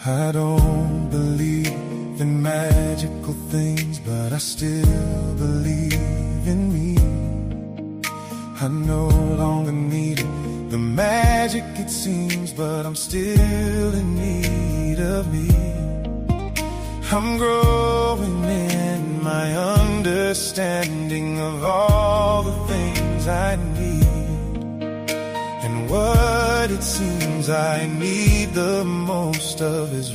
I don't believe in magical things, but I still believe in me. I no longer need the magic it seems, but I'm still in need of me. I'm growing in my understanding of all the things I need. And what it seems I need the most of is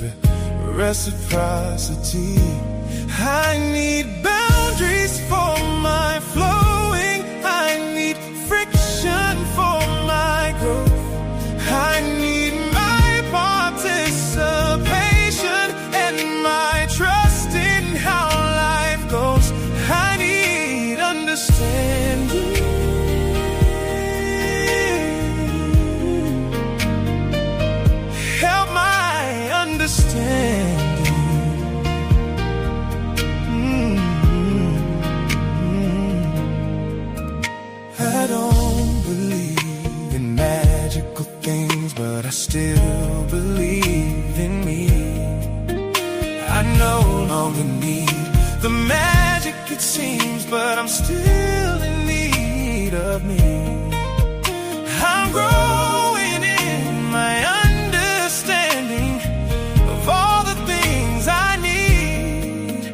reciprocity. I need boundaries for my flowing. I need friction for my growth. I need my participation and my trust in how life goes. I need understanding. Help my understanding. I don't believe in magical things, but I still believe in me. I no longer need the magic it seems, but I'm still in need of me. I'm growing in my understanding of all the things I need.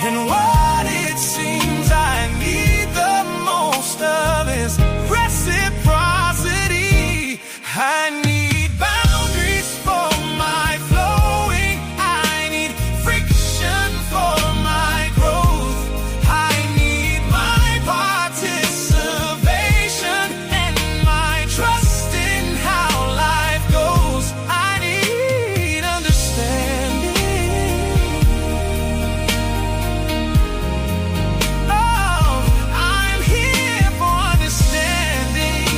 And what it seems I need the most of is reciprocity. I need boundaries for my flowing. I need friction for my growth. I need my participation and my trust in how life goes. I need understanding. Oh, I'm here for understanding.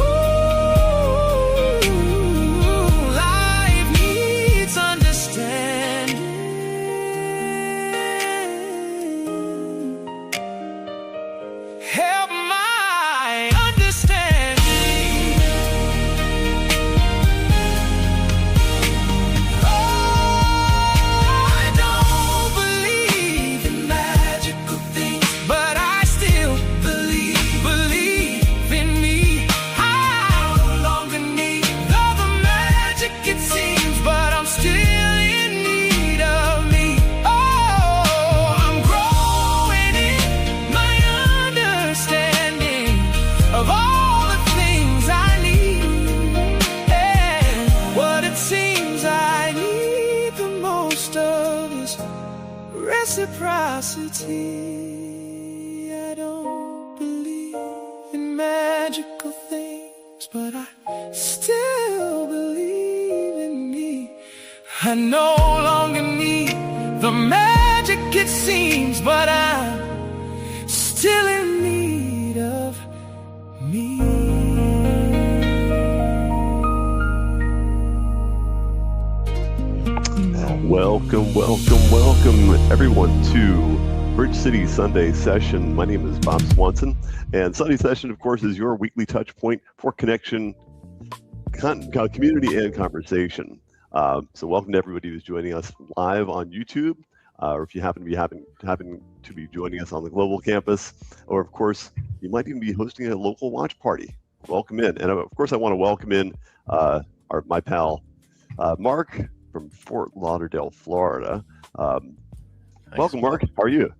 Ooh, life needs understanding. Help my understanding. Oh, I don't believe in magical things, but I still believe in me. I no longer need all the magic it seems, but I'm still in need of me. Oh, I'm growing in my understanding of all the things I need. And what it seems I need the most of is reciprocity. I don't believe in magical things, but I still believe in me. I no longer need the magic it seems, but I'm still in need of me. Welcome everyone to Bridge City Sunday Session. My name is Bob Swanson, and Sunday Session, of course, is your weekly touch point for connection, community, and conversation. So welcome to everybody who's joining us live on YouTube, or if you happen to be joining us on the global campus, or of course, you might even be hosting a local watch party. Welcome in, and of course, I want to welcome in my pal Mark from Fort Lauderdale, Florida. Welcome, Mark. How are you?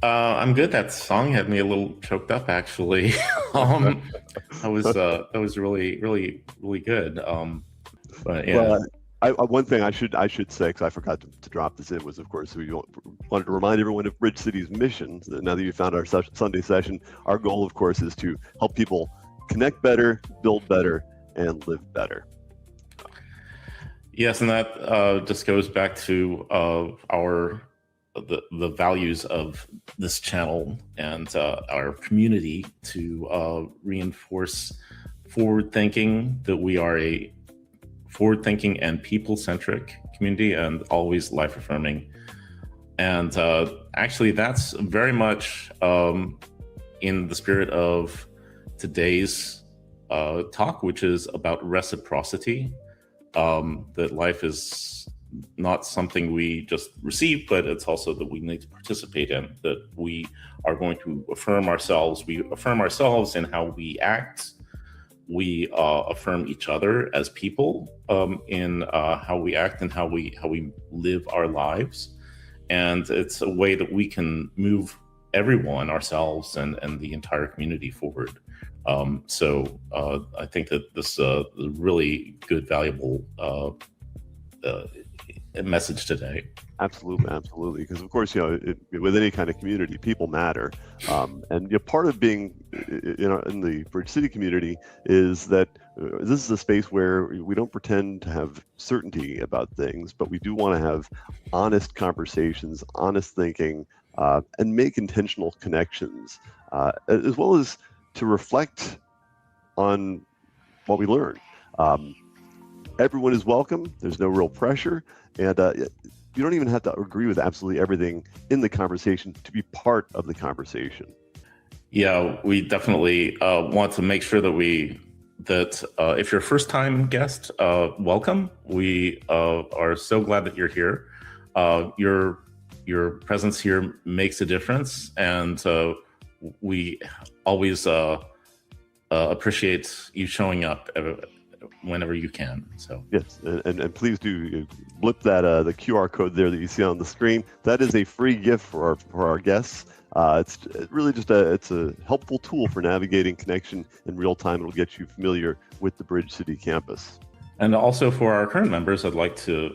I'm good. That song had me a little choked up, actually. That was really good. But yeah. Well, one thing I should say, because I forgot to drop this in, was of course we wanted to remind everyone of Bridge City's mission. Now that you found our Sunday session, our goal, of course, is to help people connect better, build better, and live better. Yes, and that just goes back to the values of this channel and our community to reinforce forward thinking, that we are a forward thinking and people-centric community, and always life-affirming. And actually, that's very much in the spirit of today's talk, which is about reciprocity. that life is not something we just receive, but it's also that we need to participate in, that we are going to affirm ourselves. We affirm ourselves in how we act. We affirm each other as people in how we act and how we live our lives. And it's a way that we can move everyone, ourselves, and the entire community forward. So I think that this is a really good, valuable message today. Absolutely. Because of course, with any kind of community, people matter, and part of being, in the Bridge City community is that this is a space where we don't pretend to have certainty about things, but we do want to have honest conversations, honest thinking, and make intentional connections, as well as to reflect on what we learn. Everyone is welcome. There's no real pressure. And you don't even have to agree with absolutely everything in the conversation to be part of the conversation. Yeah, we definitely want to make sure that if you're a first-time guest, welcome. We are so glad that you're here. Your presence here makes a difference, and we always appreciate you showing up whenever you can. So yes, and please do blip that the QR code there that you see on the screen. That is a free gift for our guests. It's really just it's a helpful tool for navigating connection in real time. It'll get you familiar with the Bridge City campus. And also for our current members, I'd like to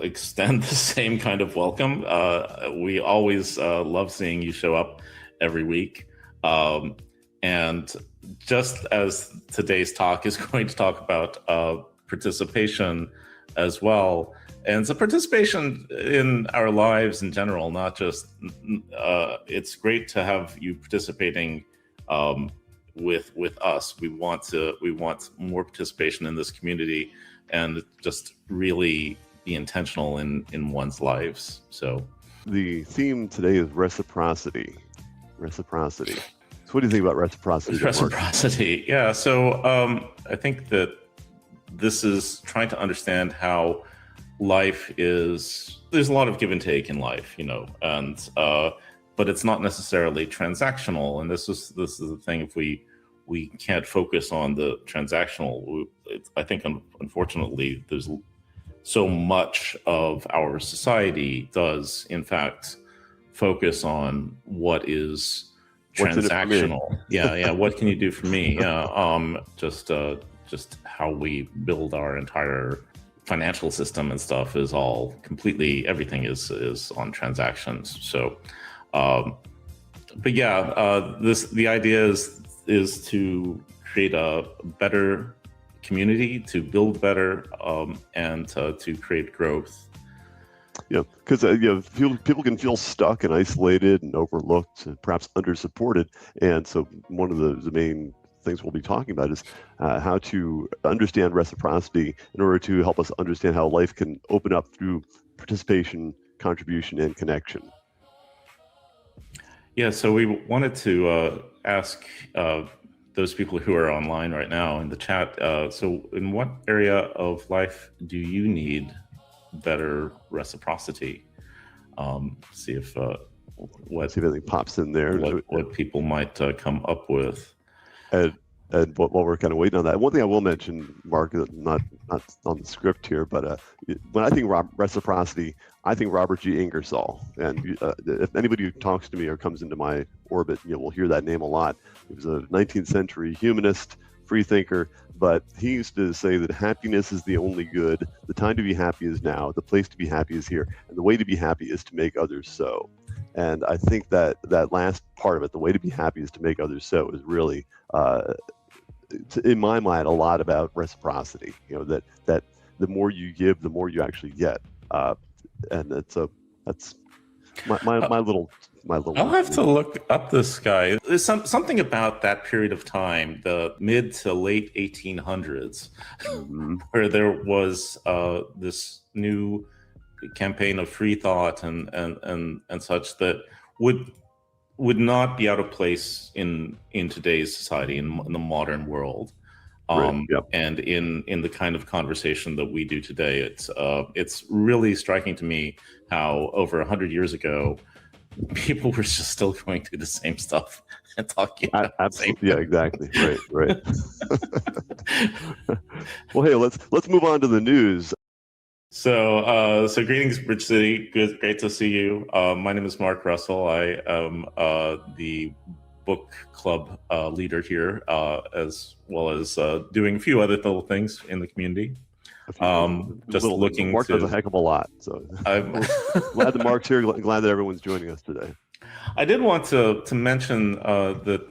extend the same kind of welcome. We always love seeing you show up every week. And just as today's talk is going to talk about participation as well, and so participation in our lives in general, not just, it's great to have you participating with us. We want more participation in this community, and just really be intentional in one's lives. So the theme today is reciprocity. So what do you think about reciprocity? Reciprocity, yeah. So I think that this is trying to understand how life is. There's a lot of give and take in life, and but it's not necessarily transactional. And this is the thing. If we can't focus on the transactional, I think unfortunately there's so much of our society does in fact focus on what is transactional. Yeah. What can you do for me? Yeah. Just how we build our entire financial system and stuff is all completely, everything is on transactions. So, but yeah, the idea is to create a better community, to build better, and to create growth. Yeah, because people can feel stuck and isolated and overlooked and perhaps under-supported. And so one of the main things we'll be talking about is how to understand reciprocity in order to help us understand how life can open up through participation, contribution, and connection. Yeah, so we wanted to ask those people who are online right now in the chat, so in what area of life do you need better reciprocity? See if anything pops in there. What people might come up with. And while we're kind of waiting on that, one thing I will mention, Mark, not on the script here, but when I think reciprocity, I think Robert G. Ingersoll. And if anybody who talks to me or comes into my orbit, we'll hear that name a lot. He was a 19th century humanist, free thinker, but he used to say that happiness is the only good. The time to be happy is now. The place to be happy is here. And the way to be happy is to make others so. And I think that last part of it, the way to be happy is to make others so, is really, in my mind, a lot about reciprocity. That the more you give, the more you actually get. And that's my little. I'll have to look up this guy. There's something about that period of time, the mid to late 1800s, where there was this new campaign of free thought and such that would not be out of place in today's society, in the modern world. And in the kind of conversation that we do today, it's really striking to me how over 100 years ago, people were just still going through the same stuff and talking about absolutely. Yeah, exactly. Right. Well, hey, let's move on to the news. So greetings, Bridge City. Great to see you. My name is Mark Russell. I am the book club leader here, as well as doing a few other little things in the community. Just looking Mark does a heck of a lot. So I'm glad that Mark's here. Glad that everyone's joining us today. I did want to mention that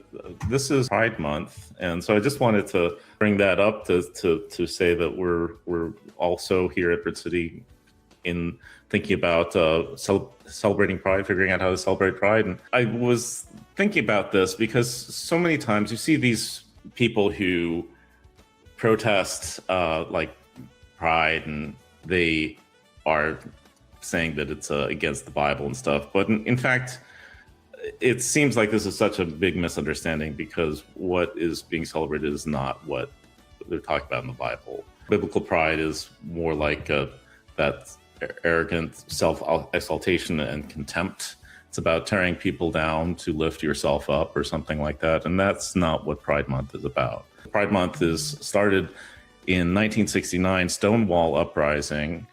this is Pride Month, and so I just wanted to bring that up to say that we're also here at Bridge City in thinking about celebrating Pride, figuring out how to celebrate Pride. And I was thinking about this because so many times you see these people who protest like Pride, and they are saying that it's against the Bible and stuff. But in fact, it seems like this is such a big misunderstanding, because what is being celebrated is not what they're talking about in the Bible. Biblical pride is more like that arrogant self-exaltation and contempt. It's about tearing people down to lift yourself up or something like that. And that's not what Pride Month is about. Pride Month is started in 1969 Stonewall Uprising,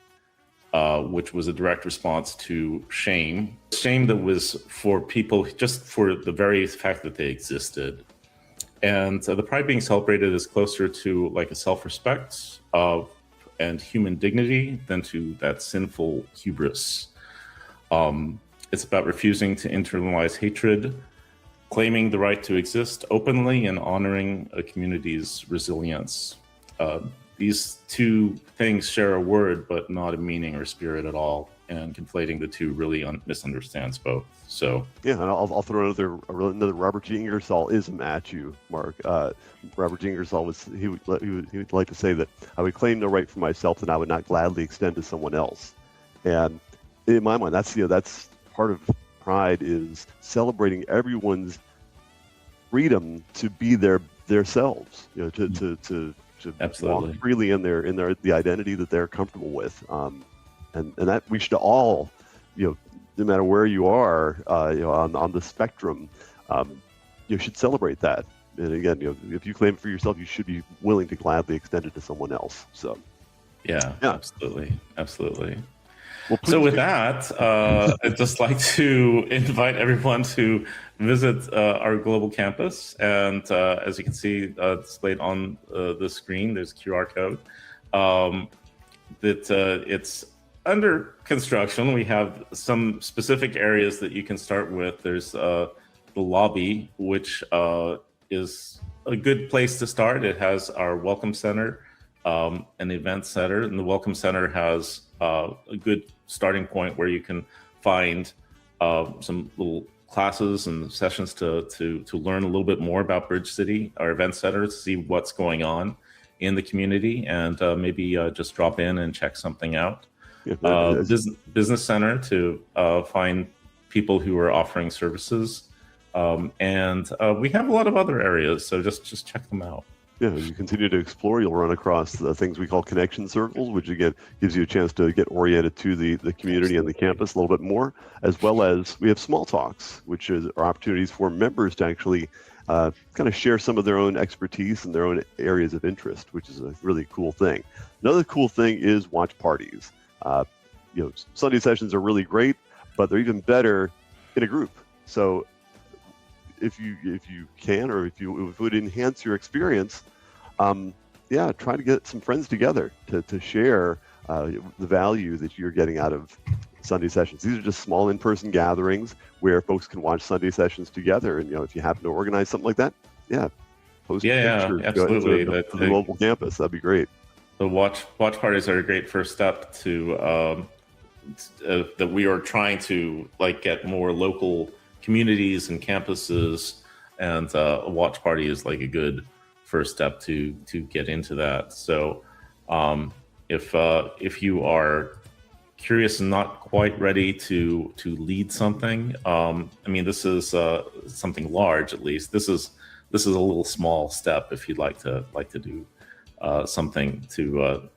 which was a direct response to shame that was for people just for the very fact that they existed. And the pride being celebrated is closer to like a self-respect and human dignity than to that sinful hubris. It's about refusing to internalize hatred, claiming the right to exist openly, and honoring a community's resilience. These two things share a word, but not a meaning or spirit at all. And conflating the two really misunderstands both. So yeah, and I'll throw another Robert G. Ingersoll-ism at you, Mark. Robert G. Ingersoll he would like to say that I would claim no right for myself that I would not gladly extend to someone else. And in my mind, that's part of pride, is celebrating everyone's freedom to be their selves. To absolutely walk freely in the identity that they're comfortable with. And that we should all, no matter where you are, on the spectrum, you should celebrate that. And again, if you claim it for yourself, you should be willing to gladly extend it to someone else. So, yeah. Absolutely. Well, so with that, I'd just like to invite everyone to visit our global campus. And as you can see displayed on the screen, there's a QR code. It's under construction. We have some specific areas that you can start with. There's the lobby, which is a good place to start. It has our welcome center, an event center, and the welcome center has a good starting point where you can find some little classes and sessions to learn a little bit more about Bridge City, our event center, to see what's going on in the community, and maybe just drop in and check something out. Business center to find people who are offering services, and we have a lot of other areas, so just check them out. Yeah, as you continue to explore, you'll run across the things we call connection circles, which again gives you a chance to get oriented to the community and the campus a little bit more, as well as we have small talks, which are opportunities for members to actually kind of share some of their own expertise and their own areas of interest, which is a really cool thing. Another cool thing is watch parties. Sunday sessions are really great, but they're even better in a group. So if you can, or if it would enhance your experience, try to get some friends together to share the value that you're getting out of Sunday sessions. These are just small in-person gatherings where folks can watch Sunday sessions together. And if you happen to organize something like that, post pictures, absolutely, to the local campus. That'd be great. The watch parties are a great first step to that we are trying to get more local communities and campuses, and a watch party is like a good first step to get into that. So if you are curious and not quite ready to lead something, this is something large. At least this is this is a little small step if you'd like to do something to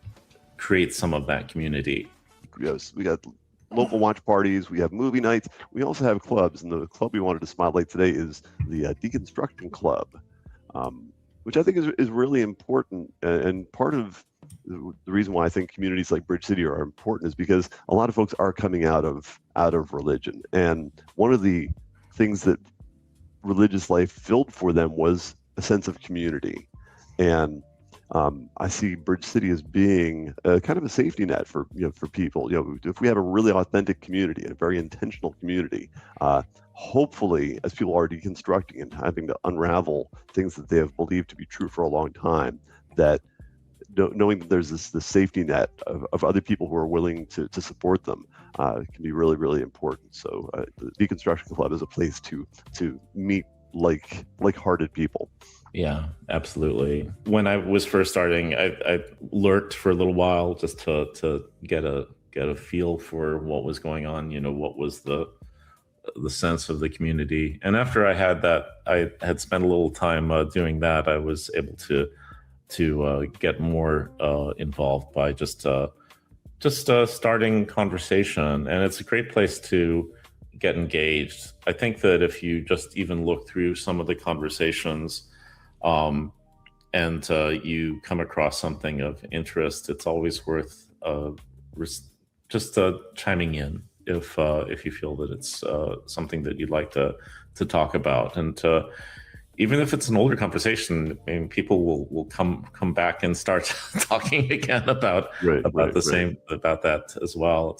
create some of that community. Yes, we got local watch parties, we have movie nights, we also have clubs, and the club we wanted to spotlight today is the Deconstruction Club, which I think is really important, and part of the reason why I think communities like Bridge City are important is because a lot of folks are coming out of religion, and one of the things that religious life filled for them was a sense of community, and I see Bridge City as being kind of a safety net for for people. If we have a really authentic community and a very intentional community, hopefully, as people are deconstructing and having to unravel things that they have believed to be true for a long time, that knowing that there's this safety net of other people who are willing to support them can be really, really important. So the Deconstruction Club is a place to meet like-hearted people. Yeah, absolutely. When I was first starting, I lurked for a little while just to get a feel for what was going on. What was the sense of the community. And after I had spent a little time doing that, I was able to get more involved by just starting conversation. And it's a great place to get engaged. I think that if you just even look through some of the conversations, and you come across something of interest, it's always worth just chiming in if you feel that it's something that you'd like to talk about. And even if it's an older conversation, I mean, people will come back and start talking again about that as well.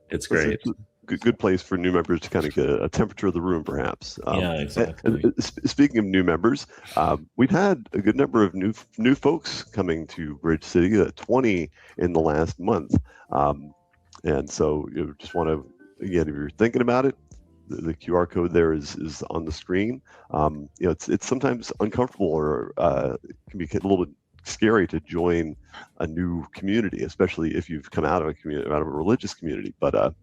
It's great. Good place for new members to kind of get a temperature of the room, perhaps. Yeah, exactly. Speaking of new members, we've had a good number of new folks coming to Bridge City, 20 in the last month. And so just want to, again, if you're thinking about it, the QR code there is on the screen. It's sometimes uncomfortable or it can be a little bit scary to join a new community, especially if you've come out of a religious community. But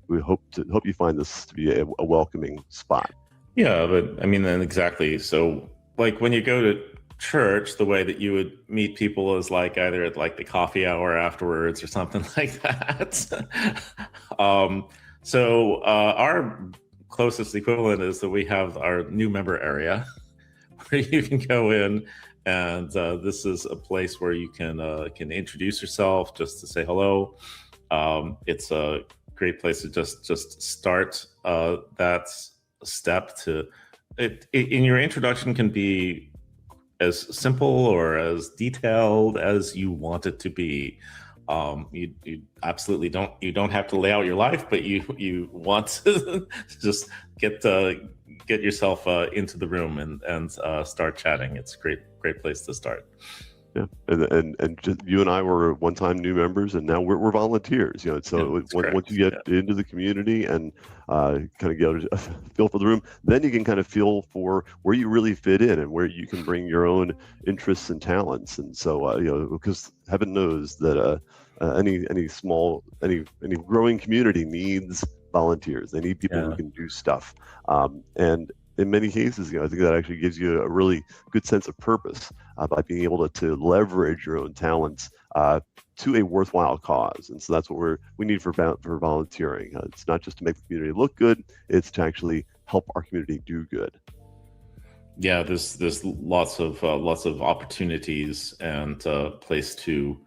we hope you find this to be a welcoming spot. Yeah, but I mean, then exactly. So, like when you go to church, the way that you would meet people is like either at like the coffee hour afterwards or something like that. So our closest equivalent is that we have our new member area where you can go in, and this is a place where you can introduce yourself, just to say hello. It's a great place to just start that step to it. In your introduction can be as simple or as detailed as you want it to be. You absolutely don't have to lay out your life, but you want to just get yourself into the room and start chatting. It's a great place to start. Yeah, and just, you and I were one-time new members, and now we're volunteers. So once you get into the community and kind of get a feel for the room, then you can kind of feel for where you really fit in and where you can bring your own interests and talents. And so because heaven knows that any growing community needs volunteers. They need people who can do stuff, and in many cases, I think that actually gives you a really good sense of purpose by being able to leverage your own talents to a worthwhile cause. And so that's what we need for volunteering. It's not just to make the community look good; it's to actually help our community do good. Yeah, there's lots of opportunities and place to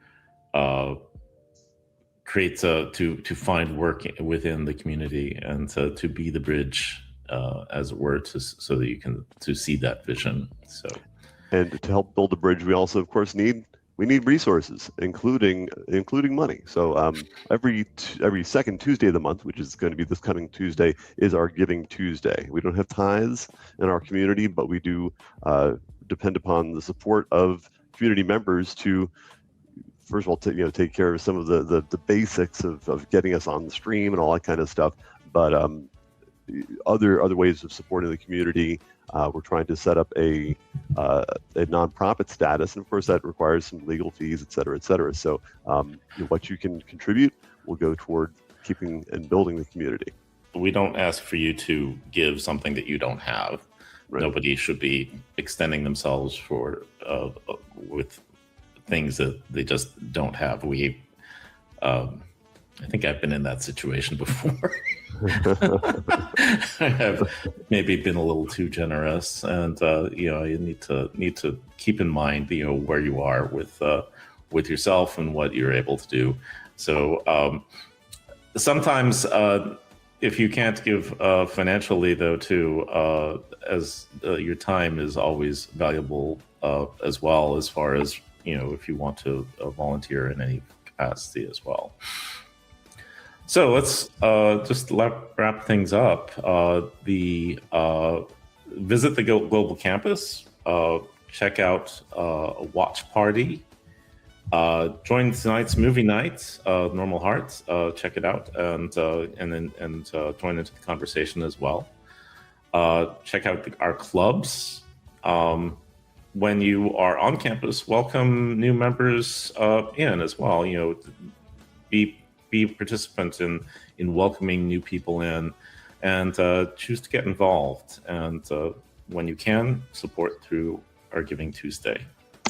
create to find work within the community and to be the bridge, as it were, so that you can see that vision. So, and to help build the bridge, we also, of course, need resources, including money. So every second Tuesday of the month, which is going to be this coming Tuesday, is our Giving Tuesday. We don't have tithes in our community, but we do depend upon the support of community members to, first of all, take care of some of the basics of getting us on the stream and all that kind of stuff. But other ways of supporting the community, we're trying to set up a nonprofit status, and of course that requires some legal fees, et cetera, et cetera. So what you can contribute will go toward keeping and building the community. We don't ask for you to give something that you don't have. Right. Nobody should be extending themselves for with things that they just don't have. I think I've been in that situation before. I have maybe been a little too generous, and you need to keep in mind where you are with yourself and what you're able to do. So sometimes if you can't give financially, though, too, as your time is always valuable as well, as far as if you want to volunteer in any capacity as well. So let's just wrap things up. Visit the Global Campus, check out a watch party, join tonight's movie night, Normal Heart. Check it out, and then join into the conversation as well. Check out our clubs. When you are on campus, welcome new members in as well. Be a participant in welcoming new people in, and choose to get involved. And when you can, support through our Giving Tuesday.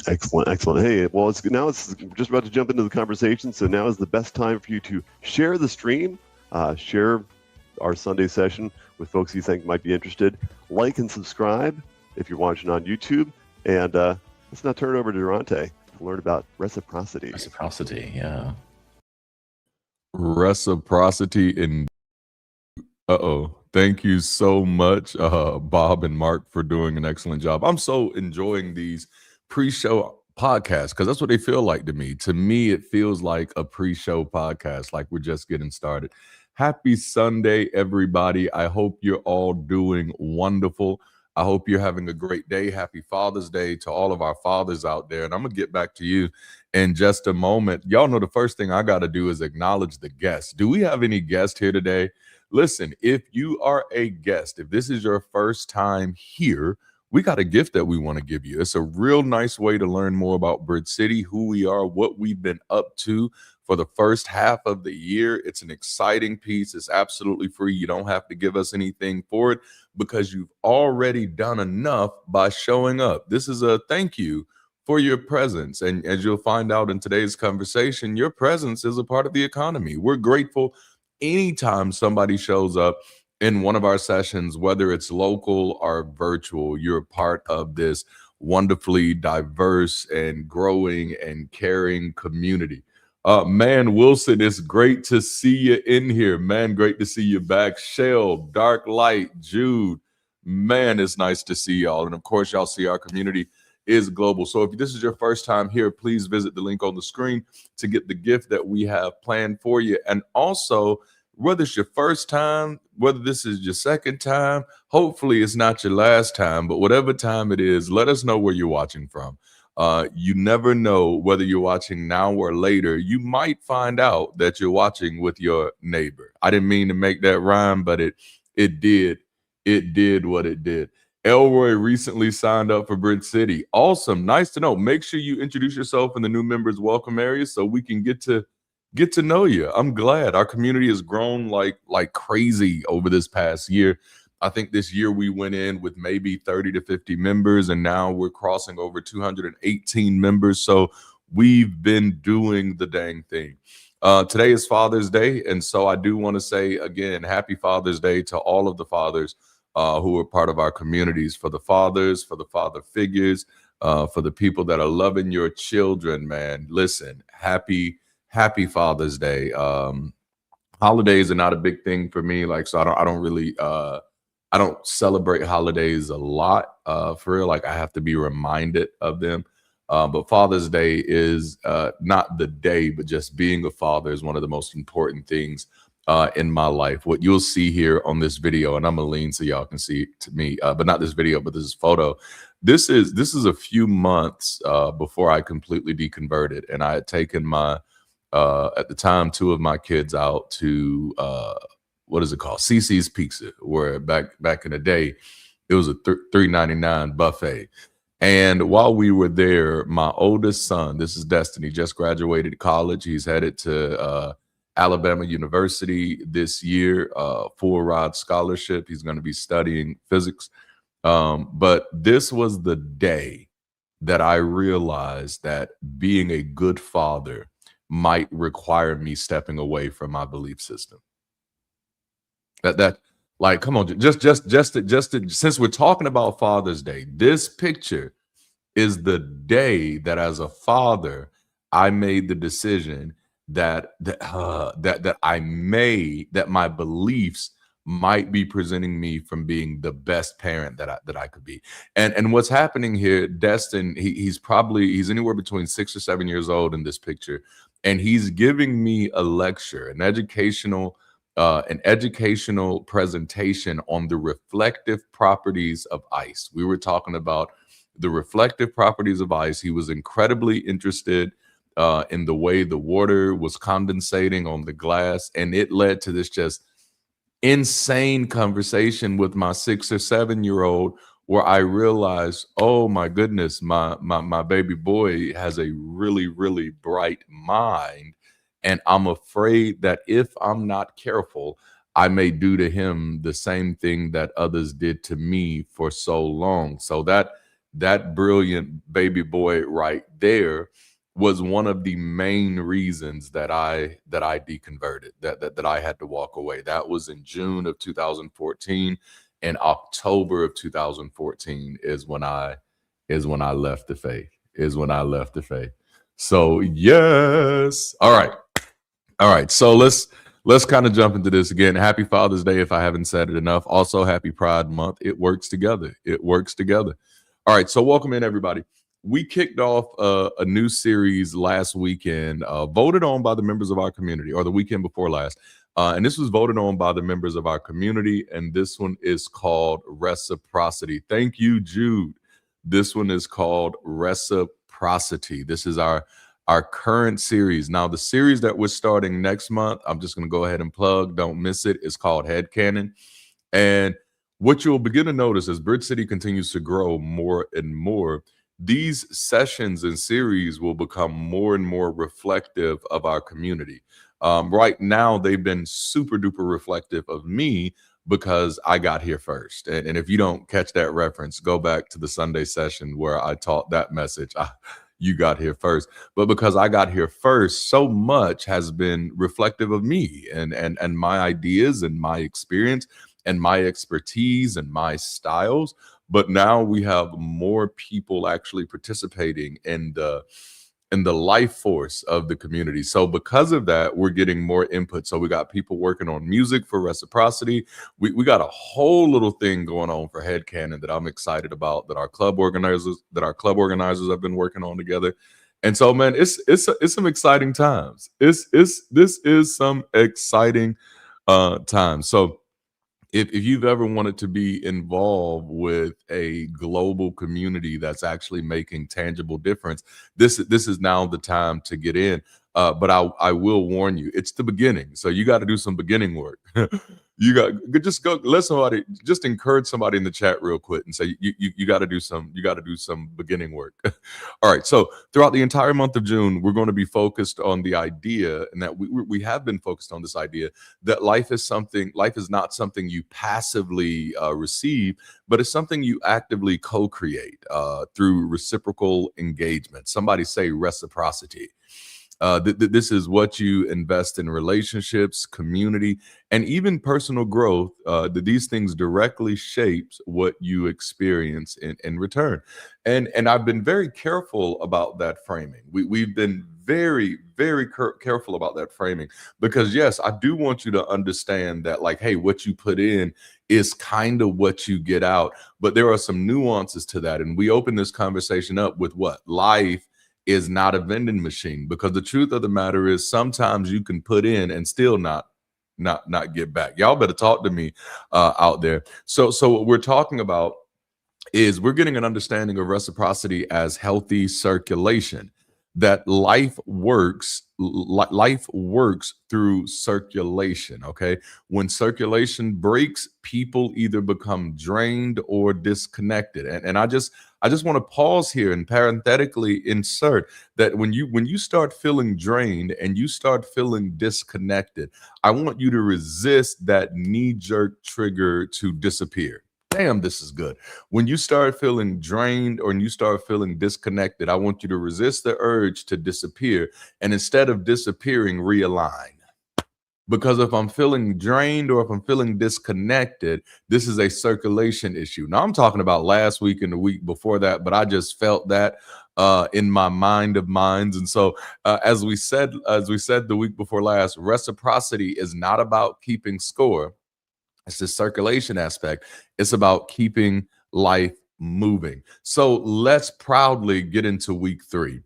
Excellent. Hey, well, it's just about to jump into the conversation, so now is the best time for you to share the stream, share our Sunday session with folks you think might be interested. Like and subscribe if you're watching on YouTube, and let's now turn it over to Darante to learn about reciprocity. Reciprocity, yeah. Reciprocity in thank you so much, Bob and Mark, for doing an excellent job. I'm so enjoying these pre-show podcasts because that's what they feel like to me. To me, it feels like a pre-show podcast, like we're just getting started. Happy Sunday, everybody. I hope you're all doing wonderful. I hope you're having a great day. Happy Father's Day to all of our fathers out there. And I'm going to get back to you in just a moment. Y'all know the first thing I got to do is acknowledge the guests. Do we have any guests here today? Listen, if you are a guest, if this is your first time here, we got a gift that we want to give you. It's a real nice way to learn more about Bridge City, who we are, what we've been up to for the first half of the year. It's an exciting piece. It's absolutely free. You don't have to give us anything for it because you've already done enough by showing up. This is a thank you for your presence. And as you'll find out in today's conversation, your presence is a part of the economy. We're grateful anytime somebody shows up in one of our sessions, whether it's local or virtual. You're a part of this wonderfully diverse and growing and caring community. Man, Wilson, it's great to see you in here. Man, great to see you back. Shell, Dark Light, Jude. Man, it's nice to see y'all. And of course, y'all see our community is global. So if this is your first time here, please visit the link on the screen to get the gift that we have planned for you. And also, whether it's your first time, whether this is your second time, hopefully it's not your last time, but whatever time it is, let us know where you're watching from. You never know whether you're watching now or later. You might find out that you're watching with your neighbor. I didn't mean to make that rhyme, but it did what it did. Elroy recently signed up for Bridge City. Awesome. Nice to know. Make sure you introduce yourself in the new members welcome area so we can get to know you. I'm glad our community has grown like crazy over this past year. I think this year we went in with maybe 30 to 50 members, and now we're crossing over 218 members. So we've been doing the dang thing. Today is Father's Day, and so I do want to say again, happy Father's Day to all of the fathers who are part of our communities, for the fathers, for the father figures, for the people that are loving your children, man. Listen, happy Father's Day. Holidays are not a big thing for me. So I don't really, I don't celebrate holidays a lot for real. Like I have to be reminded of them. But Father's Day is not the day, but just being a father is one of the most important things in my life. What you'll see here on this video, and I'm gonna lean so y'all can see it to me, but not this video, but this photo. This is a few months before I completely deconverted, and I had taken my at the time 2 of my kids out to what is it called, CC's Pizza, where back in the day it was a $3.99 buffet. And while we were there, my oldest son, this is Destiny, just graduated college. He's headed to Alabama University this year, full ride scholarship. He's going to be studying physics. But this was the day that I realized that being a good father might require me stepping away from my belief system. That like, come on, since we're talking about Father's Day, this picture is the day that as a father, I made the decision that my beliefs might be presenting me from being the best parent that I could be. And what's happening here, Destin, he's anywhere between 6 or 7 years old in this picture, and he's giving me a lecture, an educational presentation on the reflective properties of ice. We were talking about the reflective properties of ice. He was incredibly interested in the way the water was condensating on the glass, and it led to this just insane conversation with my 6 or 7 year old, where I realized, oh my goodness, my baby boy has a really, really bright mind, and I'm afraid that if I'm not careful, I may do to him the same thing that others did to me for so long. So that brilliant baby boy right there was one of the main reasons that I deconverted, that I had to walk away. That was in June of 2014. In October of 2014 is when I left the faith. So yes. All right. So let's kind of jump into this again. Happy Father's Day if I haven't said it enough. Also happy Pride Month. It works together. All right. So welcome in, everybody. We kicked off a new series last weekend, voted on by the members of our community, or the weekend before last. And this was voted on by the members of our community. And this one is called Reciprocity. Thank you, Jude. This one is called Reciprocity. This is our current series. Now, the series that we're starting next month, I'm just going to go ahead and plug. Don't miss it. It's called Headcanon. And what you'll begin to notice as Bridge City continues to grow more and more, these sessions and series will become more and more reflective of our community. Right now, they've been super duper reflective of me because I got here first. And if you don't catch that reference, go back to the Sunday session where I taught that message. You got here first. But because I got here first, so much has been reflective of me and my ideas and my experience and my expertise and my styles. But now we have more people actually participating in the life force of the community. So because of that, we're getting more input. So we got people working on music for Reciprocity. We got a whole little thing going on for Headcanon that I'm excited about, that our club organizers have been working on together. And so, man, it's some exciting times. This is some exciting times. So if you've ever wanted to be involved with a global community that's actually making tangible difference, this is now the time to get in. But I will warn you, it's the beginning. So you got to do some beginning work. You got just go let somebody, just encourage somebody in the chat real quick and say you got to do some beginning work. All right. So throughout the entire month of June, we're going to be focused on the idea, and that we have been focused on this idea that life is not something you passively receive, but it's something you actively co-create through reciprocal engagement. Somebody say reciprocity. This is what you invest in relationships, community, and even personal growth. These things directly shapes what you experience in return. And I've been very careful about that framing. We've been very, very careful about that framing, because yes, I do want you to understand that, like, hey, what you put in is kind of what you get out. But there are some nuances to that. And we open this conversation up with what life is not a vending machine, because the truth of the matter is sometimes you can put in and still not get back. Y'all better talk to me out there. So what we're talking about is we're getting an understanding of reciprocity as healthy circulation, that life works through circulation. Okay, when circulation breaks, people either become drained or disconnected. And I just want to pause here and parenthetically insert that when you start feeling drained and you start feeling disconnected, I want you to resist that knee-jerk trigger to disappear. damn, this is good. When you start feeling drained or when you start feeling disconnected, I want you to resist the urge to disappear. And instead of disappearing, realign. Because if I'm feeling drained or if I'm feeling disconnected, this is a circulation issue. Now I'm talking about last week and the week before that, but I just felt that in my mind of minds. And so as we said the week before last, reciprocity is not about keeping score. It's the circulation aspect. It's about keeping life moving. So let's proudly get into week 3.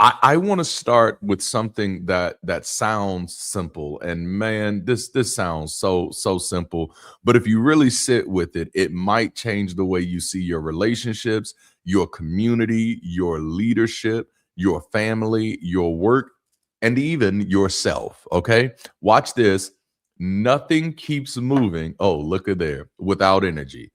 I want to start with something that sounds simple, and man, this sounds so simple. But if you really sit with it, it might change the way you see your relationships, your community, your leadership, your family, your work, and even yourself. Okay, watch this. Nothing keeps moving. Oh, look at there without energy.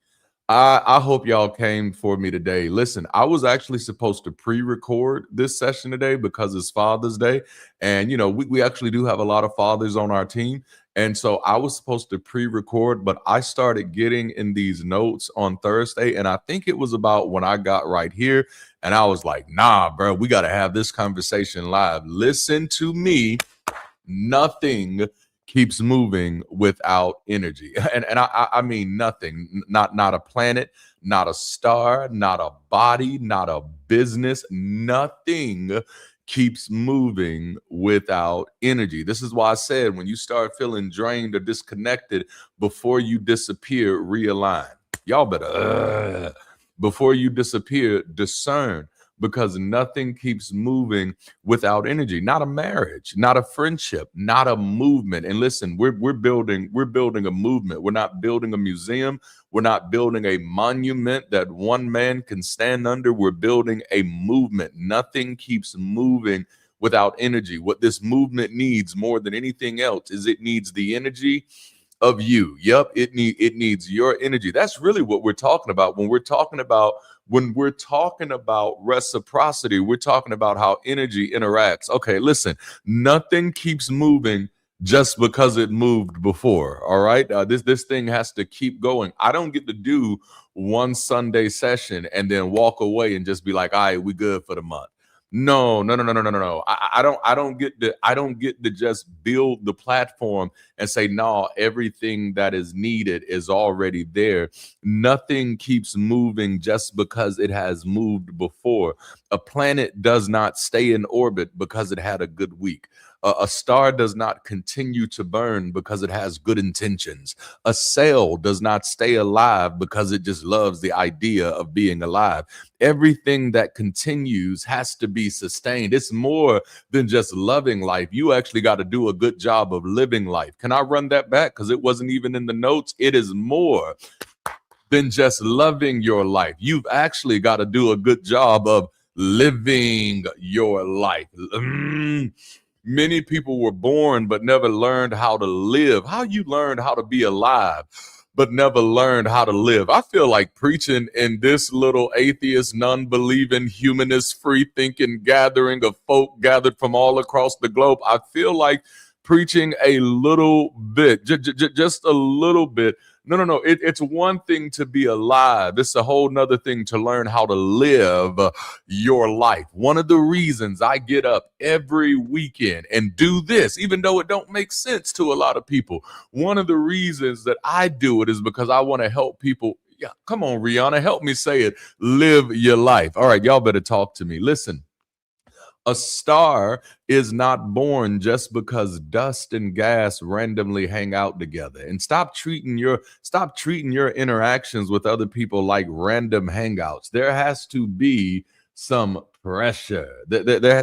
I hope y'all came for me today. Listen, I was actually supposed to pre-record this session today because it's Father's Day. And, you know, we actually do have a lot of fathers on our team. And so I was supposed to pre-record, but I started getting in these notes on Thursday. And I think it was about when I got right here. And I was like, nah, bro, we got to have this conversation live. Listen to me. Nothing keeps moving without energy. And I mean nothing, not a planet, not a star, not a body, not a business, nothing keeps moving without energy. This is why I said when you start feeling drained or disconnected, before you disappear, realign. Y'all better, before you disappear, discern. Because nothing keeps moving without energy. Not a marriage, not a friendship, not a movement. And listen, we're building a movement. We're not building a museum. We're not building a monument that one man can stand under. We're building a movement. Nothing keeps moving without energy. What this movement needs more than anything else is it needs the energy of you. Yep, it needs your energy. That's really what we're talking about when we're talking about reciprocity. We're talking about how energy interacts. Okay, listen, nothing keeps moving just because it moved before. All right, this thing has to keep going. I don't get to do one Sunday session and then walk away and just be like, all right, we good for the month. No. I don't get to just build the platform and say, no, everything that is needed is already there. Nothing keeps moving just because it has moved before. A planet does not stay in orbit because it had a good week. A star does not continue to burn because it has good intentions. A cell does not stay alive because it just loves the idea of being alive. Everything that continues has to be sustained. It's more than just loving life. You actually got to do a good job of living life. Can I run that back? Because it wasn't even in the notes. It is more than just loving your life. You've actually got to do a good job of living your life. Many people were born but never learned how to live. How you learned how to be alive but never learned how to live? I feel like preaching in this little atheist, non-believing, humanist, free-thinking gathering of folk gathered from all across the globe. I feel like preaching a little bit, just a little bit. No. It's one thing to be alive. It's a whole nother thing to learn how to live your life. One of the reasons I get up every weekend and do this, even though it don't make sense to a lot of people, one of the reasons that I do it is because I want to help people. Yeah, come on, Rihanna, help me say it. Live your life. All right, y'all better talk to me. Listen. A star is not born just because dust and gas randomly hang out together. And stop treating your interactions with other people like random hangouts. There has to be some pressure.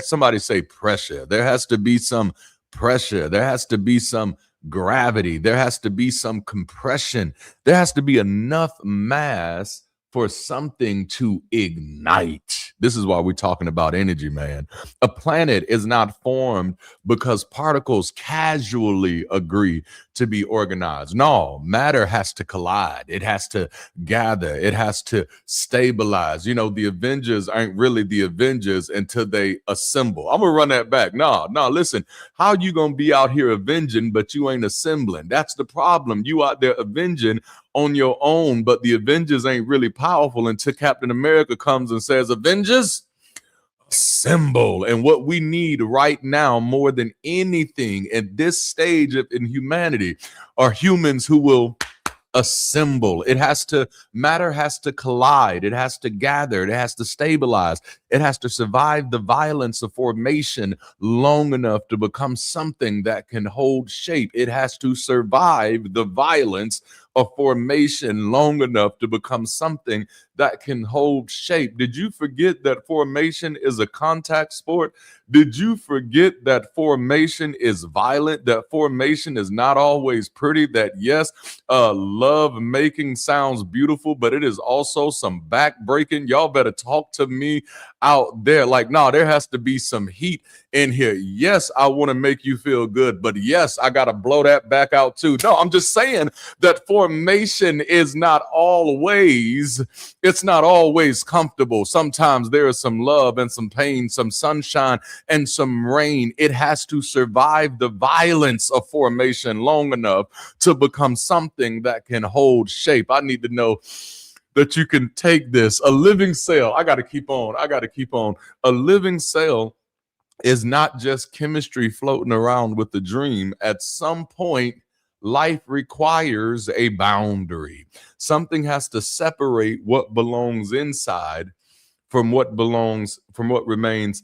Somebody say pressure. There has to be some pressure. There has to be some gravity. There has to be some compression. There has to be enough mass for something to ignite. This is why we're talking about energy, man. A planet is not formed because particles casually agree to be organized. No, matter has to collide. It has to gather. It has to stabilize. You know, the Avengers aren't really the Avengers until they assemble. I'm going to run that back. No, listen. How you going to be out here avenging, but you ain't assembling? That's the problem. You out there avenging on your own, but the Avengers ain't really powerful until Captain America comes and says, Avengers, assemble. And what we need right now more than anything at this stage in humanity are humans who will assemble. It has to matter, has to collide, it has to gather, it has to stabilize, it has to survive the violence of formation long enough to become something that can hold shape. It has to survive the violence of formation long enough to become something that can hold shape. Did you forget that formation is a contact sport? Did you forget that formation is violent, that formation is not always pretty, that yes, love making sounds beautiful, but it is also some back breaking? Y'all better talk to me out there. Like, no, there has to be some heat in here. Yes, I want to make you feel good, but yes, I got to blow that back out too. No, I'm just saying that formation is not always, it's not always comfortable. Sometimes there is some love and some pain, some sunshine and some rain. It has to survive the violence of formation long enough to become something that can hold shape. I need to know that you can take this. A living cell, I got to keep on. A living cell is not just chemistry floating around with the dream. At some point, life requires a boundary. Something has to separate what belongs inside from what remains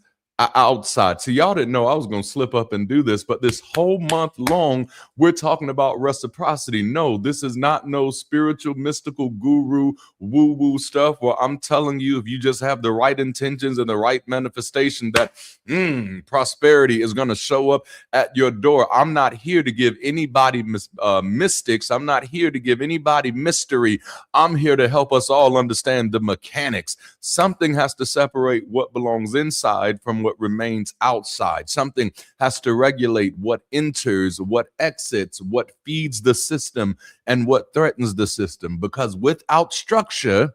outside. See, y'all didn't know I was going to slip up and do this, but this whole month long, we're talking about reciprocity. No, this is not no spiritual, mystical guru, woo-woo stuff where I'm telling you, if you just have the right intentions and the right manifestation, that prosperity is going to show up at your door. I'm not here to give anybody mystics. I'm not here to give anybody mystery. I'm here to help us all understand the mechanics. Something has to separate what belongs inside from what remains outside. Something has to regulate what enters, what exits, what feeds the system, and what threatens the system. Because without structure,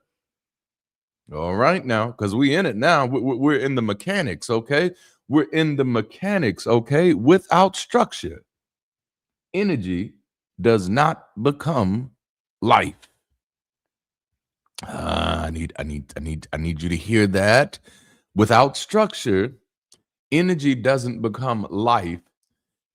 all right now, because we in it now, we're in the mechanics, okay? We're in the mechanics, okay? Without structure, energy does not become life. I need you to hear that. Without structure, energy doesn't become life,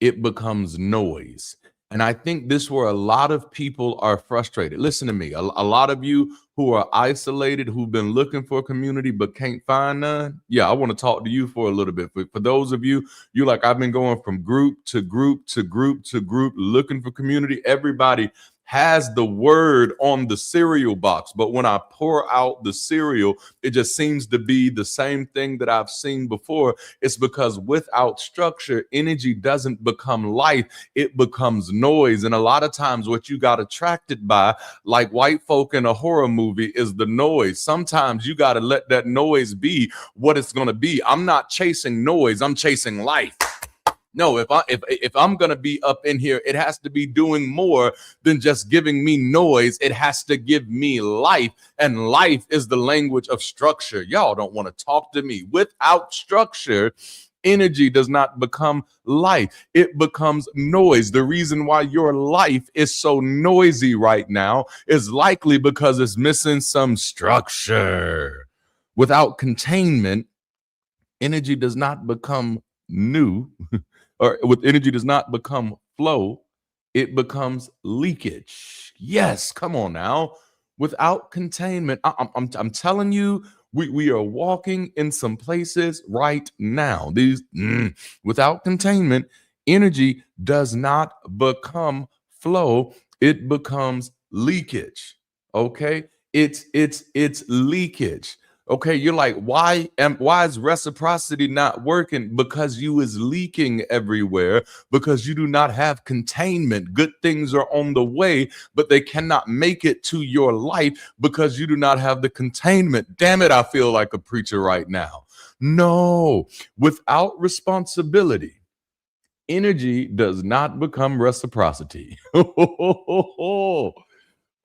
it becomes noise. And I think this where a lot of people are frustrated. Listen to me. A lot of you who are isolated, who've been looking for a community but can't find none. Yeah, I want to talk to you for a little bit. For those of you, you're like, I've been going from group to group to group to group looking for community. Everybody has the word on the cereal box, but when I pour out the cereal, it just seems to be the same thing that I've seen before. It's because without structure, energy doesn't become life, it becomes noise. And a lot of times what you got attracted by, like white folk in a horror movie, is the noise. Sometimes you got to let that noise be what it's going to be. I'm not chasing noise, I'm chasing life. No, if I'm gonna be up in here, it has to be doing more than just giving me noise. It has to give me life, and life is the language of structure. Y'all don't want to talk to me. Without structure, energy does not become life, it becomes noise. The reason why your life is so noisy right now is likely because it's missing some structure. Without containment, energy does not become new. Or with energy does not become flow, it becomes leakage. Yes, come on now. Without containment, I'm telling you, we are walking in some places right now. Without containment, energy does not become flow, it becomes leakage. Okay, it's leakage. Okay, you're like, why is reciprocity not working? Because you is leaking everywhere, because you do not have containment. Good things are on the way, but they cannot make it to your life because you do not have the containment. Damn it, I feel like a preacher right now. No, without responsibility, energy does not become reciprocity. Oh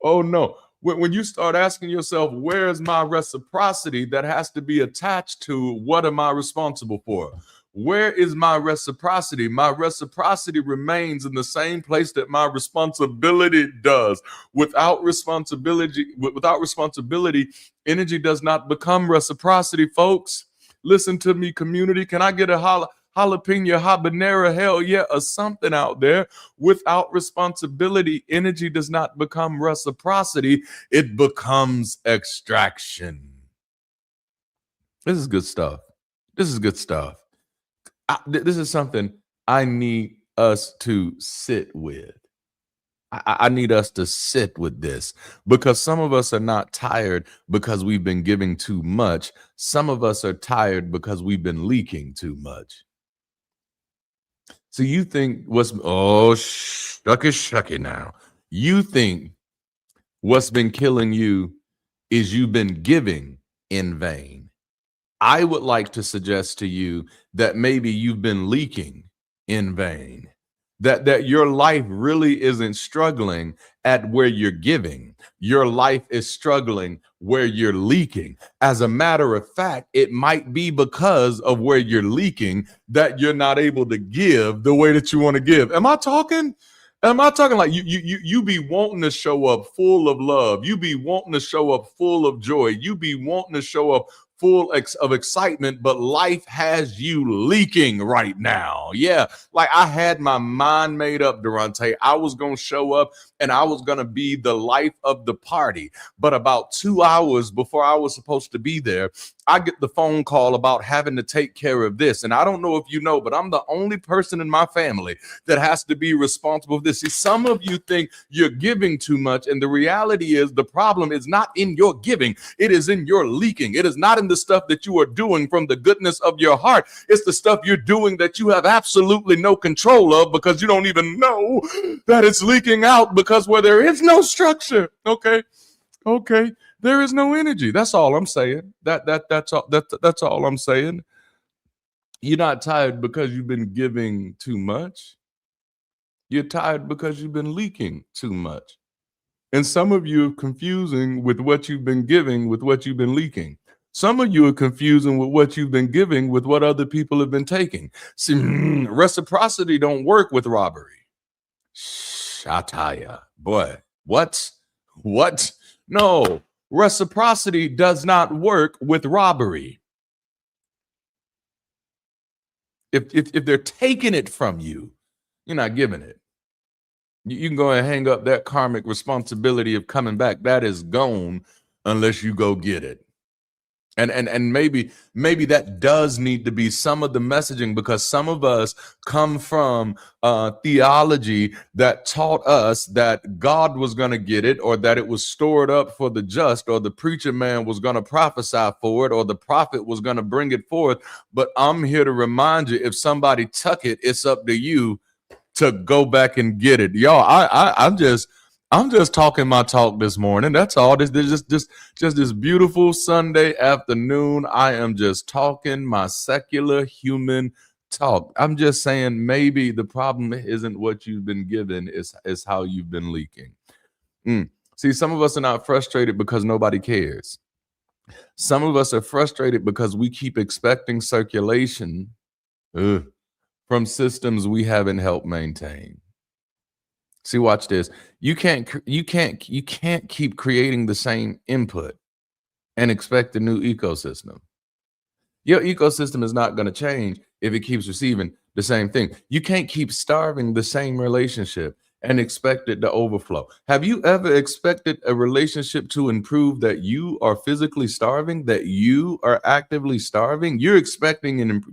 no. when you start asking yourself, where's my reciprocity that has to be attached to what am I responsible for? Where is my reciprocity? My reciprocity remains in the same place that my responsibility does. Without responsibility, energy does not become reciprocity, folks. Listen to me, community. Can I get a jalapeno, habanero, hell yeah, or something out there? Without responsibility, energy does not become reciprocity. It becomes extraction. This is good stuff. This is good stuff. This is something I need us to sit with. I need us to sit with this, because some of us are not tired because we've been giving too much. Some of us are tired because we've been leaking too much. So you think shucky now. You think what's been killing you is you've been giving in vain. I would like to suggest to you that maybe you've been leaking in vain. That your life really isn't struggling at where you're giving. Your life is struggling where you're leaking. As a matter of fact, it might be because of where you're leaking that you're not able to give the way that you want to give. Am I talking? Like you be wanting to show up full of love. You be wanting to show up full of joy. You be wanting to show up full of excitement, but life has you leaking right now. Yeah, like I had my mind made up, Darante. I was going to show up and I was going to be the life of the party. But about 2 hours before I was supposed to be there, I get the phone call about having to take care of this. And I don't know if you know, but I'm the only person in my family that has to be responsible for this. See, some of you think you're giving too much. And the reality is the problem is not in your giving. It is in your leaking. It is not in the stuff that you are doing from the goodness of your heart. It's the stuff you're doing that you have absolutely no control of, because you don't even know that it's leaking out, because where there is no structure, okay, there is no energy. That's all I'm saying. That's all I'm saying. You're not tired because you've been giving too much. You're tired because you've been leaking too much. And some of you are confusing with what you've been giving with what you've been leaking. Some of you are confusing with what you've been giving with what other people have been taking. See, reciprocity don't work with robbery. Shataya. Boy, what? No, reciprocity does not work with robbery. If they're taking it from you, you're not giving it. You can go and hang up that karmic responsibility of coming back. That is gone unless you go get it. And maybe that does need to be some of the messaging, because some of us come from theology that taught us that God was going to get it, or that it was stored up for the just, or the preacher man was going to prophesy for it, or the prophet was going to bring it forth. But I'm here to remind you, if somebody took it, it's up to you to go back and get it. Y'all, I'm just talking my talk this morning. That's all. This just this beautiful Sunday afternoon. I am just talking my secular human talk. I'm just saying maybe the problem isn't what you've been given, is how you've been leaking. See, some of us are not frustrated because nobody cares. Some of us are frustrated because we keep expecting circulation from systems we haven't helped maintain. See, watch this. You can't keep creating the same input and expect a new ecosystem. Your ecosystem is not going to change if it keeps receiving the same thing. You can't keep starving the same relationship and expect it to overflow. Have you ever expected a relationship to improve that you are physically starving, that you are actively starving? You're expecting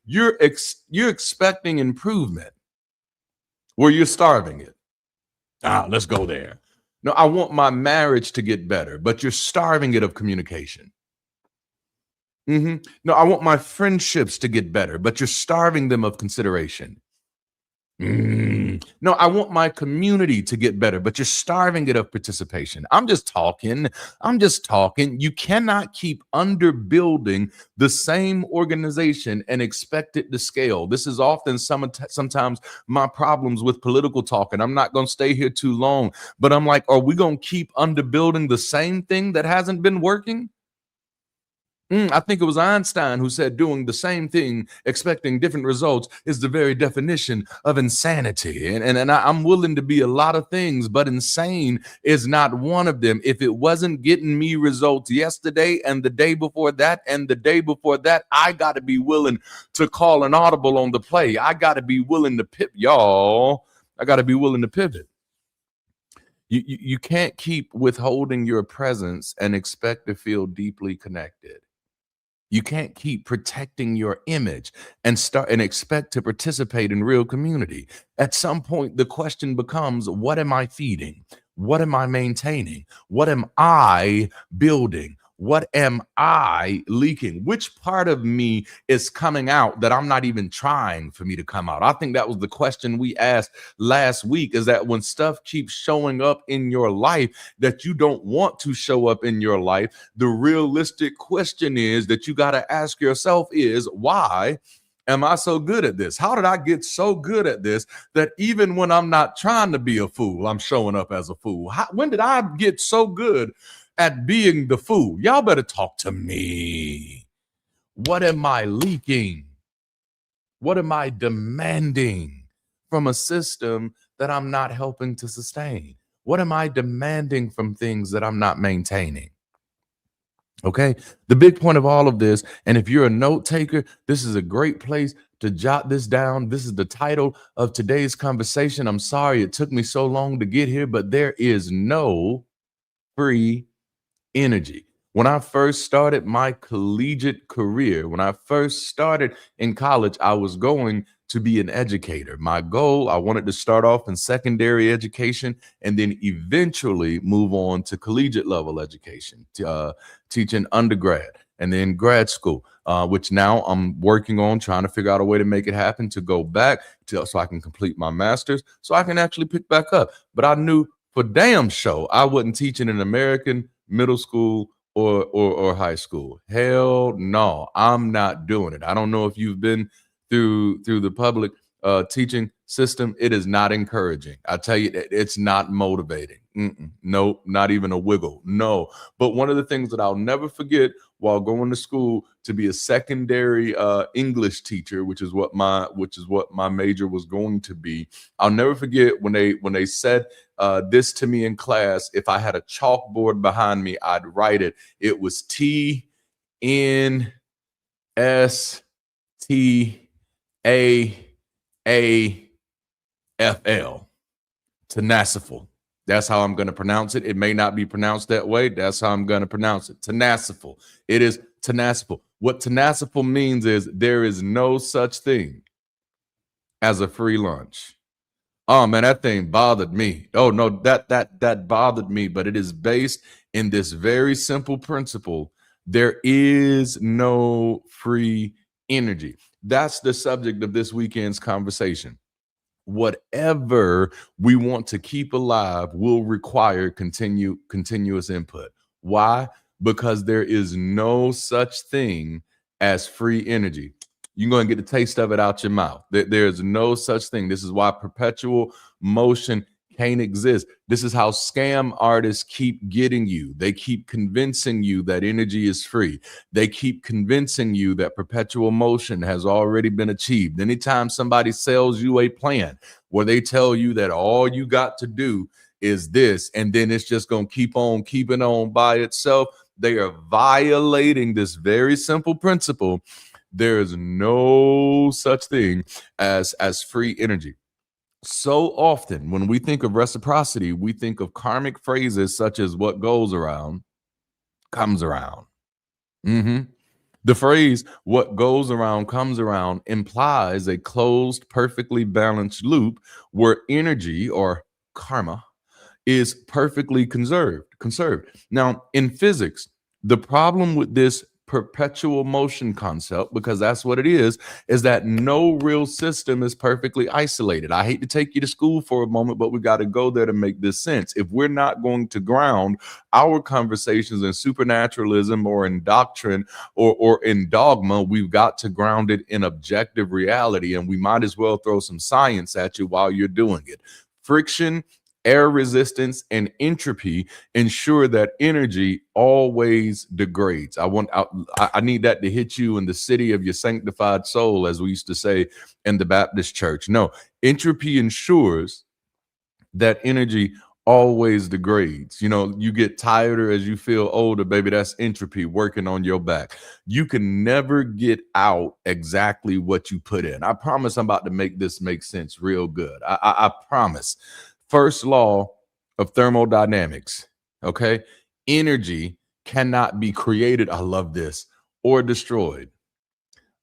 you're expecting improvement where you're starving it. Let's go there. No, I want my marriage to get better, but you're starving it of communication. No, I want my friendships to get better, but you're starving them of consideration. No, I want my community to get better, but you're starving it of participation. I'm just talking. You cannot keep underbuilding the same organization and expect it to scale. This is often sometimes my problems with political talk, and I'm not going to stay here too long, but I'm like, are we going to keep underbuilding the same thing that hasn't been working? I think it was Einstein who said doing the same thing, expecting different results, is the very definition of insanity. And I'm willing to be a lot of things, but insane is not one of them. If it wasn't getting me results yesterday and the day before that and the day before that, I got to be willing to call an audible on the play. I got to be willing to pivot, y'all. I got to be willing to pivot. You can't keep withholding your presence and expect to feel deeply connected. You can't keep protecting your image and expect to participate in real community. At some point, the question becomes, what am I feeding? What am I maintaining? What am I building? What am I leaking? Which part of me is coming out that I'm not even trying for me to come out? I think that was the question we asked last week, is that when stuff keeps showing up in your life that you don't want to show up in your life, the realistic question is that you got to ask yourself is, why am I so good at this? How did I get so good at this that even when I'm not trying to be a fool, I'm showing up as a fool? When did I get so good at being the fool? Y'all better talk to me. What am I leaking? What am I demanding from a system that I'm not helping to sustain? What am I demanding from things that I'm not maintaining? Okay, the big point of all of this, and if you're a note taker, this is a great place to jot this down. This is the title of today's conversation. I'm sorry it took me so long to get here, but there is no free energy. When I first started my collegiate career, when I first started in college, I was going to be an educator. My goal, I wanted to start off in secondary education and then eventually move on to collegiate level education, teaching undergrad and then grad school, which now I'm working on trying to figure out a way to make it happen to go back so I can complete my master's, so I can actually pick back up. But I knew for damn sure I wasn't teaching an American middle school or high school. Hell no, I'm not doing it. I don't know if you've been through the public teaching system. It is not encouraging. I tell you, it's not motivating. No, not even a wiggle. No. But one of the things that I'll never forget while going to school to be a secondary English teacher, which is what my major was going to be. I'll never forget when they said this to me in class. If I had a chalkboard behind me, I'd write it. It was TNSTAAFL. Tenaciful. That's how I'm going to pronounce it. It may not be pronounced that way. That's how I'm going to pronounce it. Tenaciful. It is tenaciful. What tenaciful means is there is no such thing as a free lunch. Oh man, that thing bothered me. Oh no, that bothered me, but it is based in this very simple principle. There is no free energy. That's the subject of this weekend's conversation. Whatever we want to keep alive will require continuous input. Why? Because there is no such thing as free energy. You're going to get the taste of it out your mouth. There's no such thing. This is why perpetual motion can't exist. This is how scam artists keep getting you. They keep convincing you that energy is free. They keep convincing you that perpetual motion has already been achieved. Anytime somebody sells you a plan where they tell you that all you got to do is this, and then it's just going to keep on keeping on by itself, they are violating this very simple principle. There is no such thing as free energy. So often when we think of reciprocity, we think of karmic phrases such as what goes around comes around. The phrase what goes around comes around implies a closed, perfectly balanced loop where energy or karma is perfectly conserved. Now, in physics, the problem with this perpetual motion concept, because that's what it is that no real system is perfectly isolated. I hate to take you to school for a moment, but we got to go there to make this sense. If we're not going to ground our conversations in supernaturalism or in doctrine or in dogma, we've got to ground it in objective reality, and we might as well throw some science at you while you're doing it. Friction, air resistance, and entropy ensure that energy always degrades. I need that to hit you in the city of your sanctified soul, as we used to say in the Baptist church. No, entropy ensures that energy always degrades. You know, you get tireder as you feel older, baby. That's entropy working on your back. You can never get out exactly what you put in. I promise I'm about to make this make sense real good. I promise. First law of thermodynamics, okay? Energy cannot be created, I love this, or destroyed.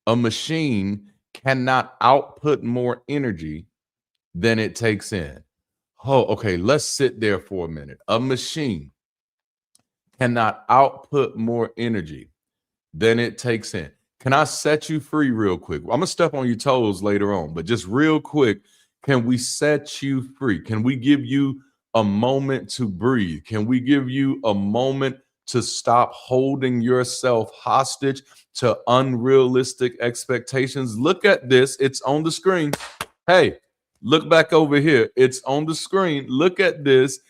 A machine cannot output more energy than it takes in. Oh, okay, let's sit there for a minute. A machine cannot output more energy than it takes in. Can I set you free real quick? I'm going to step on your toes later on, but just real quick, can we set you free? Can we give you a moment to breathe? Can we give you a moment to stop holding yourself hostage to unrealistic expectations? Look at this. It's on the screen. Hey, look back over here. It's on the screen. Look at this.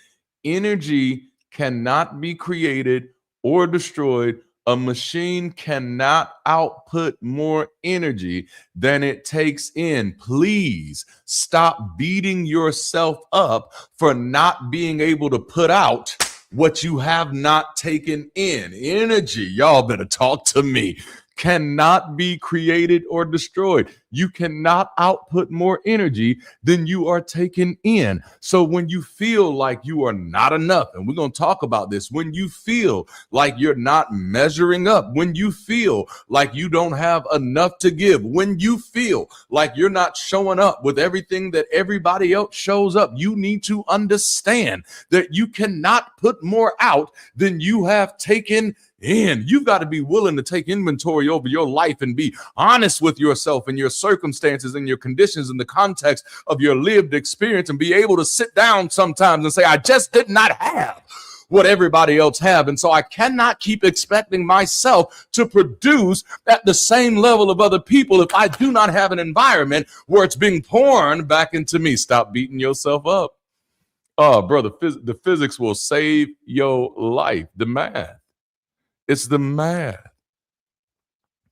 Energy cannot be created or destroyed. A machine cannot output more energy than it takes in. Please stop beating yourself up for not being able to put out what you have not taken in. Energy, y'all better talk to me, cannot be created or destroyed. You cannot output more energy than you are taking in. So when you feel like you are not enough, and we're going to talk about this, when you feel like you're not measuring up, when you feel like you don't have enough to give, when you feel like you're not showing up with everything that everybody else shows up, you need to understand that you cannot put more out than you have taken in. You've got to be willing to take inventory over your life and be honest with yourself and your circumstances and your conditions in the context of your lived experience, and be able to sit down sometimes and say, I just did not have what everybody else have. And so I cannot keep expecting myself to produce at the same level of other people if I do not have an environment where it's being poured back into me. Stop beating yourself up. Oh, brother, the physics will save your life. The math. It's the math.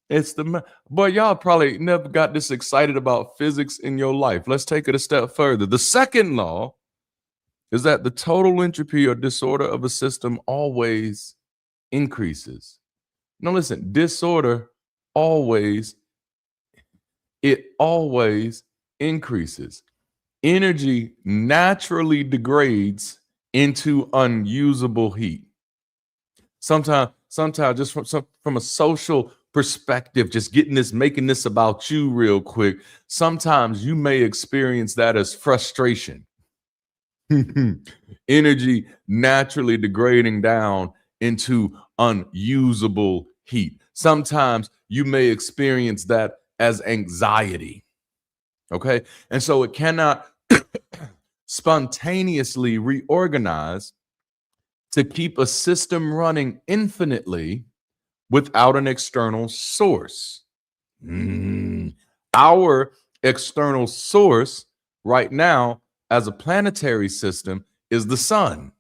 It's the math. Boy, y'all probably never got this excited about physics in your life. Let's take it a step further. The second law is that the total entropy or disorder of a system always increases. Now listen, disorder always increases. Energy naturally degrades into unusable heat. Sometimes just from a social perspective, just making this about you real quick, sometimes you may experience that as frustration. Energy naturally degrading down into unusable heat. Sometimes you may experience that as anxiety. Okay. And so it cannot spontaneously reorganize to keep a system running infinitely without an external source. Our external source right now as a planetary system is the sun.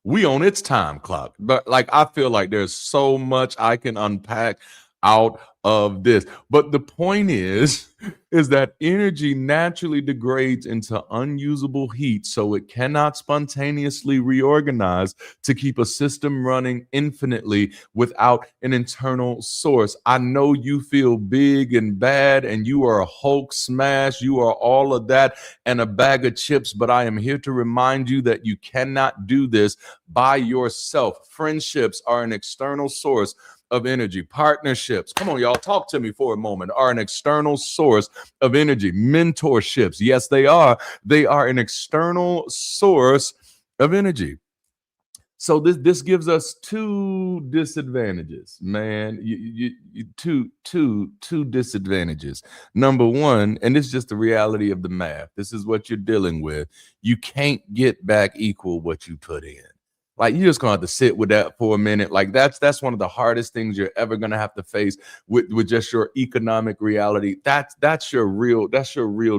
We on its time clock. But like, I feel like there's so much I can unpack out of this. But the point is that energy naturally degrades into unusable heat, so it cannot spontaneously reorganize to keep a system running infinitely without an internal source. I know you feel big and bad and you are a Hulk smash, you are all of that and a bag of chips, but I am here to remind you that you cannot do this by yourself. Friendships are an external source of energy. Partnerships, come on y'all, talk to me for a moment, are an external source of energy. Mentorships, yes they are an external source of energy. So this gives us two disadvantages, man. Two disadvantages. Number one, and it's just the reality of the math. This is what you're dealing with. You can't get back equal what you put in. Like, you're just gonna have to sit with that for a minute. Like, that's one of the hardest things you're ever gonna have to face with just your economic reality. That's your real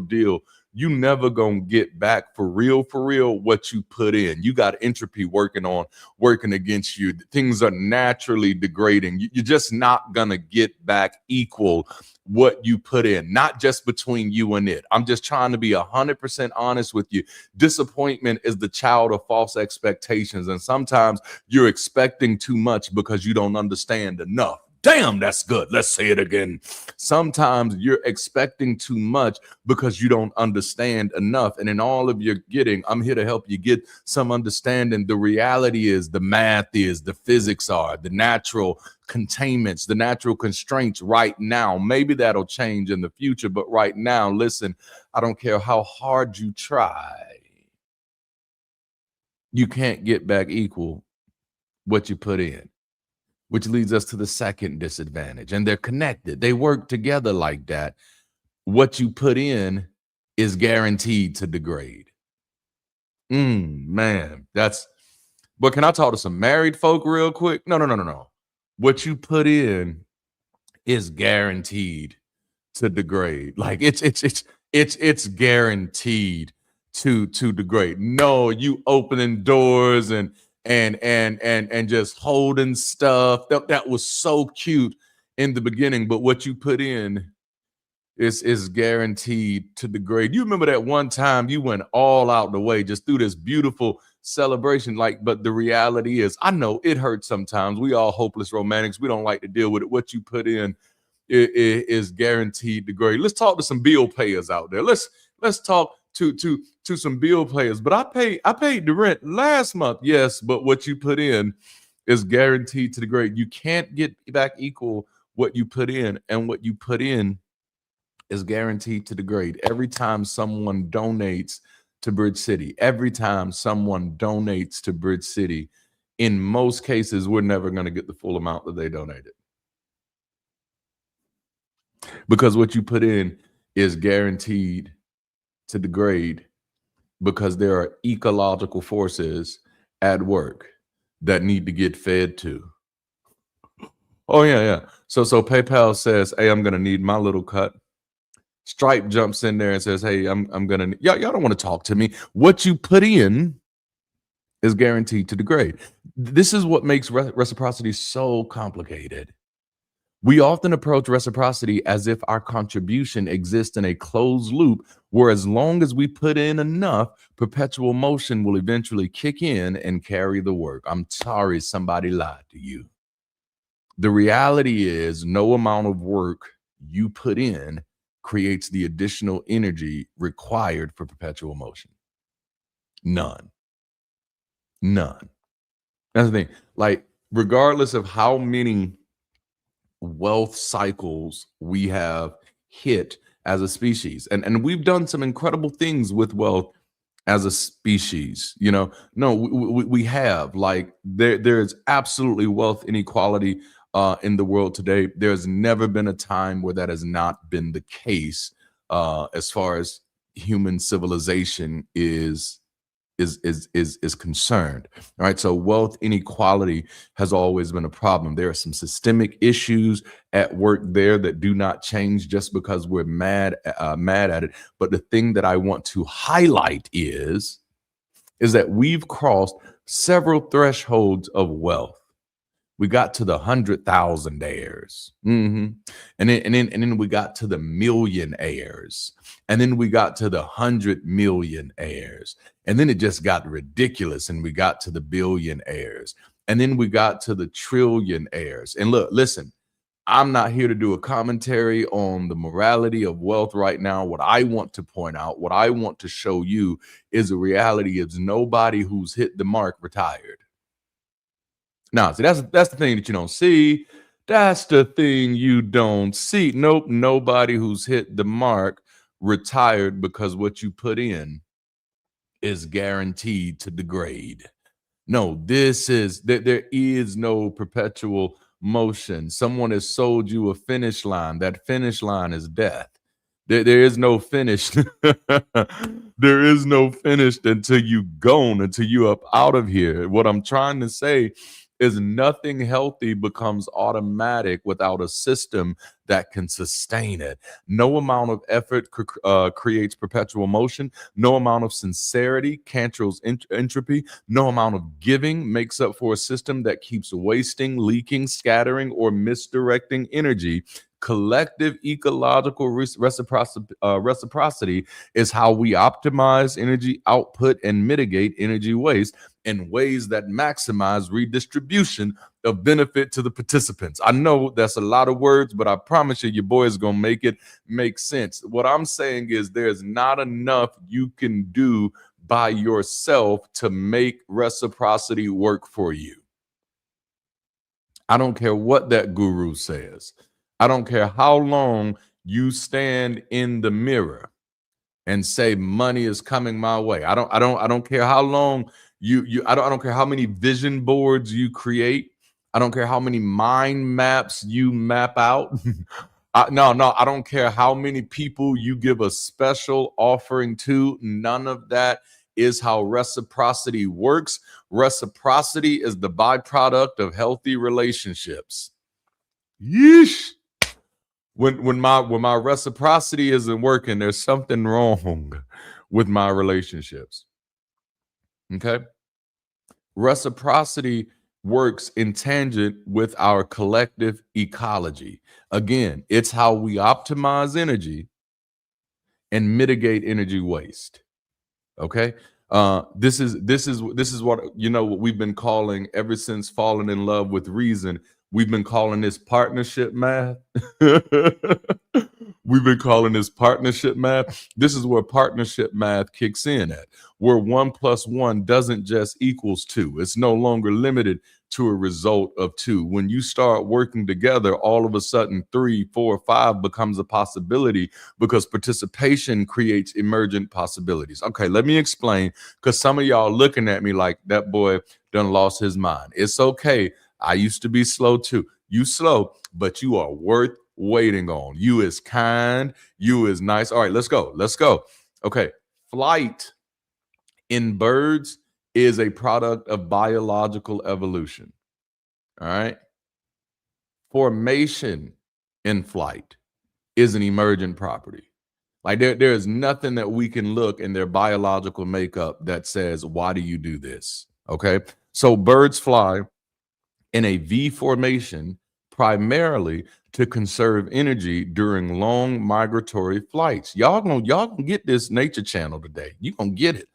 deal. You never gonna get back for real what you put in. You got entropy working against you. Things are naturally degrading. You're just not gonna get back equal what you put in, not just between you and it. I'm just trying to be 100% honest with you. Disappointment is the child of false expectations, and sometimes you're expecting too much because you don't understand enough. Damn, that's good. Let's say it again. Sometimes you're expecting too much because you don't understand enough. And in all of your getting, I'm here to help you get some understanding. The reality is, the math is, the physics are, the natural containments, the natural constraints right now. Maybe that'll change in the future, but right now, listen, I don't care how hard you try, you can't get back equal what you put in. Which leads us to the second disadvantage, and they're connected. They work together like that. What you put in is guaranteed to degrade. Man, but can I talk to some married folk real quick? No. What you put in is guaranteed to degrade. Like, it's guaranteed to degrade. No, you opening doors and just holding stuff. That was so cute in the beginning, but what you put in is guaranteed to degrade. You remember that one time you went all out the way just through this beautiful celebration, but the reality is, I know it hurts sometimes. We all hopeless romantics. We don't like to deal with it. What you put in is guaranteed to degrade. Let's talk to some bill payers out there. Let's talk to some bill payers. But I paid the rent last month. Yes, but what you put in is guaranteed to degrade. You can't get back equal what you put in, and what you put in is guaranteed to degrade. Every time someone donates to Bridge City, in most cases, we're never going to get the full amount that they donated. Because what you put in is guaranteed to degrade, because there are ecological forces at work that need to get fed to. Oh, yeah. So PayPal says, hey, I'm going to need my little cut. Stripe jumps in there and says, hey, I'm going to, y'all don't want to talk to me. What you put in is guaranteed to degrade. This is what makes reciprocity so complicated. We often approach reciprocity as if our contribution exists in a closed loop, where as long as we put in enough, perpetual motion will eventually kick in and carry the work. I'm sorry somebody lied to you. The reality is, no amount of work you put in creates the additional energy required for perpetual motion. None. That's the thing. Like, regardless of how many wealth cycles we have hit as a species, and we've done some incredible things with wealth as a species, we have, like, there's absolutely wealth inequality in the world today. There's never been a time where that has not been the case, as far as human civilization is concerned. All right. So wealth inequality has always been a problem. There are some systemic issues at work there that do not change just because we're mad at it. But the thing that I want to highlight is that we've crossed several thresholds of wealth. We got to the 100,000-aires, and then we got to the millionaires, and then we got to the 100-million-aires, and then it just got ridiculous, and we got to the billionaires, and then we got to the trillionaires. And listen, I'm not here to do a commentary on the morality of wealth right now. What I want to point out, what I want to show you, is the reality is nobody who's hit the mark retired. Now, see, that's the thing that you don't see. That's the thing you don't see. Nope, nobody who's hit the mark retired, because what you put in is guaranteed to degrade. No, this is there is no perpetual motion. Someone has sold you a finish line. That finish line is death. There is no finish. There is no finish until you gone, until you up out of here. What I'm trying to say is nothing healthy becomes automatic without a system that can sustain it. No amount of effort creates perpetual motion. No amount of sincerity cancels entropy. No amount of giving makes up for a system that keeps wasting, leaking, scattering, or misdirecting energy. Collective ecological reciprocity is how we optimize energy output and mitigate energy waste in ways that maximize redistribution of benefit to the participants. I know that's a lot of words, but I promise you, your boy is going to make it make sense. What I'm saying is there's not enough you can do by yourself to make reciprocity work for you. I don't care what that guru says. I don't care how long you stand in the mirror and say money is coming my way. I don't care how long I don't care how many vision boards you create. I don't care how many mind maps you map out. I don't care how many people you give a special offering to. None of that is how reciprocity works. Reciprocity is the byproduct of healthy relationships. Yeesh. When my reciprocity isn't working, there's something wrong with my relationships. Okay? Reciprocity works in tangent with our collective ecology. Again, it's how we optimize energy and mitigate energy waste. Okay? This is what what we've been calling ever since falling in love with reason. We've been calling this partnership math. We've been calling this partnership math. This is where partnership math kicks in at, where 1 + 1 doesn't just equals 2. It's no longer limited to a result of 2. When you start working together, all of a sudden 3, 4, 5 becomes a possibility because participation creates emergent possibilities. Okay, let me explain, because some of y'all looking at me like that boy done lost his mind. It's okay. I used to be slow too. You slow, but you are worth waiting on. You is kind. You is nice. All right, let's go. Let's go. Okay. Flight in birds is a product of biological evolution. All right. Formation in flight is an emergent property. Like there is nothing that we can look in their biological makeup that says, why do you do this? Okay. So birds fly in a V formation primarily to conserve energy during long migratory flights. Y'all gonna get this Nature Channel today. You gonna get it.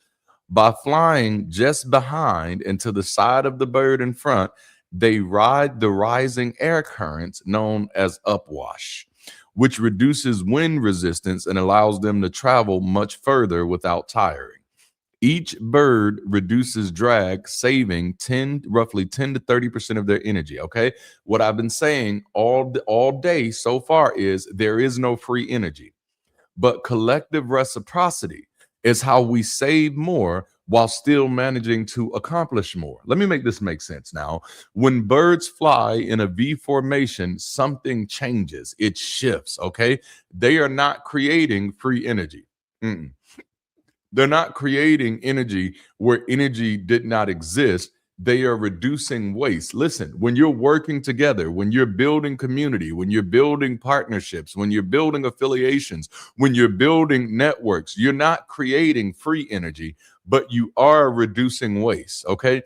By flying just behind and to the side of the bird in front, they ride the rising air currents known as upwash, which reduces wind resistance and allows them to travel much further without tiring. Each bird reduces drag, saving roughly 10 to 30% of their energy. Okay. What I've been saying all day so far is there is no free energy, but collective reciprocity is how we save more while still managing to accomplish more. Let me make this make sense now. When birds fly in a V formation, something changes. It shifts. Okay. They are not creating free energy. Mm-mm. They're not creating energy where energy did not exist. They are reducing waste. Listen, when you're working together, when you're building community, when you're building partnerships, when you're building affiliations, when you're building networks, you're not creating free energy, but you are reducing waste. Okay.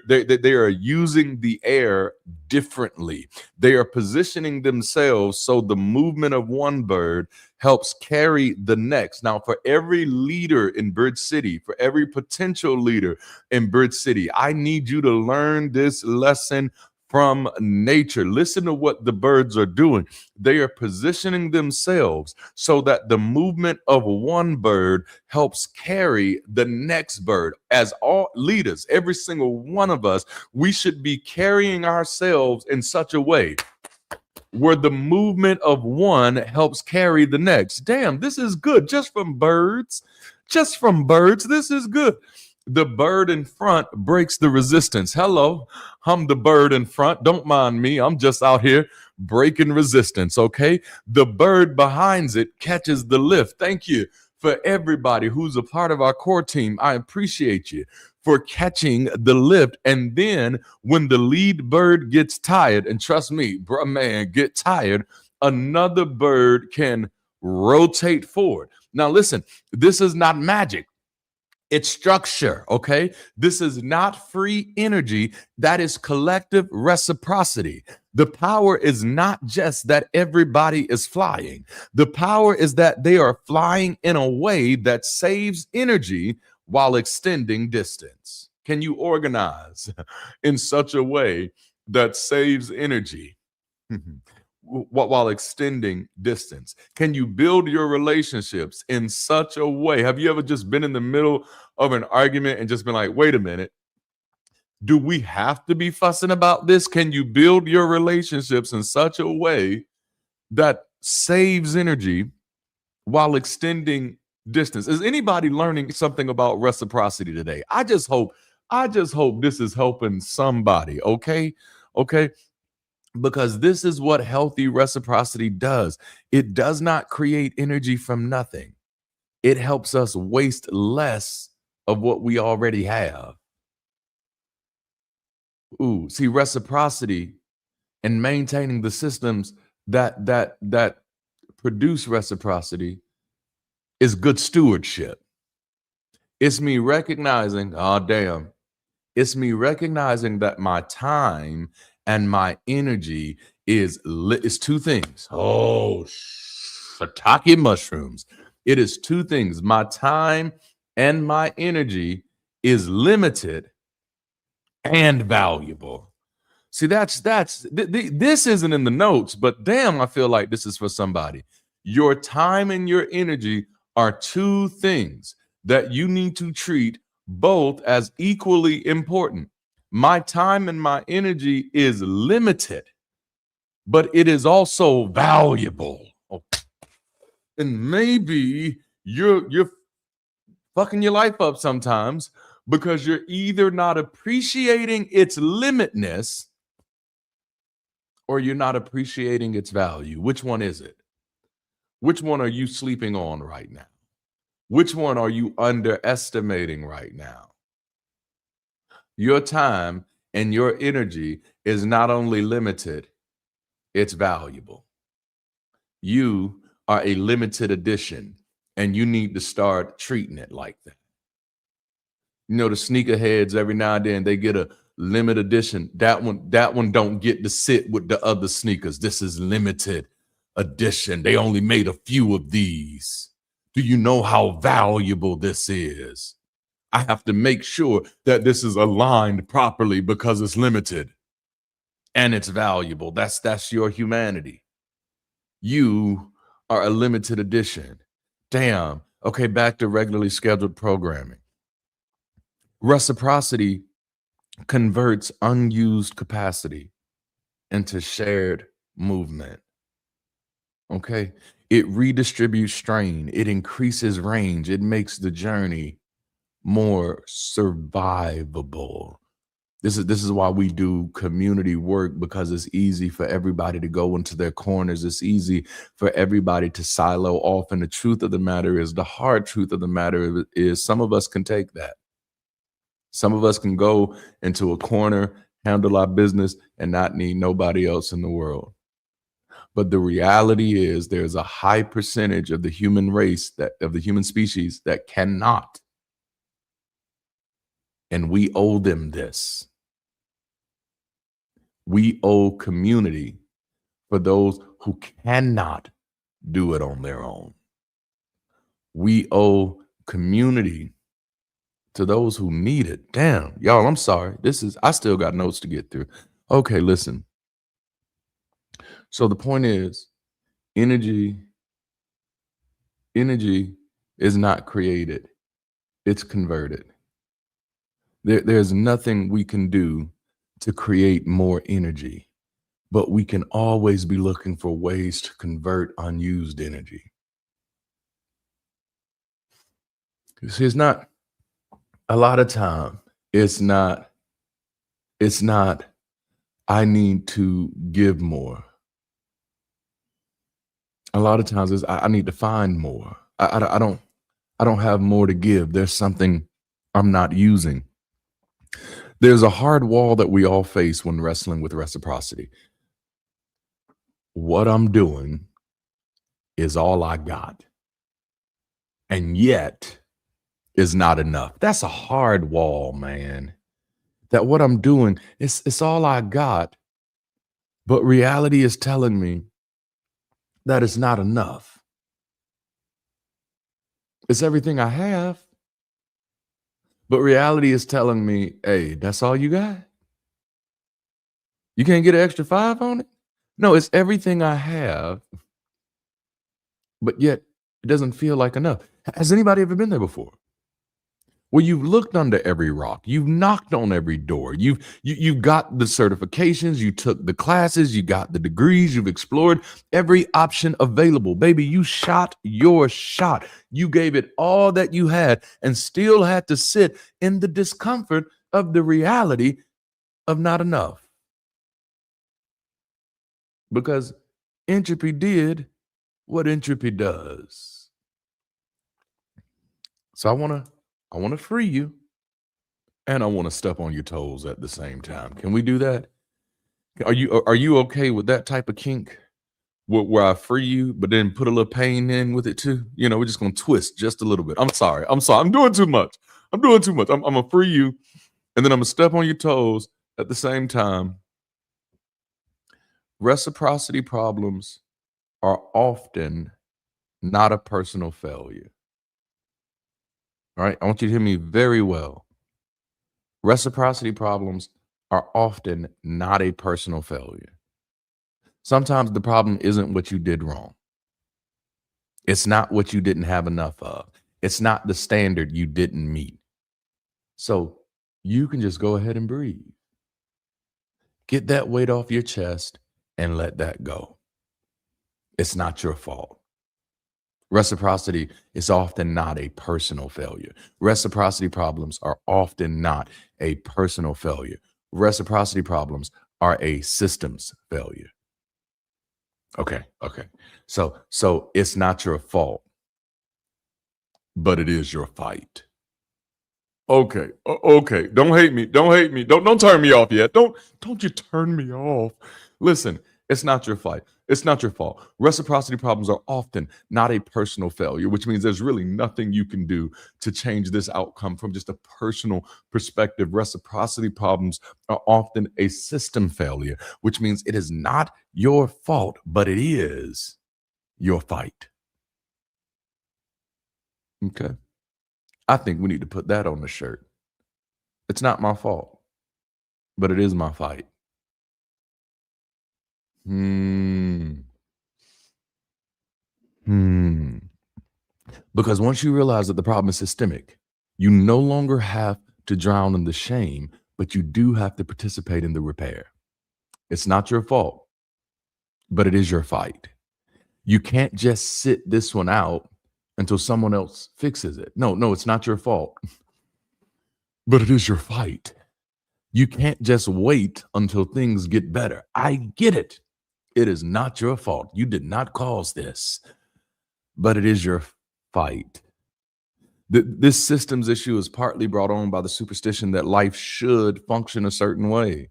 They are using the air differently. They are positioning themselves so the movement of one bird helps carry the next. Now, for every leader in Bird City, for every potential leader in Bird City, I need you to learn this lesson from nature. Listen to what the birds are doing. They are positioning themselves so that the movement of one bird helps carry the next bird. As all leaders, every single one of us, we should be carrying ourselves in such a way where the movement of one helps carry the next. Damn, this is good. Just from birds, this is good. The bird in front breaks the resistance. Hello, I'm the bird in front. Don't mind me. I'm just out here breaking resistance, okay? The bird behind it catches the lift. Thank you for everybody who's a part of our core team. I appreciate you for catching the lift. And then when the lead bird gets tired, and trust me, bro, man, get tired, another bird can rotate forward. Now, listen, this is not magic. It's structure, okay? This is not free energy. That is collective reciprocity. The power is not just that everybody is flying. The power is that they are flying in a way that saves energy while extending distance. Can you organize in such a way that saves energy while extending distance? Can you build your relationships in such a way? Have you ever just been in the middle of an argument and just been like, wait a minute, do we have to be fussing about this? Can you build your relationships in such a way that saves energy while extending distance? Is anybody learning something about reciprocity today? I just hope this is helping somebody, okay? Okay. Because this is what healthy reciprocity does. It does not create energy from nothing. It helps us waste less of what we already have. Ooh, see, reciprocity and maintaining the systems that produce reciprocity is good stewardship. It's me recognizing, it's me recognizing that my time and my energy is two things. Oh, shiitake mushrooms. It is two things. My time and my energy is limited and valuable. See, this isn't in the notes, but damn, I feel like this is for somebody. Your time and your energy are two things that you need to treat both as equally important. My time and my energy is limited, but it is also valuable. And maybe you're fucking your life up sometimes because you're either not appreciating its limitness or you're not appreciating its value. Which one is it? Which one are you sleeping on right now? Which one are you underestimating right now? Your time and your energy is not only limited, it's valuable. You are a limited edition, and you need to start treating it like that. You know, the sneakerheads, every now and then, they get a limited edition. That one don't get to sit with the other sneakers. This is limited edition. They only made a few of these. Do you know how valuable this is? I have to make sure that this is aligned properly because it's limited and it's valuable. That's your humanity. You are a limited edition. Damn. Okay, back to regularly scheduled programming. Reciprocity converts unused capacity into shared movement. Okay, it redistributes strain. It increases range. It makes the journey more survivable. This is why we do community work, because it's easy for everybody to go into their corners. It's easy for everybody to silo off. And the truth of the matter is, the hard truth of the matter is, some of us can take that. Some of us can go into a corner, handle our business, and not need nobody else in the world. But the reality is, there's a high percentage of the human race, of the human species, that cannot. And we owe them this. We owe community for those who cannot do it on their own. We owe community to those who need it. Damn, y'all, I'm sorry. I still got notes to get through. Okay, listen. So the point is, energy is not created. It's converted. There's nothing we can do to create more energy, but we can always be looking for ways to convert unused energy. See, it's not, a lot of time it's not I need to give more. A lot of times it's I need to find more. I don't have more to give. There's something I'm not using. There's a hard wall that we all face when wrestling with reciprocity. What I'm doing is all I got, and yet is not enough. That's a hard wall, man. That what I'm doing it's all I got, but reality is telling me that it's not enough. It's everything I have, but reality is telling me, hey, that's all you got? You can't get an extra 5 on it? No, it's everything I have, but yet it doesn't feel like enough. Has anybody ever been there before? Well, you've looked under every rock, you've knocked on every door, you've got the certifications, you took the classes, you got the degrees, you've explored every option available. Baby, you shot your shot. You gave it all that you had and still had to sit in the discomfort of the reality of not enough. Because entropy did what entropy does. So I want to free you, and I want to step on your toes at the same time. Can we do that? Are you okay with that type of kink where I free you, but then put a little pain in with it too? You know, we're just gonna twist just a little bit. I'm sorry. I'm doing too much. I'm gonna free you, and then I'm gonna step on your toes at the same time. Reciprocity problems are often not a personal failure. All right, I want you to hear me very well. Reciprocity problems are often not a personal failure. Sometimes the problem isn't what you did wrong. It's not what you didn't have enough of. It's not the standard you didn't meet. So you can just go ahead and breathe. Get that weight off your chest and let that go. It's not your fault. Reciprocity is often not a personal failure. Reciprocity problems are often not a personal failure. Reciprocity problems are a systems failure. Okay. So it's not your fault, but it is your fight. Okay. Don't hate me. Don't turn me off yet. Don't you turn me off. Listen, it's not your fight. It's not your fault. Reciprocity problems are often not a personal failure, which means there's really nothing you can do to change this outcome from just a personal perspective. Reciprocity problems are often a system failure, which means it is not your fault, but it is your fight. Okay. I think we need to put that on the shirt. It's not my fault, but it is my fight. Because once you realize that the problem is systemic, you no longer have to drown in the shame, but you do have to participate in the repair. It's not your fault, but it is your fight. You can't just sit this one out until someone else fixes it. No, it's not your fault, but it is your fight. You can't just wait until things get better. I get it. It is not your fault. You did not cause this, but it is your fight. This systems issue is partly brought on by the superstition that life should function a certain way.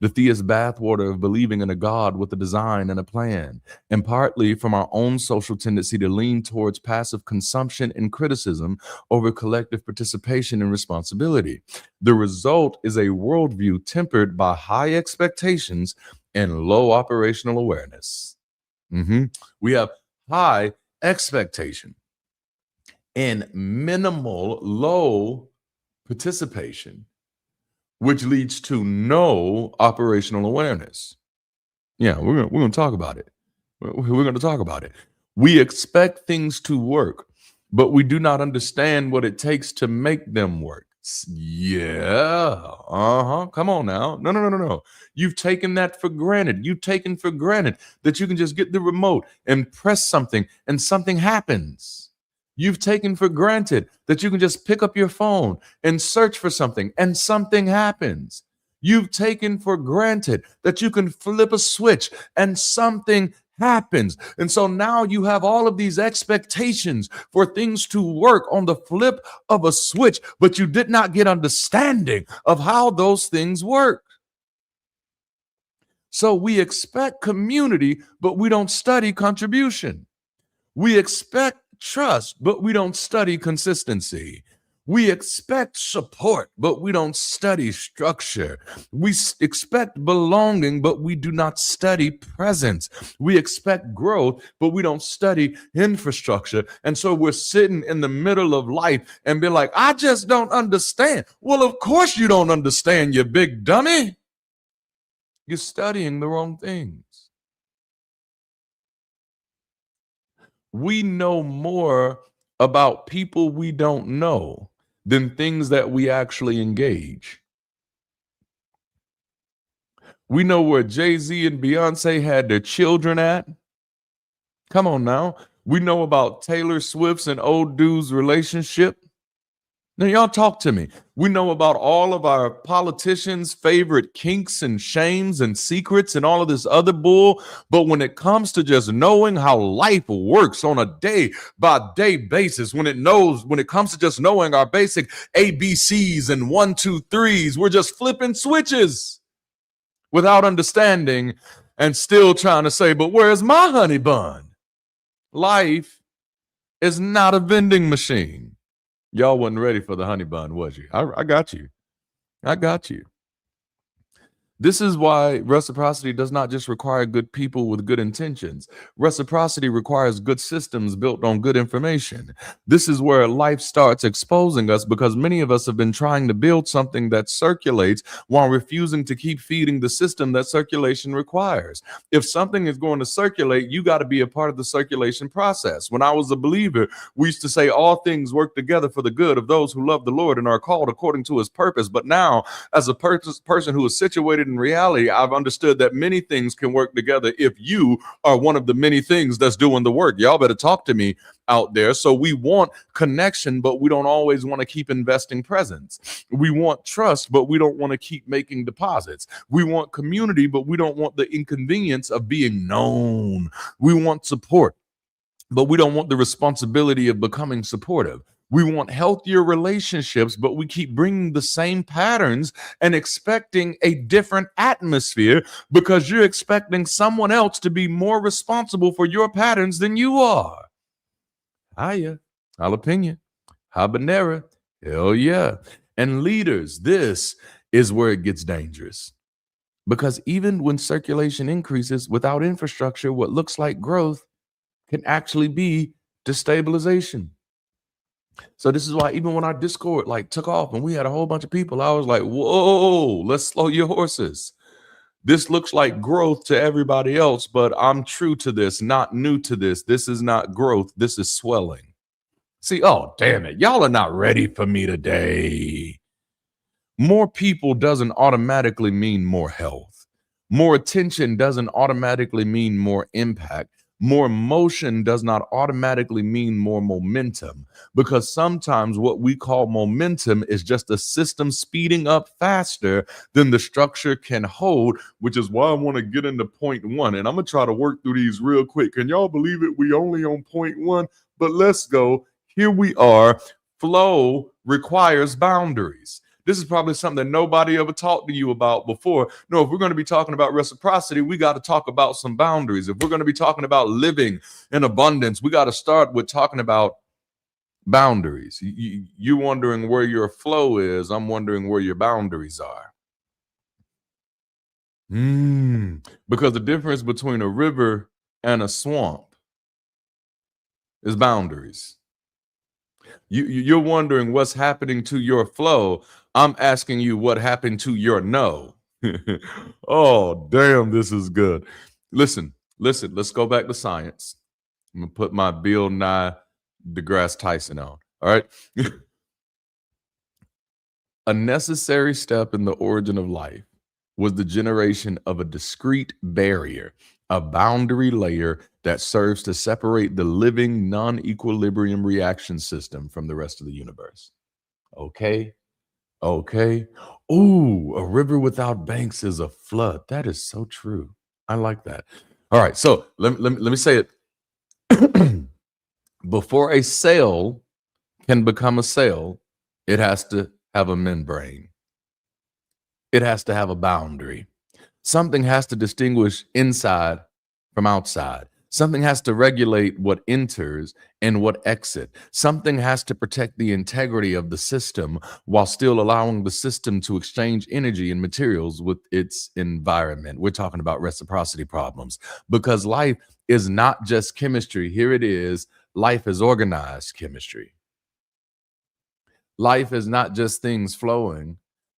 The theist bathwater of believing in a God with a design and a plan, and partly from our own social tendency to lean towards passive consumption and criticism over collective participation and responsibility. The result is a worldview tempered by high expectations and low operational awareness. We have high expectation and minimal low participation, which leads to no operational awareness. Yeah, we're going to talk about it. We're going to talk about it. We expect things to work, but we do not understand what it takes to make them work. Yeah. Come on now. No. You've taken that for granted. You've taken for granted that you can just get the remote and press something and something happens. You've taken for granted that you can just pick up your phone and search for something and something happens. You've taken for granted that you can flip a switch and something happens. And so now you have all of these expectations for things to work on the flip of a switch, but you did not get understanding of how those things work. So we expect community, but we don't study contribution. We expect trust, but we don't study consistency. We expect support, but we don't study structure. We expect belonging, but we do not study presence. We expect growth, but we don't study infrastructure. And so we're sitting in the middle of life and be like, I just don't understand. Well, of course you don't understand, you big dummy. You're studying the wrong things. We know more about people we don't know than things that we actually engage. We know where Jay-Z and Beyonce had their children at. Come on now. We know about Taylor Swift's and old dude's relationship. Now, y'all talk to me. We know about all of our politicians' favorite kinks and shames and secrets and all of this other bull. But when it comes to just knowing how life works on a day-by-day basis, when it comes to just knowing our basic ABCs and 1, 2, 3s, we're just flipping switches without understanding and still trying to say, but where's my honey bun? Life is not a vending machine. Y'all wasn't ready for the honey bun, was you? I got you. I got you. This is why reciprocity does not just require good people with good intentions. Reciprocity requires good systems built on good information. This is where life starts exposing us, because many of us have been trying to build something that circulates while refusing to keep feeding the system that circulation requires. If something is going to circulate, you got to be a part of the circulation process. When I was a believer, we used to say all things work together for the good of those who love the Lord and are called according to his purpose. But now, as a person who is situated in reality, I've understood that many things can work together if you are one of the many things that's doing the work. Y'all better talk to me out there. So we want connection, but we don't always want to keep investing presence. We want trust, but we don't want to keep making deposits. We want community, but we don't want the inconvenience of being known. We want support, but we don't want the responsibility of becoming supportive. We want healthier relationships, but we keep bringing the same patterns and expecting a different atmosphere because you're expecting someone else to be more responsible for your patterns than you are. Hiya, jalapeno, habanero, hell yeah. And leaders, this is where it gets dangerous. Because even when circulation increases without infrastructure, what looks like growth can actually be destabilization. So this is why even when our Discord took off and we had a whole bunch of people, I was like, whoa, let's slow your horses. This looks like growth to everybody else, but I'm true to this, not new to this. This is not growth. This is swelling. See, oh, damn it. Y'all are not ready for me today. More people doesn't automatically mean more health. More attention doesn't automatically mean more impact. More motion does not automatically mean more momentum, because sometimes what we call momentum is just a system speeding up faster than the structure can hold, which is why I want to get into point one. And I'm going to try to work through these real quick. Can y'all believe it? We only on point one, but let's go. Here we are. Flow requires boundaries. This is probably something that nobody ever talked to you about before. No, if we're going to be talking about reciprocity, we got to talk about some boundaries. If we're going to be talking about living in abundance, we got to start with talking about boundaries. You're wondering where your flow is. I'm wondering where your boundaries are. Because the difference between a river and a swamp is boundaries. You're wondering what's happening to your flow. I'm asking you what happened to your no. Oh, damn, this is good. Listen, let's go back to science. I'm going to put my Bill Nye deGrasse Tyson on. All right. A necessary step in the origin of life was the generation of a discrete barrier a boundary layer that serves to separate the living non-equilibrium reaction system from the rest of the universe. Okay. Ooh, a river without banks is a flood. That is so true. I like that. All right. So let me say it. Before a cell can become a cell, it has to have a membrane. It has to have a boundary. Something has to distinguish inside from outside. Something has to regulate what enters and what exit. Something has to protect the integrity of the system while still allowing the system to exchange energy and materials with its environment. We're talking about reciprocity problems because life is not just chemistry. Here it is. Life is organized chemistry. Life is not just things flowing.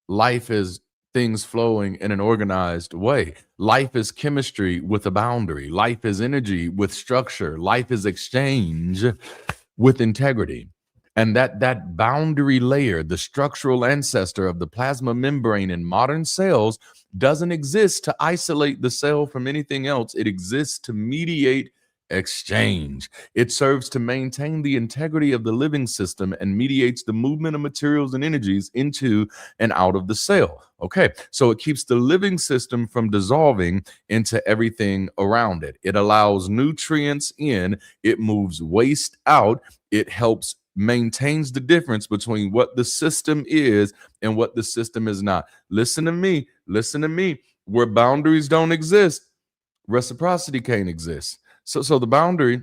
Life is things flowing in an organized way. Life is chemistry with a boundary. Life is energy with structure. Life is exchange with integrity. And that boundary layer, the structural ancestor of the plasma membrane in modern cells, doesn't exist to isolate the cell from anything else. It exists to mediate exchange. It serves to maintain the integrity of the living system and mediates the movement of materials and energies into and out of the cell. Okay, so it keeps the living system from dissolving into everything around it. It allows nutrients in, it moves waste out, it helps maintains the difference between what the system is and what the system is not. Listen to me. Where boundaries don't exist, reciprocity can't exist. So the boundary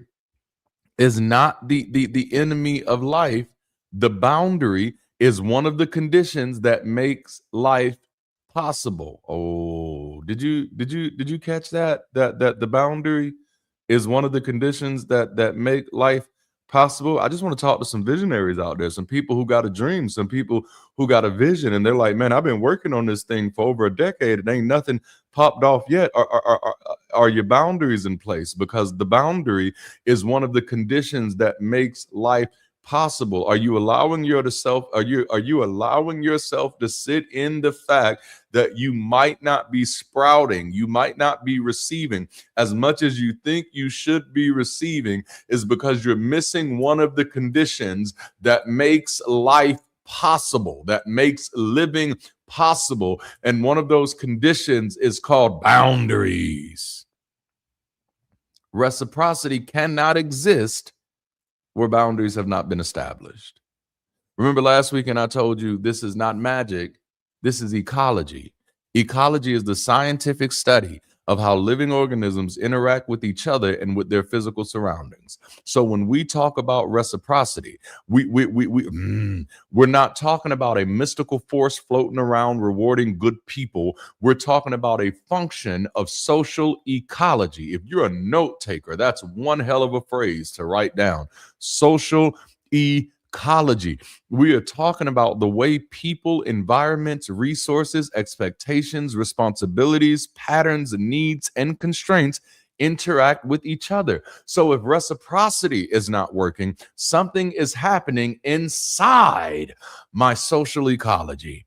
is not the enemy of life. The boundary is one of the conditions that makes life possible. Oh, did you catch that? That the boundary is one of the conditions that make life possible. I just want to talk to some visionaries out there, some people who got a dream, some people who got a vision, and they're like, man, I've been working on this thing for over a decade and ain't nothing popped off yet. Are your boundaries in place? Because the boundary is one of the conditions that makes life possible. Are you allowing yourself to sit in the fact that you might not be sprouting, you might not be receiving as much as you think you should be receiving, is because you're missing one of the conditions that makes life possible, that makes living possible. And one of those conditions is called boundaries. Reciprocity cannot exist where boundaries have not been established. Remember last week, and I told you this is not magic, this is ecology. Ecology is the scientific study of how living organisms interact with each other and with their physical surroundings. So when we talk about reciprocity, we're not talking about a mystical force floating around rewarding good people. We're talking about a function of social ecology. If you're a note taker, that's one hell of a phrase to write down. Social ecology. We are talking about the way people, environments, resources, expectations, responsibilities, patterns, needs, and constraints interact with each other. So if reciprocity is not working, something is happening inside my social ecology.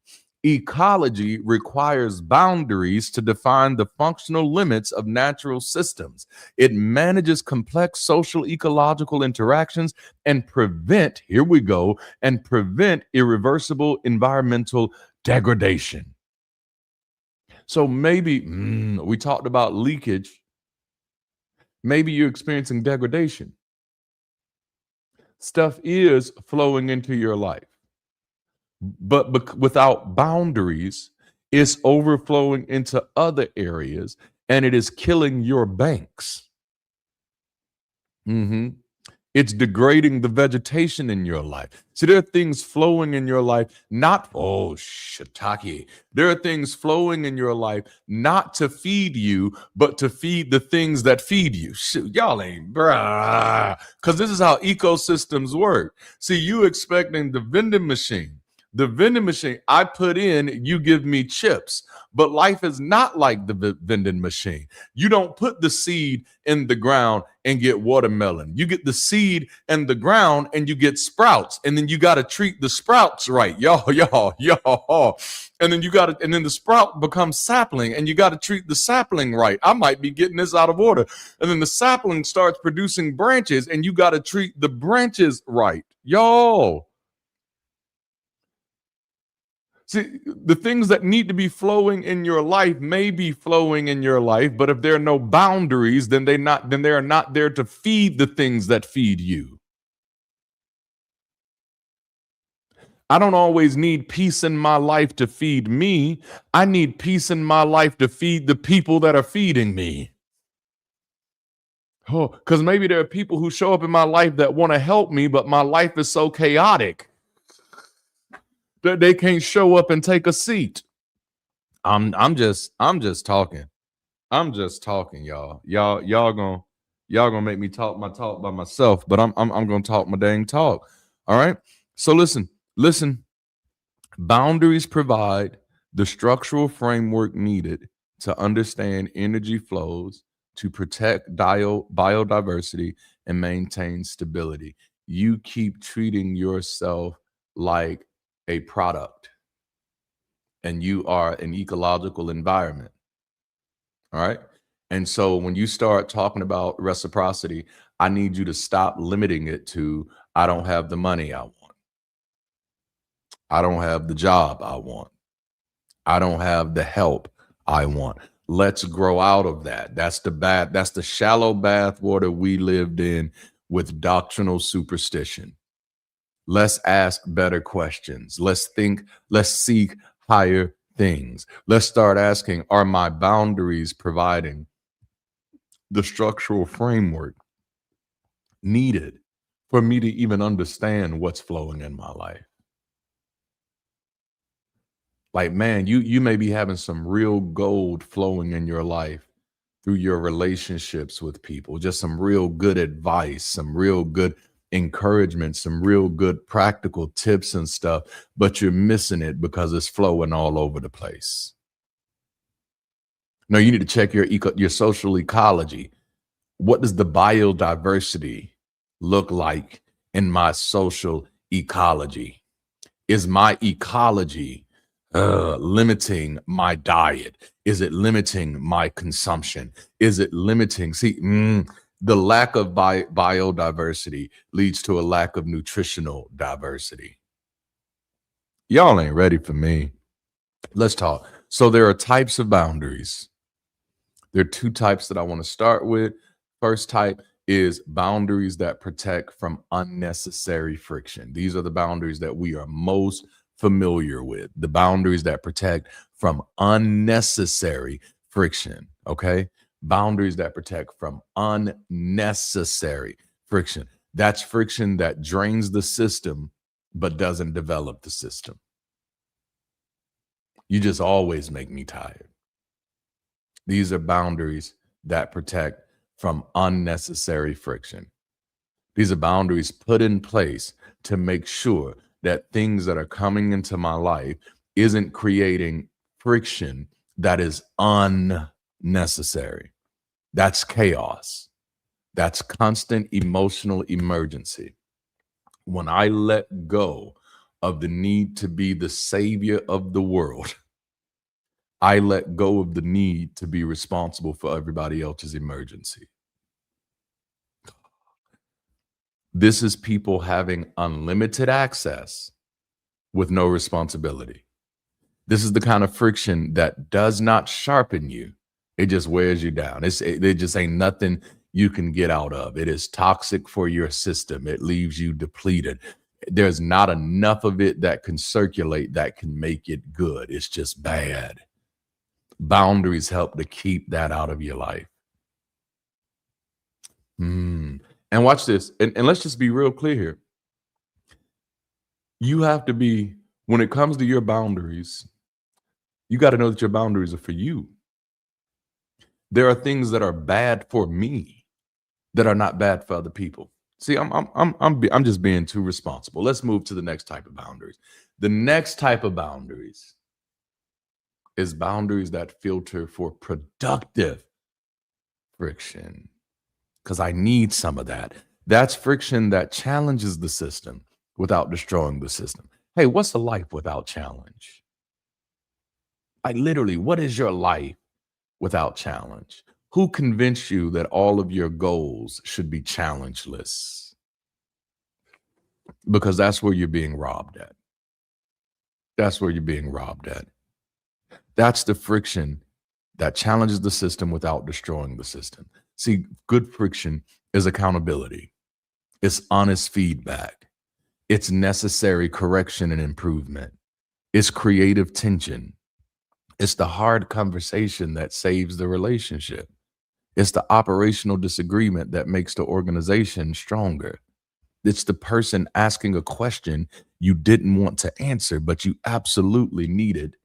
Ecology requires boundaries to define the functional limits of natural systems. It manages complex social ecological interactions and prevent irreversible environmental degradation. So maybe we talked about leakage. Maybe you're experiencing degradation. Stuff is flowing into your life. But without boundaries, it's overflowing into other areas and it is killing your banks. It's degrading the vegetation in your life. So there are things flowing in your life, not, shiitake. There are things flowing in your life, not to feed you, but to feed the things that feed you. Shoot, y'all ain't, bruh. Because this is how ecosystems work. See, you expecting the vending machine The vending machine, I put in, you give me chips. But life is not like the vending machine. You don't put the seed in the ground and get watermelon. You get the seed in the ground and you get sprouts. And then you got to treat the sprouts right. Y'all. And then and then the sprout becomes sapling and you got to treat the sapling right. I might be getting this out of order. And then the sapling starts producing branches and you got to treat the branches right. Y'all. See, the things that need to be flowing in your life may be flowing in your life, but if there are no boundaries, then they are not there to feed the things that feed you. I don't always need peace in my life to feed me. I need peace in my life to feed the people that are feeding me. Oh, because maybe there are people who show up in my life that want to help me, but my life is so chaotic that they can't show up and take a seat. I'm just talking. I'm just talking, y'all. Y'all gonna make me talk my talk by myself, but I'm gonna talk my dang talk. All right. So listen. Boundaries provide the structural framework needed to understand energy flows, to protect biodiversity, and maintain stability. You keep treating yourself like a product, and you are an ecological environment. All right. And so when you start talking about reciprocity, I need you to stop limiting it to, I don't have the money I want. I don't have the job I want. I don't have the help I want. Let's grow out of that. That's the shallow bathwater we lived in with doctrinal superstition. Let's ask better questions. Let's seek higher things. Let's start asking, are my boundaries providing the structural framework needed for me to even understand what's flowing in my life? Like, man, you may be having some real gold flowing in your life through your relationships with people, just some real good advice, some real good encouragement, some real good practical tips and stuff, but you're missing it because it's flowing all over the place. No, you need to check your social ecology. What does the biodiversity look like in my social ecology? Is my ecology limiting my diet? Is it limiting my consumption? Is it limiting? The lack of biodiversity leads to a lack of nutritional diversity. Y'all ain't ready for me. Let's talk. So there are types of boundaries. There are two types that I want to start with. First type is boundaries that protect from unnecessary friction. These are the boundaries that we are most familiar with, the boundaries that protect from unnecessary friction. Okay. Boundaries that protect from unnecessary friction. That's friction that drains the system, but doesn't develop the system. You just always make me tired. These are boundaries that protect from unnecessary friction. These are boundaries put in place to make sure that things that are coming into my life isn't creating friction that is unnecessary. That's chaos. That's constant emotional emergency. When I let go of the need to be the savior of the world, I let go of the need to be responsible for everybody else's emergency. This is people having unlimited access with no responsibility. This is the kind of friction that does not sharpen you. It just wears you down. There just ain't nothing you can get out of. It is toxic for your system. It leaves you depleted. There's not enough of it that can circulate that can make it good. It's just bad. Boundaries help to keep that out of your life. And watch this. And let's just be real clear here. You have to be, when it comes to your boundaries, you got to know that your boundaries are for you. There are things that are bad for me that are not bad for other people. See, I'm just being too responsible. Let's move to the next type of boundaries. The next type of boundaries is boundaries that filter for productive friction, because I need some of that. That's friction that challenges the system without destroying the system. Hey, what's a life without challenge? Like literally, what is your life without challenge? Who convinced you that all of your goals should be challengeless? Because that's where you're being robbed at. That's where you're being robbed at. That's the friction that challenges the system without destroying the system. See, good friction is accountability. It's honest feedback. It's necessary correction and improvement. It's creative tension. It's the hard conversation that saves the relationship. It's the operational disagreement that makes the organization stronger. It's the person asking a question you didn't want to answer, but you absolutely needed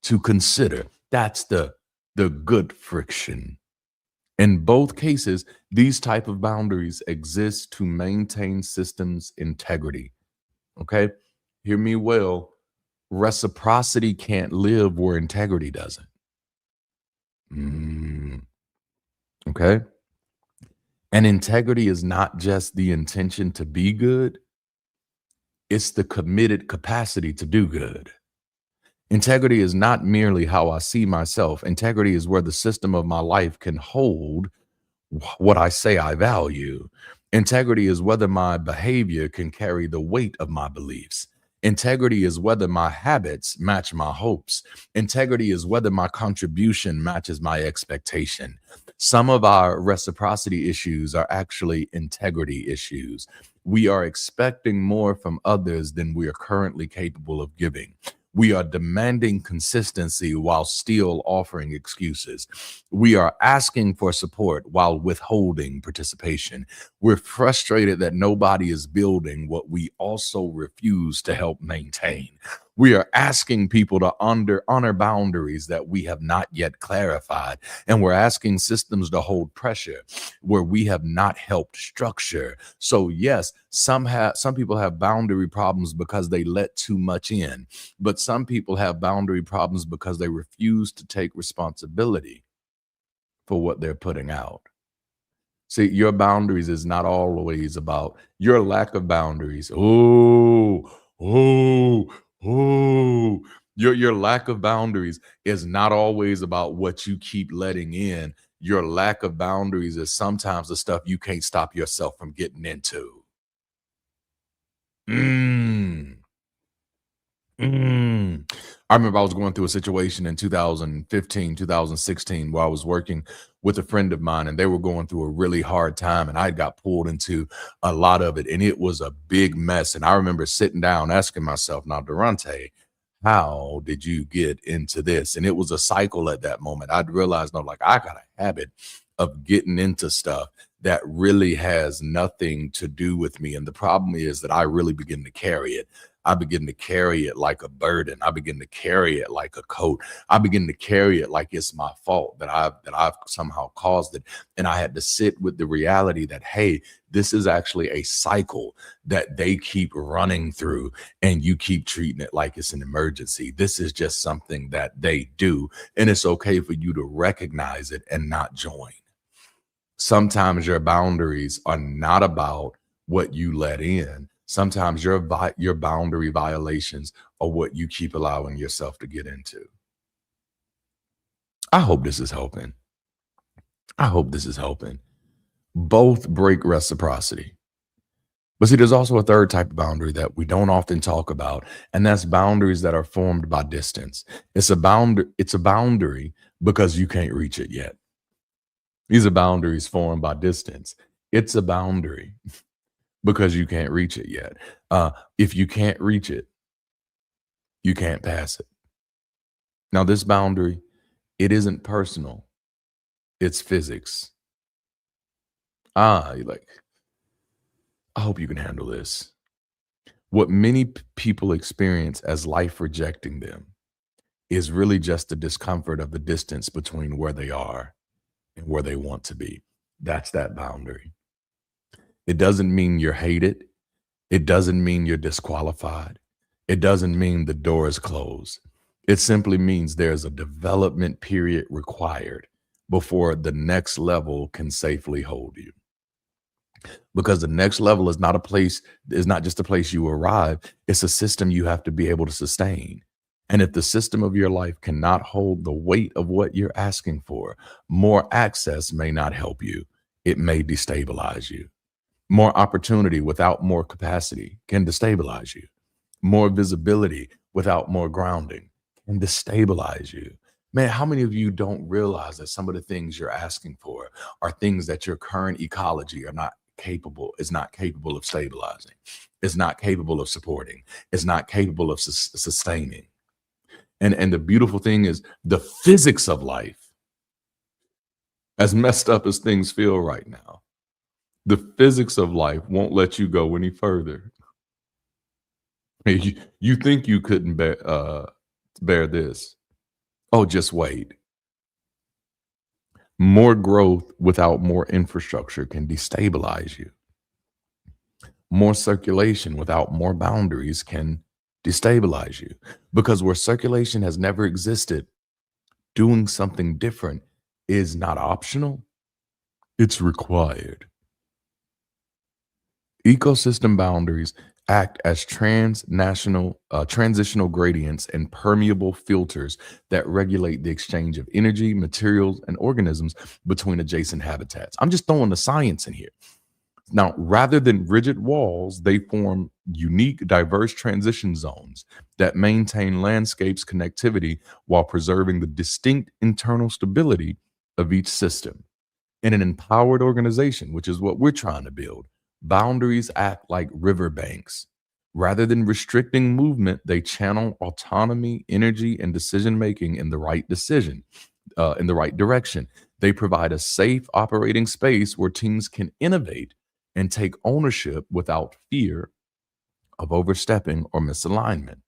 to consider. That's the good friction. In both cases, these type of boundaries exist to maintain systems integrity. Okay? Hear me well. Reciprocity can't live where integrity doesn't. Okay? And integrity is not just the intention to be good, it's the committed capacity to do good. Integrity is not merely how I see myself. Integrity is where the system of my life can hold what I say I value. Integrity is whether my behavior can carry the weight of my beliefs. Integrity is whether my habits match my hopes. Integrity is whether my contribution matches my expectation. Some of our reciprocity issues are actually integrity issues. We are expecting more from others than we are currently capable of giving. We are demanding consistency while still offering excuses. We are asking for support while withholding participation. We're frustrated that nobody is building what we also refuse to help maintain. We are asking people to honor boundaries that we have not yet clarified. And we're asking systems to hold pressure where we have not helped structure. So yes, some people have boundary problems because they let too much in, but some people have boundary problems because they refuse to take responsibility for what they're putting out. See, your boundaries is not always about your lack of boundaries. Oh, oh, oh. Your lack of boundaries is not always about what you keep letting in. Your lack of boundaries is sometimes the stuff you can't stop yourself from getting into. I remember I was going through a situation in 2015, 2016, where I was working with a friend of mine and they were going through a really hard time and I got pulled into a lot of it and it was a big mess. And I remember sitting down asking myself, now, Darante, how did you get into this? And it was a cycle at that moment. I'd realized, no, like I got a habit of getting into stuff that really has nothing to do with me. And the problem is that I really begin to carry it. I begin to carry it like a burden. I begin to carry it like a coat. I begin to carry it like it's my fault that I've somehow caused it. And I had to sit with the reality that, hey, this is actually a cycle that they keep running through and you keep treating it like it's an emergency. This is just something that they do. And it's okay for you to recognize it and not join. Sometimes your boundaries are not about what you let in. Sometimes your boundary violations are what you keep allowing yourself to get into. I hope this is helping. I hope this is helping. Both break reciprocity. But see, there's also a third type of boundary that we don't often talk about, and that's boundaries that are formed by distance. It's a boundary because you can't reach it yet. These are boundaries formed by distance. It's a boundary because you can't reach it yet. If you can't reach it, you can't pass it. Now, this boundary, it isn't personal. It's physics. You're like, I hope you can handle this. What many people experience as life rejecting them is really just the discomfort of the distance between where they are and where they want to be. That's that boundary. It doesn't mean you're hated. It doesn't mean you're disqualified. It doesn't mean the door is closed. It simply means there's a development period required before the next level can safely hold you. Because the next level is not a place, is not just a place you arrive, it's a system you have to be able to sustain. And if the system of your life cannot hold the weight of what you're asking for, more access may not help you. It may destabilize you. More opportunity without more capacity can destabilize you. More visibility without more grounding can destabilize you. Man, how many of you don't realize that some of the things you're asking for are things that your current ecology is not capable of stabilizing, is not capable of supporting, is not capable of sustaining. And the beautiful thing is the physics of life, as messed up as things feel right now, the physics of life won't let you go any further. You think you couldn't bear this. Oh, just wait. More growth without more infrastructure can destabilize you. More circulation without more boundaries can destabilize you. Because where circulation has never existed, doing something different is not optional, it's required. Ecosystem boundaries act as transitional gradients and permeable filters that regulate the exchange of energy, materials, and organisms between adjacent habitats. I'm just throwing the science in here. Now, rather than rigid walls, they form unique, diverse transition zones that maintain landscapes connectivity while preserving the distinct internal stability of each system. In an empowered organization, which is what we're trying to build, boundaries act like riverbanks. Rather than restricting movement, they channel autonomy, energy, and decision making in the right in the right direction. They provide a safe operating space where teams can innovate and take ownership without fear of overstepping or misalignment.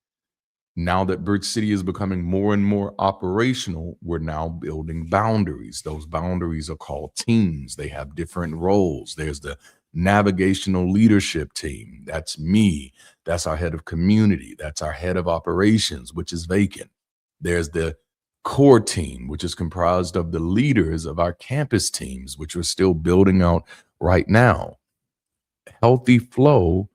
Now that Bridge City is becoming more and more operational, we're now building boundaries. Those boundaries are called teams. They have different roles. There's the navigational leadership team. That's me. That's our head of community. That's our head of operations, which is vacant. There's the core team, which is comprised of the leaders of our campus teams, which we're still building out right now. Healthy flow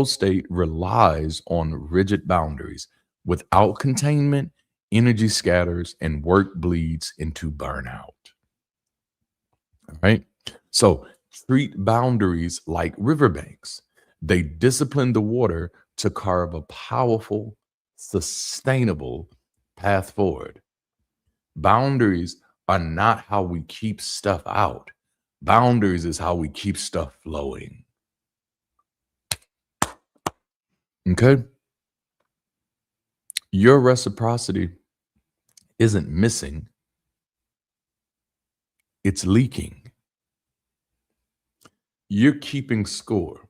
state relies on rigid boundaries. Without containment, energy scatters and work bleeds into burnout. All right. So treat boundaries like riverbanks. They discipline the water to carve a powerful, sustainable path forward. Boundaries are not how we keep stuff out. Boundaries is how we keep stuff flowing. Okay? Your reciprocity isn't missing, it's leaking. You're keeping score.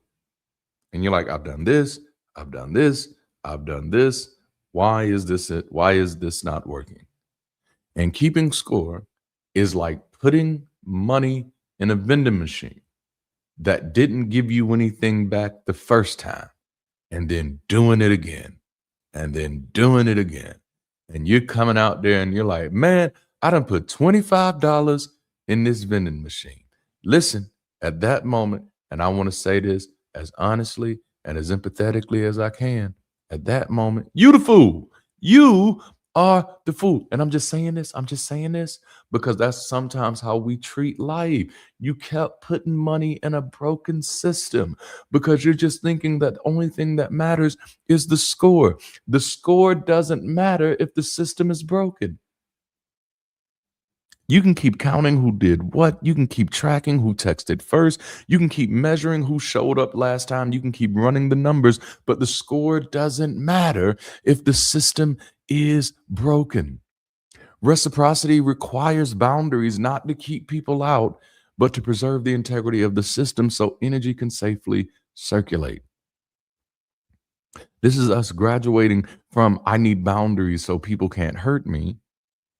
And you're like, I've done this, I've done this, I've done this. Why is this it? Why is this not working? And keeping score is like putting money in a vending machine that didn't give you anything back the first time, and then doing it again, and then doing it again. And you're coming out there and you're like, man, I done put $25 in this vending machine. Listen, at that moment, and I want to say this as honestly and as empathetically as I can, at that moment, you the fool. You are the fool. And I'm just saying this because that's sometimes how we treat life. You kept putting money in a broken system because you're just thinking that the only thing that matters is the score. The score doesn't matter if the system is broken. You can keep counting who did what. You can keep tracking who texted first. You can keep measuring who showed up last time. You can keep running the numbers, but the score doesn't matter if the system is broken. Reciprocity requires boundaries not to keep people out, but to preserve the integrity of the system so energy can safely circulate. This is us graduating from I need boundaries so people can't hurt me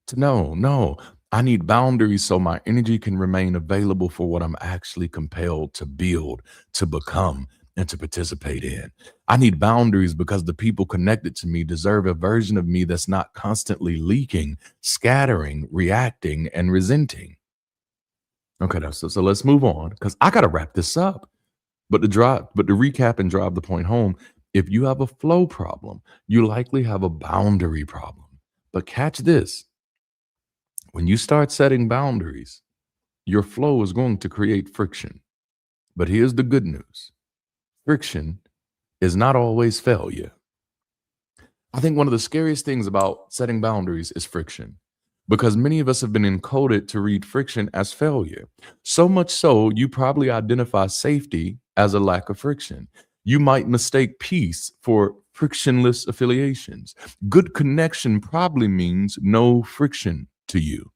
to no, I need boundaries so my energy can remain available for what I'm actually compelled to build, to become, and to participate in. I need boundaries because the people connected to me deserve a version of me that's not constantly leaking, scattering, reacting, and resenting. Okay, so let's move on because I got to wrap this up. But to recap and drive the point home, if you have a flow problem, you likely have a boundary problem. But catch this: when you start setting boundaries, your flow is going to create friction. But here's the good news: friction is not always failure. I think one of the scariest things about setting boundaries is friction, because many of us have been encoded to read friction as failure. So much so, you probably identify safety as a lack of friction. You might mistake peace for frictionless affiliations. Good connection probably means no friction to you.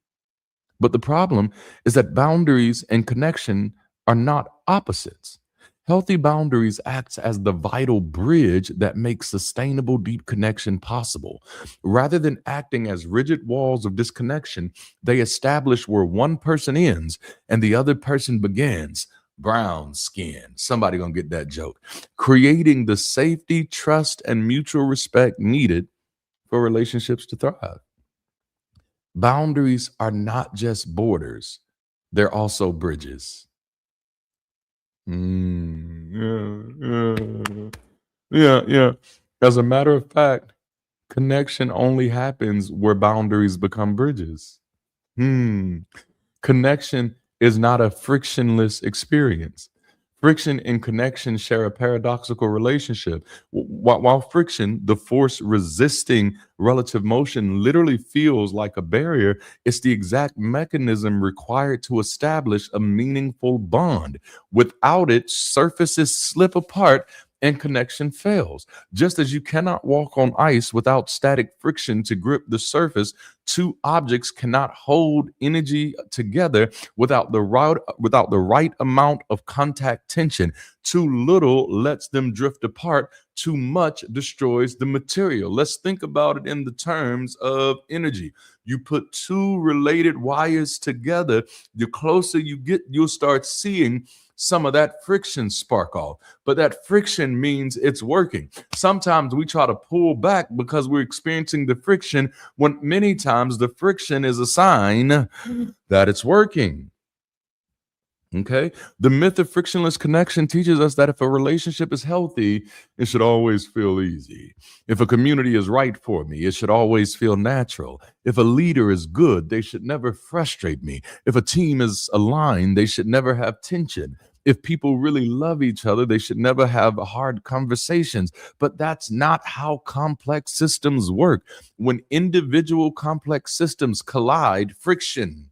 But the problem is that boundaries and connection are not opposites. Healthy boundaries acts as the vital bridge that makes sustainable deep connection possible. Rather than acting as rigid walls of disconnection, they establish where one person ends and the other person begins. Brown skin. Somebody gonna get that joke. Creating the safety, trust, and mutual respect needed for relationships to thrive. Boundaries are not just borders, they're also bridges. Yeah. As a matter of fact, connection only happens where boundaries become bridges. Connection is not a frictionless experience. Friction and connection share a paradoxical relationship. While friction, the force resisting relative motion, literally feels like a barrier, it's the exact mechanism required to establish a meaningful bond. Without it, surfaces slip apart and connection fails. Just as you cannot walk on ice without static friction to grip the surface, two objects cannot hold energy together without the right amount of contact tension. Too little lets them drift apart. Too much destroys the material. Let's think about it in the terms of energy. You put two related wires together, the closer you get, you'll start seeing some of that friction spark off. But that friction means it's working. Sometimes we try to pull back because we're experiencing the friction, when many times the friction is a sign that it's working. Okay. The myth of frictionless connection teaches us that if a relationship is healthy, it should always feel easy. If a community is right for me, it should always feel natural. If a leader is good, they should never frustrate me. If a team is aligned, they should never have tension. If people really love each other, they should never have hard conversations. But that's not how complex systems work. When individual complex systems collide, friction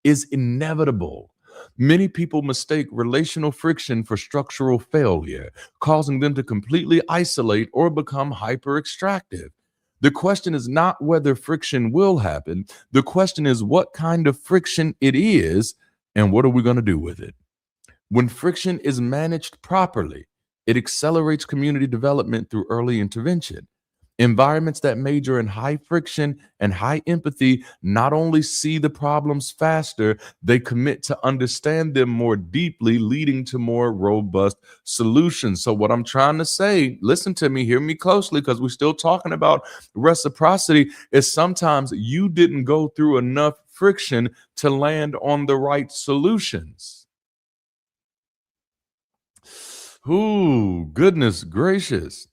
is inevitable. Many people mistake relational friction for structural failure, causing them to completely isolate or become hyper extractive. The question is not whether friction will happen. The question is what kind of friction it is and what are we going to do with it? When friction is managed properly, it accelerates community development through early intervention. Environments that major in high friction and high empathy not only see the problems faster, they commit to understand them more deeply, leading to more robust solutions. So, what I'm trying to say, listen to me, hear me closely, because we're still talking about reciprocity, is sometimes you didn't go through enough friction to land on the right solutions. Ooh, goodness gracious.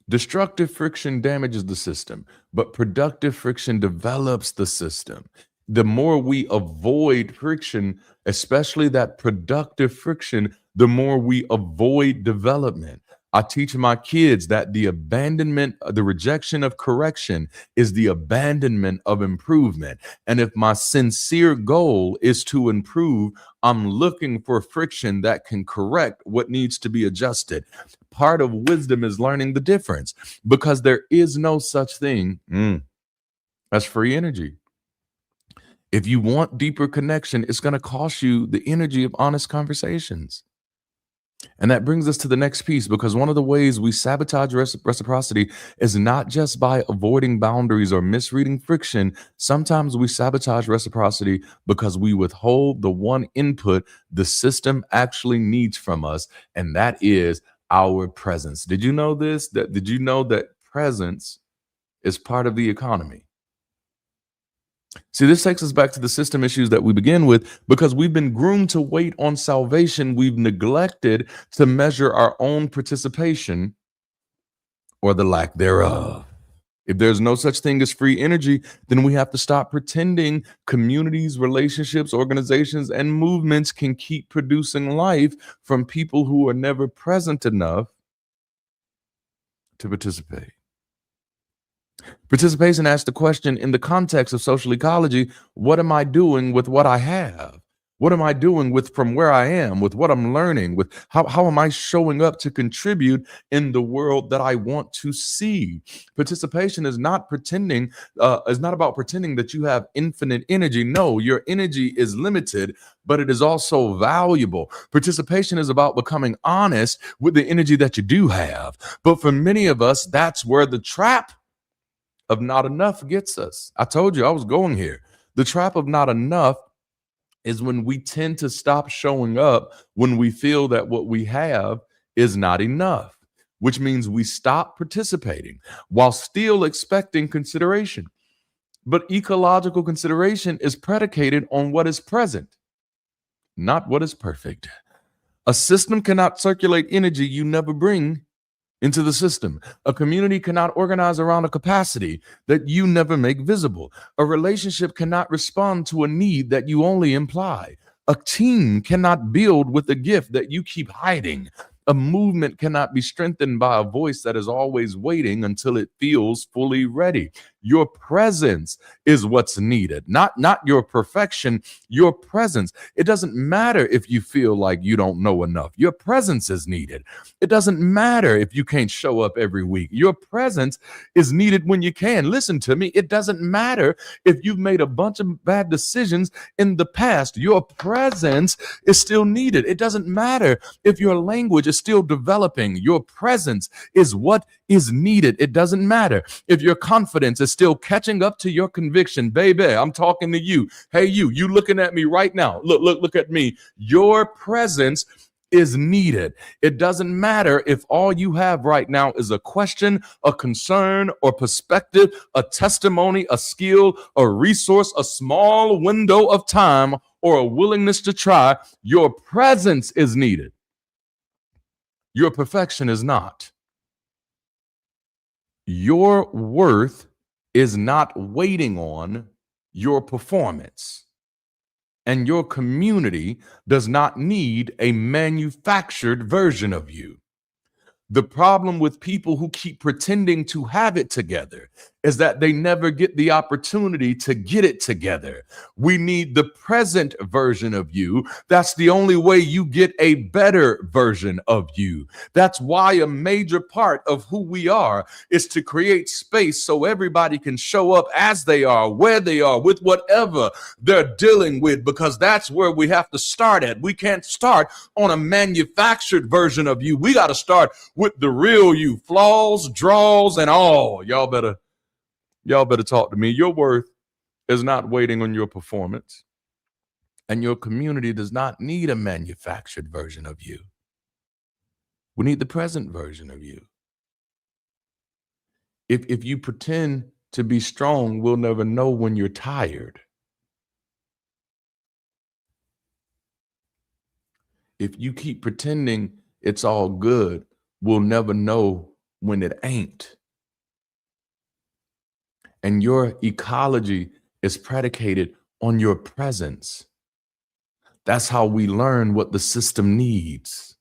Destructive friction damages the system, but productive friction develops the system. The more we avoid friction, especially that productive friction, the more we avoid development. I teach my kids that the abandonment, the rejection of correction is the abandonment of improvement. And if my sincere goal is to improve, I'm looking for friction that can correct what needs to be adjusted. Part of wisdom is learning the difference, because there is no such thing as free energy. If you want deeper connection, it's going to cost you the energy of honest conversations. And that brings us to the next piece, because one of the ways we sabotage reciprocity is not just by avoiding boundaries or misreading friction. Sometimes we sabotage reciprocity because we withhold the one input the system actually needs from us, and that is our presence. Did you know this? Did you know that presence is part of the economy? See, this takes us back to the system issues that we begin with. Because we've been groomed to wait on salvation, we've neglected to measure our own participation, or the lack thereof. If there's no such thing as free energy, then we have to stop pretending communities, relationships, organizations, and movements can keep producing life from people who are never present enough to participate. Participation asks the question, in the context of social ecology, what am I doing with what I have? What am I doing with from where I am, with what I'm learning, with how am I showing up to contribute in the world that I want to see? Participation is not about pretending that you have infinite energy. No, your energy is limited, but it is also valuable. Participation is about becoming honest with the energy that you do have. But for many of us, that's where the trap of not enough gets us. I told you I was going here. The trap of not enough is when we tend to stop showing up when we feel that what we have is not enough, which means we stop participating while still expecting consideration. But ecological consideration is predicated on what is present, not what is perfect. A system cannot circulate energy you never bring into the system. A community cannot organize around a capacity that you never make visible. A relationship cannot respond to a need that you only imply. A team cannot build with a gift that you keep hiding. A movement cannot be strengthened by a voice that is always waiting until it feels fully ready. Your presence is what's needed, not your perfection, your presence. It doesn't matter if you feel like you don't know enough. Your presence is needed. It doesn't matter if you can't show up every week. Your presence is needed when you can. Listen to me. It doesn't matter if you've made a bunch of bad decisions in the past. Your presence is still needed. It doesn't matter if your language is still developing. Your presence is what is needed. It doesn't matter if your confidence is still catching up to your conviction. Baby, I'm talking to you. Hey, you looking at me right now. Look at me. Your presence is needed. It doesn't matter if all you have right now is a question, a concern, or perspective, a testimony, a skill, a resource, a small window of time, or a willingness to try. Your presence is needed. Your perfection is not. Your worth is not waiting on your performance. And your community does not need a manufactured version of you. The problem with people who keep pretending to have it together is that they never get the opportunity to get it together. We need the present version of you. That's the only way you get a better version of you. That's why a major part of who we are is to create space so everybody can show up as they are, where they are, with whatever they're dealing with, because that's where we have to start at. We can't start on a manufactured version of you. We got to start with the real you, flaws, draws, and all. Y'all better talk to me. Your worth is not waiting on your performance, and your community does not need a manufactured version of you. We need the present version of you. If you pretend to be strong, we'll never know when you're tired. If you keep pretending it's all good, we'll never know when it ain't. And your ecology is predicated on your presence. That's how we learn what the system needs.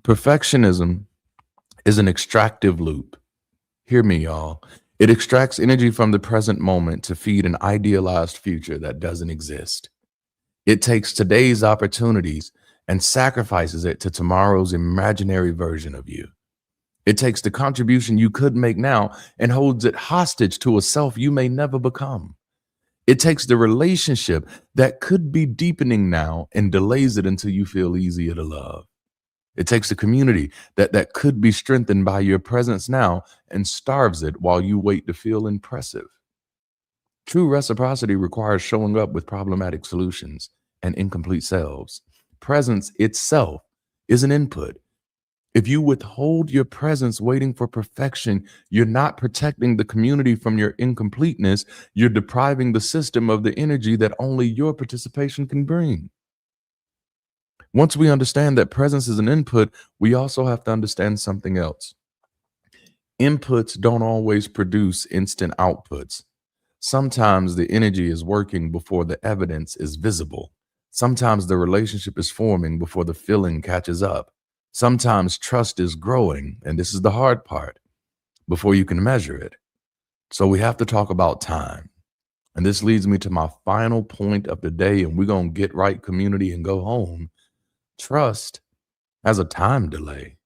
Perfectionism is an extractive loop. Hear me, y'all. It extracts energy from the present moment to feed an idealized future that doesn't exist. It takes today's opportunities and sacrifices it to tomorrow's imaginary version of you. It takes the contribution you could make now and holds it hostage to a self you may never become. It takes the relationship that could be deepening now and delays it until you feel easier to love. It takes a community that could be strengthened by your presence now and starves it while you wait to feel impressive. True reciprocity requires showing up with problematic solutions and incomplete selves. Presence itself is an input. If you withhold your presence waiting for perfection, you're not protecting the community from your incompleteness. You're depriving the system of the energy that only your participation can bring. Once we understand that presence is an input, we also have to understand something else. Inputs don't always produce instant outputs. Sometimes the energy is working before the evidence is visible. Sometimes the relationship is forming before the feeling catches up. Sometimes trust is growing, and this is the hard part, before you can measure it. So we have to talk about time. And this leads me to my final point of the day, and we're going to get right, community, and go home. Trust has a time delay.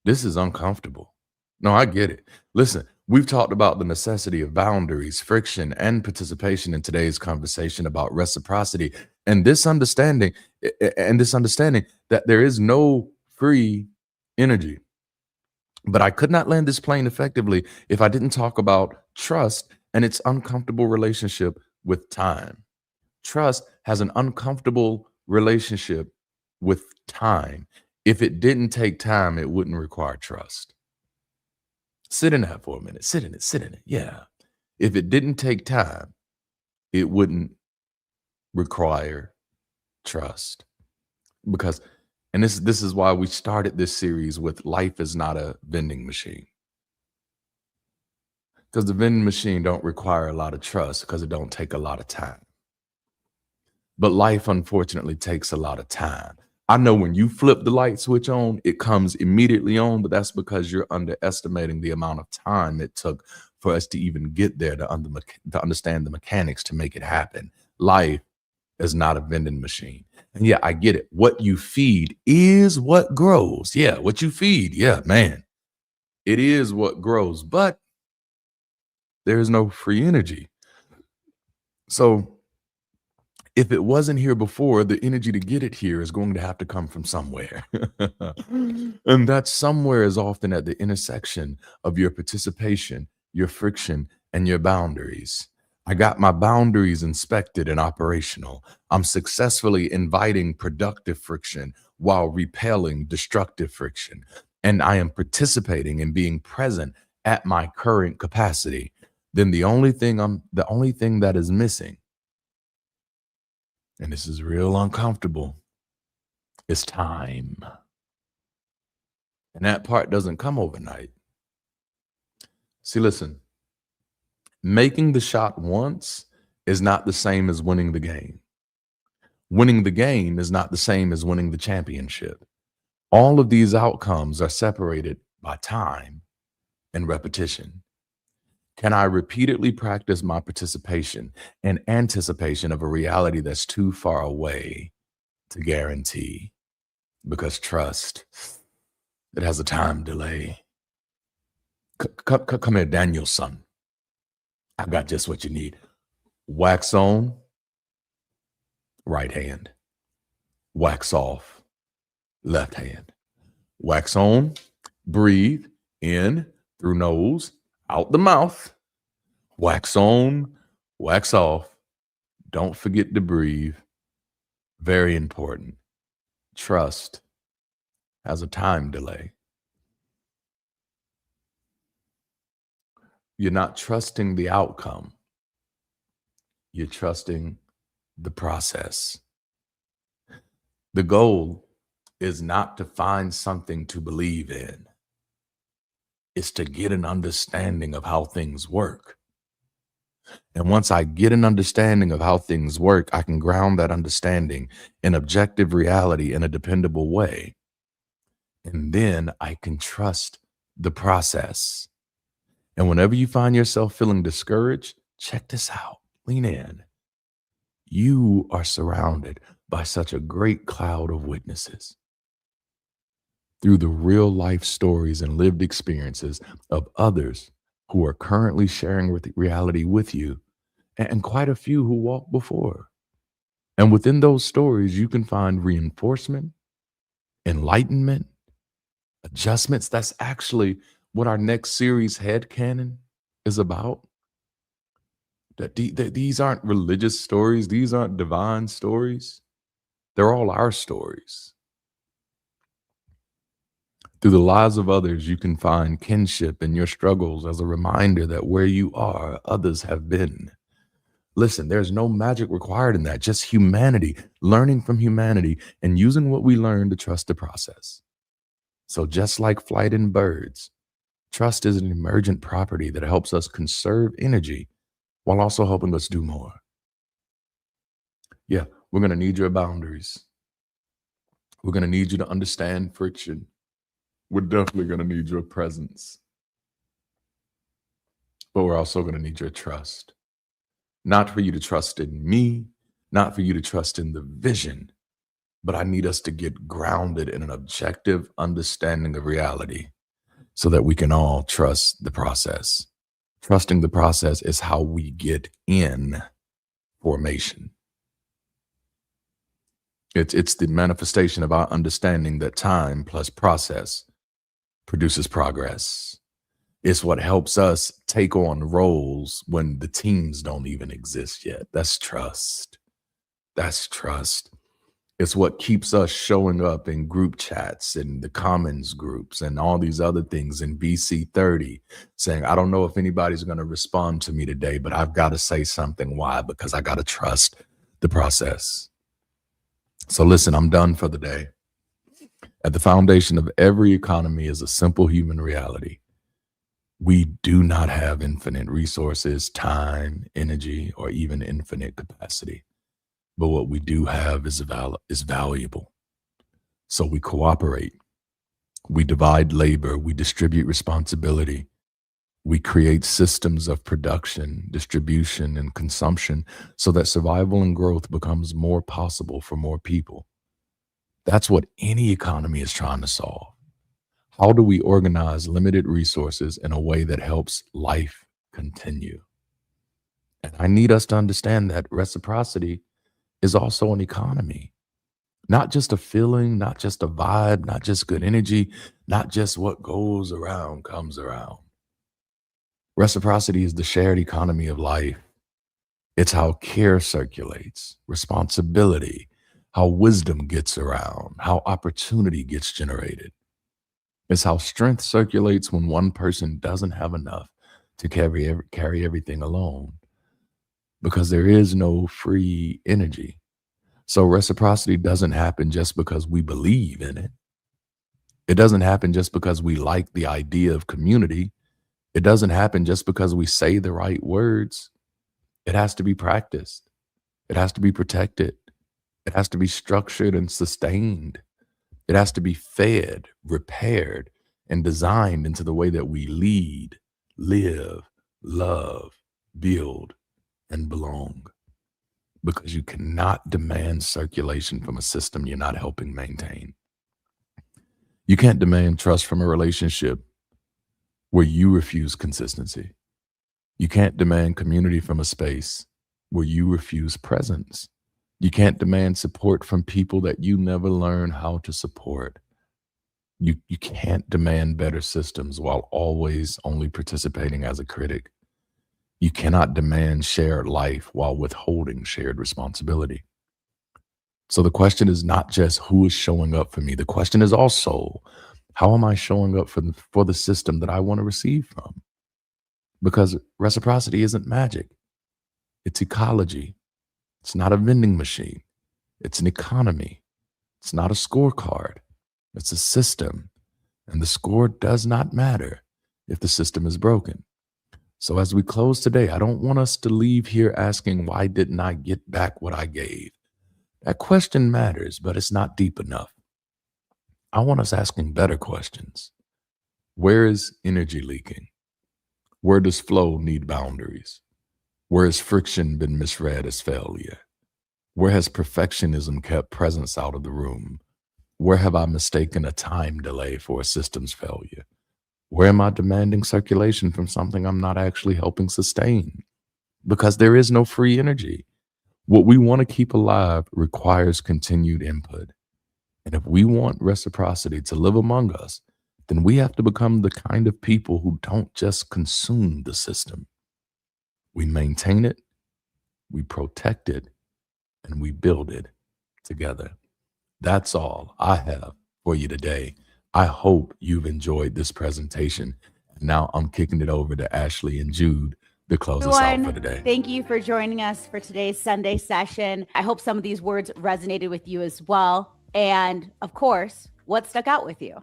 This is uncomfortable. No, I get it. Listen, we've talked about the necessity of boundaries, friction, and participation in today's conversation about reciprocity and this understanding that there is no free energy. But I could not land this plane effectively if I didn't talk about trust and its uncomfortable relationship with time. Trust has an uncomfortable relationship with time. If it didn't take time, it wouldn't require trust. Sit in that for a minute. Sit in it. Yeah. If it didn't take time, it wouldn't require trust. Because, and this is why we started this series with life is not a vending machine. Because the vending machine don't require a lot of trust because it don't take a lot of time. But life, unfortunately, takes a lot of time. I know when you flip the light switch on, it comes immediately on, but that's because you're underestimating the amount of time it took for us to even get there to understand the mechanics to make it happen. Life is not a vending machine. And yeah, I get it. What you feed is what grows. Yeah, what you feed. Yeah, man. It is what grows, but there is no free energy. So if it wasn't here before, the energy to get it here is going to have to come from somewhere. And that somewhere is often at the intersection of your participation, your friction, and your boundaries. I got my boundaries inspected and operational. I'm successfully inviting productive friction while repelling destructive friction. And I am participating and being present at my current capacity. Then the only thing that is missing, and this is real uncomfortable, is time. And that part doesn't come overnight. See, listen, making the shot once is not the same as winning the game. Winning the game is not the same as winning the championship. All of these outcomes are separated by time and repetition. Can I repeatedly practice my participation in anticipation of a reality that's too far away to guarantee? Because trust, it has a time delay. Come here, Daniel's son. I got just what you need. Wax on, right hand. Wax off, left hand. Wax on, breathe in through nose, out the mouth. Wax on, wax off. Don't forget to breathe. Very important. Trust has a time delay. You're not trusting the outcome. You're trusting the process. The goal is not to find something to believe in. It's to get an understanding of how things work. And once I get an understanding of how things work, I can ground that understanding in objective reality in a dependable way. And then I can trust the process. And whenever you find yourself feeling discouraged, check this out. Lean in. You are surrounded by such a great cloud of witnesses. Through the real life stories and lived experiences of others who are currently sharing with reality with you, and quite a few who walked before. And within those stories, you can find reinforcement, enlightenment, adjustments. That's actually what our next series, Headcanon, is about. That these aren't religious stories, these aren't divine stories. They're all our stories. Through the lives of others, you can find kinship in your struggles as a reminder that where you are, others have been. Listen, there's no magic required in that, just humanity, learning from humanity and using what we learn to trust the process. So just like flight in birds, trust is an emergent property that helps us conserve energy while also helping us do more. Yeah, we're going to need your boundaries. We're going to need you to understand friction. We're definitely going to need your presence. But we're also going to need your trust. Not for you to trust in me, not for you to trust in the vision, but I need us to get grounded in an objective understanding of reality so that we can all trust the process. Trusting the process is how we get in formation. It's the manifestation of our understanding that time plus process produces progress. It's what helps us take on roles when the teams don't even exist yet. That's trust. That's trust. It's what keeps us showing up in group chats and the commons groups and all these other things in BC 30, saying, I don't know if anybody's going to respond to me today, but I've got to say something. Why? Because I got to trust the process. So listen, I'm done for the day. At the foundation of every economy is a simple human reality. We do not have infinite resources, time, energy, or even infinite capacity. But what we do have is valuable. So we cooperate. We divide labor. We distribute responsibility. We create systems of production, distribution, and consumption so that survival and growth becomes more possible for more people. That's what any economy is trying to solve. How do we organize limited resources in a way that helps life continue? And I need us to understand that reciprocity is also an economy, not just a feeling, not just a vibe, not just good energy, not just what goes around comes around. Reciprocity is the shared economy of life. It's how care circulates, responsibility, how wisdom gets around, how opportunity gets generated. It's how strength circulates when one person doesn't have enough to carry everything alone, because there is no free energy. So reciprocity doesn't happen just because we believe in it. It doesn't happen just because we like the idea of community. It doesn't happen just because we say the right words. It has to be practiced. It has to be protected. It has to be structured and sustained. It has to be fed, repaired, and designed into the way that we lead, live, love, build, and belong. Because you cannot demand circulation from a system you're not helping maintain. You can't demand trust from a relationship where you refuse consistency. You can't demand community from a space where you refuse presence. You can't demand support from people that you never learn how to support. You can't demand better systems while always only participating as a critic. You cannot demand shared life while withholding shared responsibility. So the question is not just who is showing up for me. The question is also, how am I showing up for the system that I want to receive from? Because reciprocity isn't magic. It's ecology. It's not a vending machine. It's an economy. It's not a scorecard. It's a system. And the score does not matter if the system is broken. So as we close today, I don't want us to leave here asking, why didn't I get back what I gave? That question matters, but it's not deep enough. I want us asking better questions. Where is energy leaking? Where does flow need boundaries? Where has friction been misread as failure? Where has perfectionism kept presence out of the room? Where have I mistaken a time delay for a systems failure? Where am I demanding circulation from something I'm not actually helping sustain? because there is no free energy. What we want to keep alive requires continued input. And if we want reciprocity to live among us, then we have to become the kind of people who don't just consume the system. We maintain it, we protect it, and we build it together. That's all I have for you today. I hope you've enjoyed this presentation. Now I'm kicking it over to Ashley and Jude to close us out for today. Thank you for joining us for today's Sunday session. I hope some of these words resonated with you as well. And of course, what stuck out with you?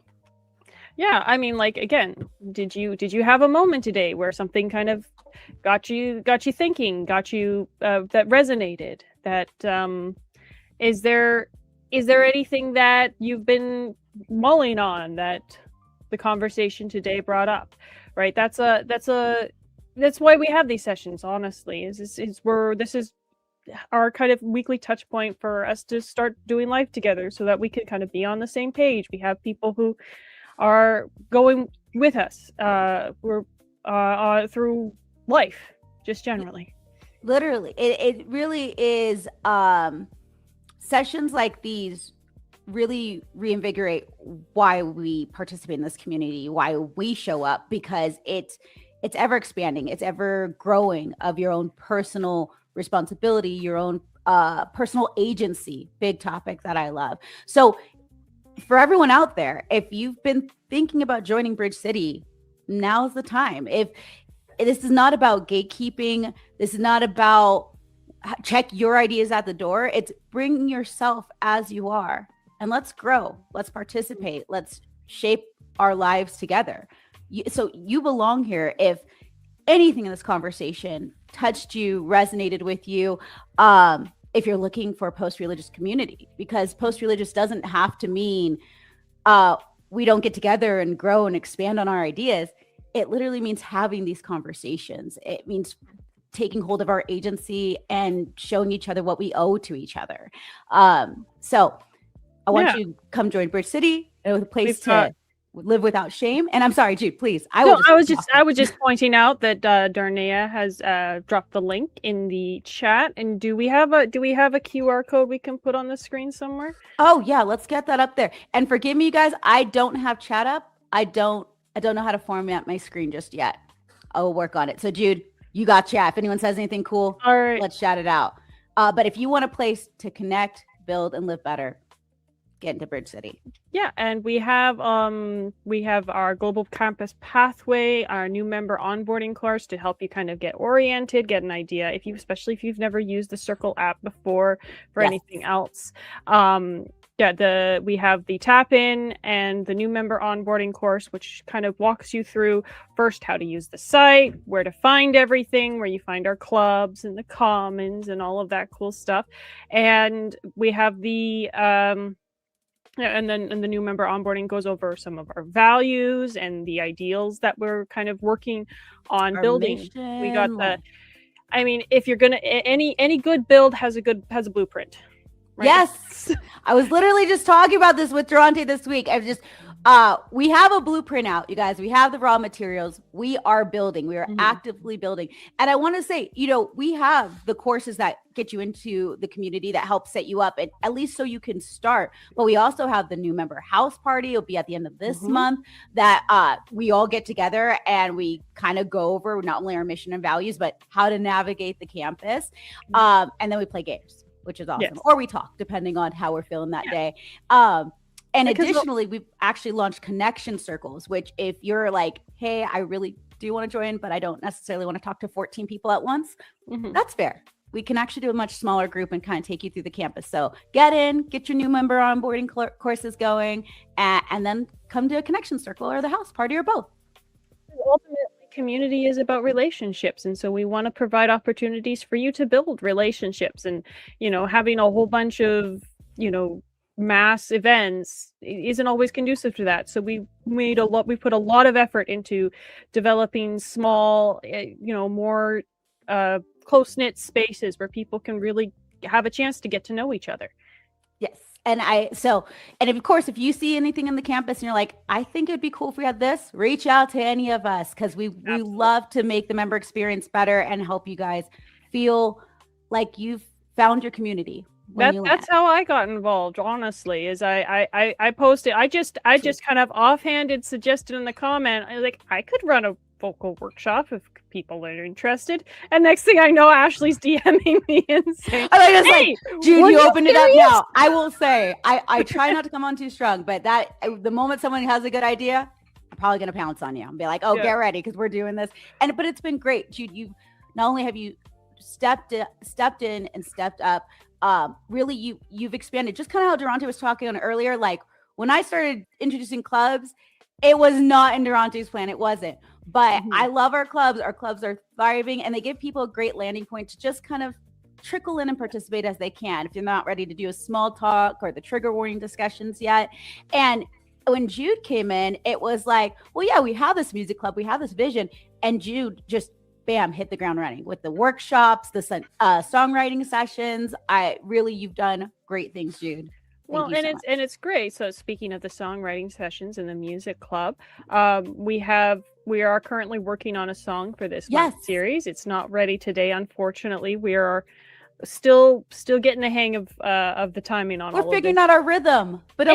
Yeah, I mean, like, again, did you have a moment today where something kind of got you thinking, got you that resonated? That is there anything that you've been mulling on that the conversation today brought up? Right, that's why we have these sessions. Honestly, this is our kind of weekly touch point for us to start doing life together, so that we can kind of be on the same page. We have people who are going with us through life, just generally. Literally, it really is. Sessions like these really reinvigorate why we participate in this community, why we show up, because it's ever expanding, it's ever growing of your own personal responsibility, your own personal agency. Big topic that I love. So for everyone out there, if you've been thinking about joining Bridge City, now's the time. If this is not about gatekeeping, this is not about check your ideas at the door. It's bring yourself as you are, and let's grow. Let's participate. Let's shape our lives together. So you belong here. If anything in this conversation touched you, resonated with you, if you're looking for a post-religious community, because post-religious doesn't have to mean we don't get together and grow and expand on our ideas. It literally means having these conversations. It means taking hold of our agency and showing each other what we owe to each other. So I want you to come join Bridge City, a place to live without shame. And I'm sorry, Jude, please. I was just pointing out that Darnea has dropped the link in the chat. And do we have a QR code we can put on the screen somewhere? Oh yeah, let's get that up there. And forgive me, you guys, I don't have chat up. I don't know how to format my screen just yet. I will work on it. So Jude, you got chat. If anyone says anything cool, all right, let's shout it out. But if you want a place to connect, build, and live better, get into Bridge City. Yeah, and we have our Global Campus Pathway, our new member onboarding course to help you kind of get oriented, get an idea, especially if you've never used the Circle app before for anything else. We have the tap in and the new member onboarding course, which kind of walks you through first how to use the site, where to find everything, where you find our clubs and the commons and all of that cool stuff. And we have the and the new member onboarding goes over some of our values and the ideals that we're kind of working on building. Mission. We got if you're gonna any good build has a blueprint. Right? Yes. I was literally just talking about this with Darante this week. We have a blueprint out, you guys. We have the raw materials. We are building. We are actively building. And I want to say, we have the courses that get you into the community that help set you up, and at least so you can start. But we also have the new member house party. It'll be at the end of this month that we all get together and we kind of go over not only our mission and values, but how to navigate the campus. And then we play games, which is awesome. Yes. Or we talk, depending on how we're feeling that day. And additionally, we've actually launched connection circles, which if you're like, hey, I really do want to join, but I don't necessarily want to talk to 14 people at once, that's fair. We can actually do a much smaller group and kind of take you through the campus. So get your new member onboarding courses going, and then come to a connection circle or the house party or both. Ultimately, community is about relationships, and so we want to provide opportunities for you to build relationships. And having a whole bunch of mass events isn't always conducive to that. So we put a lot of effort into developing small, more close-knit spaces where people can really have a chance to get to know each other. Yes. And of course, if you see anything in the campus and you're like, I think it'd be cool if we had this, reach out to any of us, because we love to make the member experience better and help you guys feel like you've found your community. That's how I got involved, honestly, is I posted, I just kind of offhanded suggested in the comment, I was like, I could run a vocal workshop if people are interested. And next thing I know, Ashley's DMing me and saying, hey, Jude, you opened it up now. I will say, I try not to come on too strong, but the moment someone has a good idea, I'm probably going to pounce on you and be like, oh, get ready, because we're doing this. But it's been great, Jude. You not only have you stepped in and stepped up, really you've expanded, just kind of how Darante was talking on earlier. Like when I started introducing clubs, it was not in Durante's plan. It wasn't. But I love our clubs. Our clubs are thriving, and they give people a great landing point to just kind of trickle in and participate as they can. If you're not ready to do a small talk or the trigger warning discussions yet. And when Jude came in, it was like, well, yeah, we have this music club, we have this vision. And Jude just, bam, hit the ground running with the workshops, the songwriting sessions. You've done great things, Jude. Well, and it's great. So speaking of the songwriting sessions and the music club, we are currently working on a song for this month's series. It's not ready today, unfortunately. We are still getting the hang of the timing on. We're figuring out our rhythm, but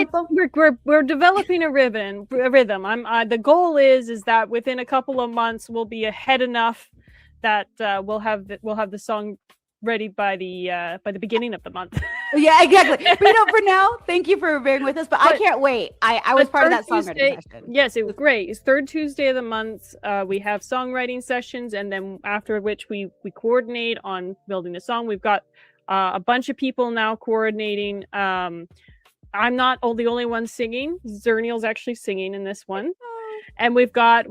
we're developing a rhythm. The goal is that within a couple of months we'll be ahead enough that we'll have the song ready by the beginning of the month. Yeah, exactly. But for now, thank you for bearing with us. But I can't wait. I was part of that songwriting session. Yes, it was great. It's third Tuesday of the month. We have songwriting sessions, and then after which we coordinate on building the song. We've got a bunch of people now coordinating. I'm not the only one singing. Zerniel's actually singing in this one, and we've got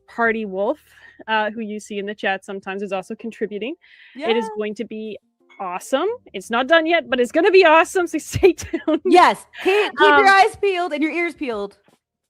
Party Wolf, who you see in the chat sometimes, is also contributing. Yeah. It is going to be awesome. It's not done yet, but it's going to be awesome, so stay tuned. Yes, keep your eyes peeled and your ears peeled.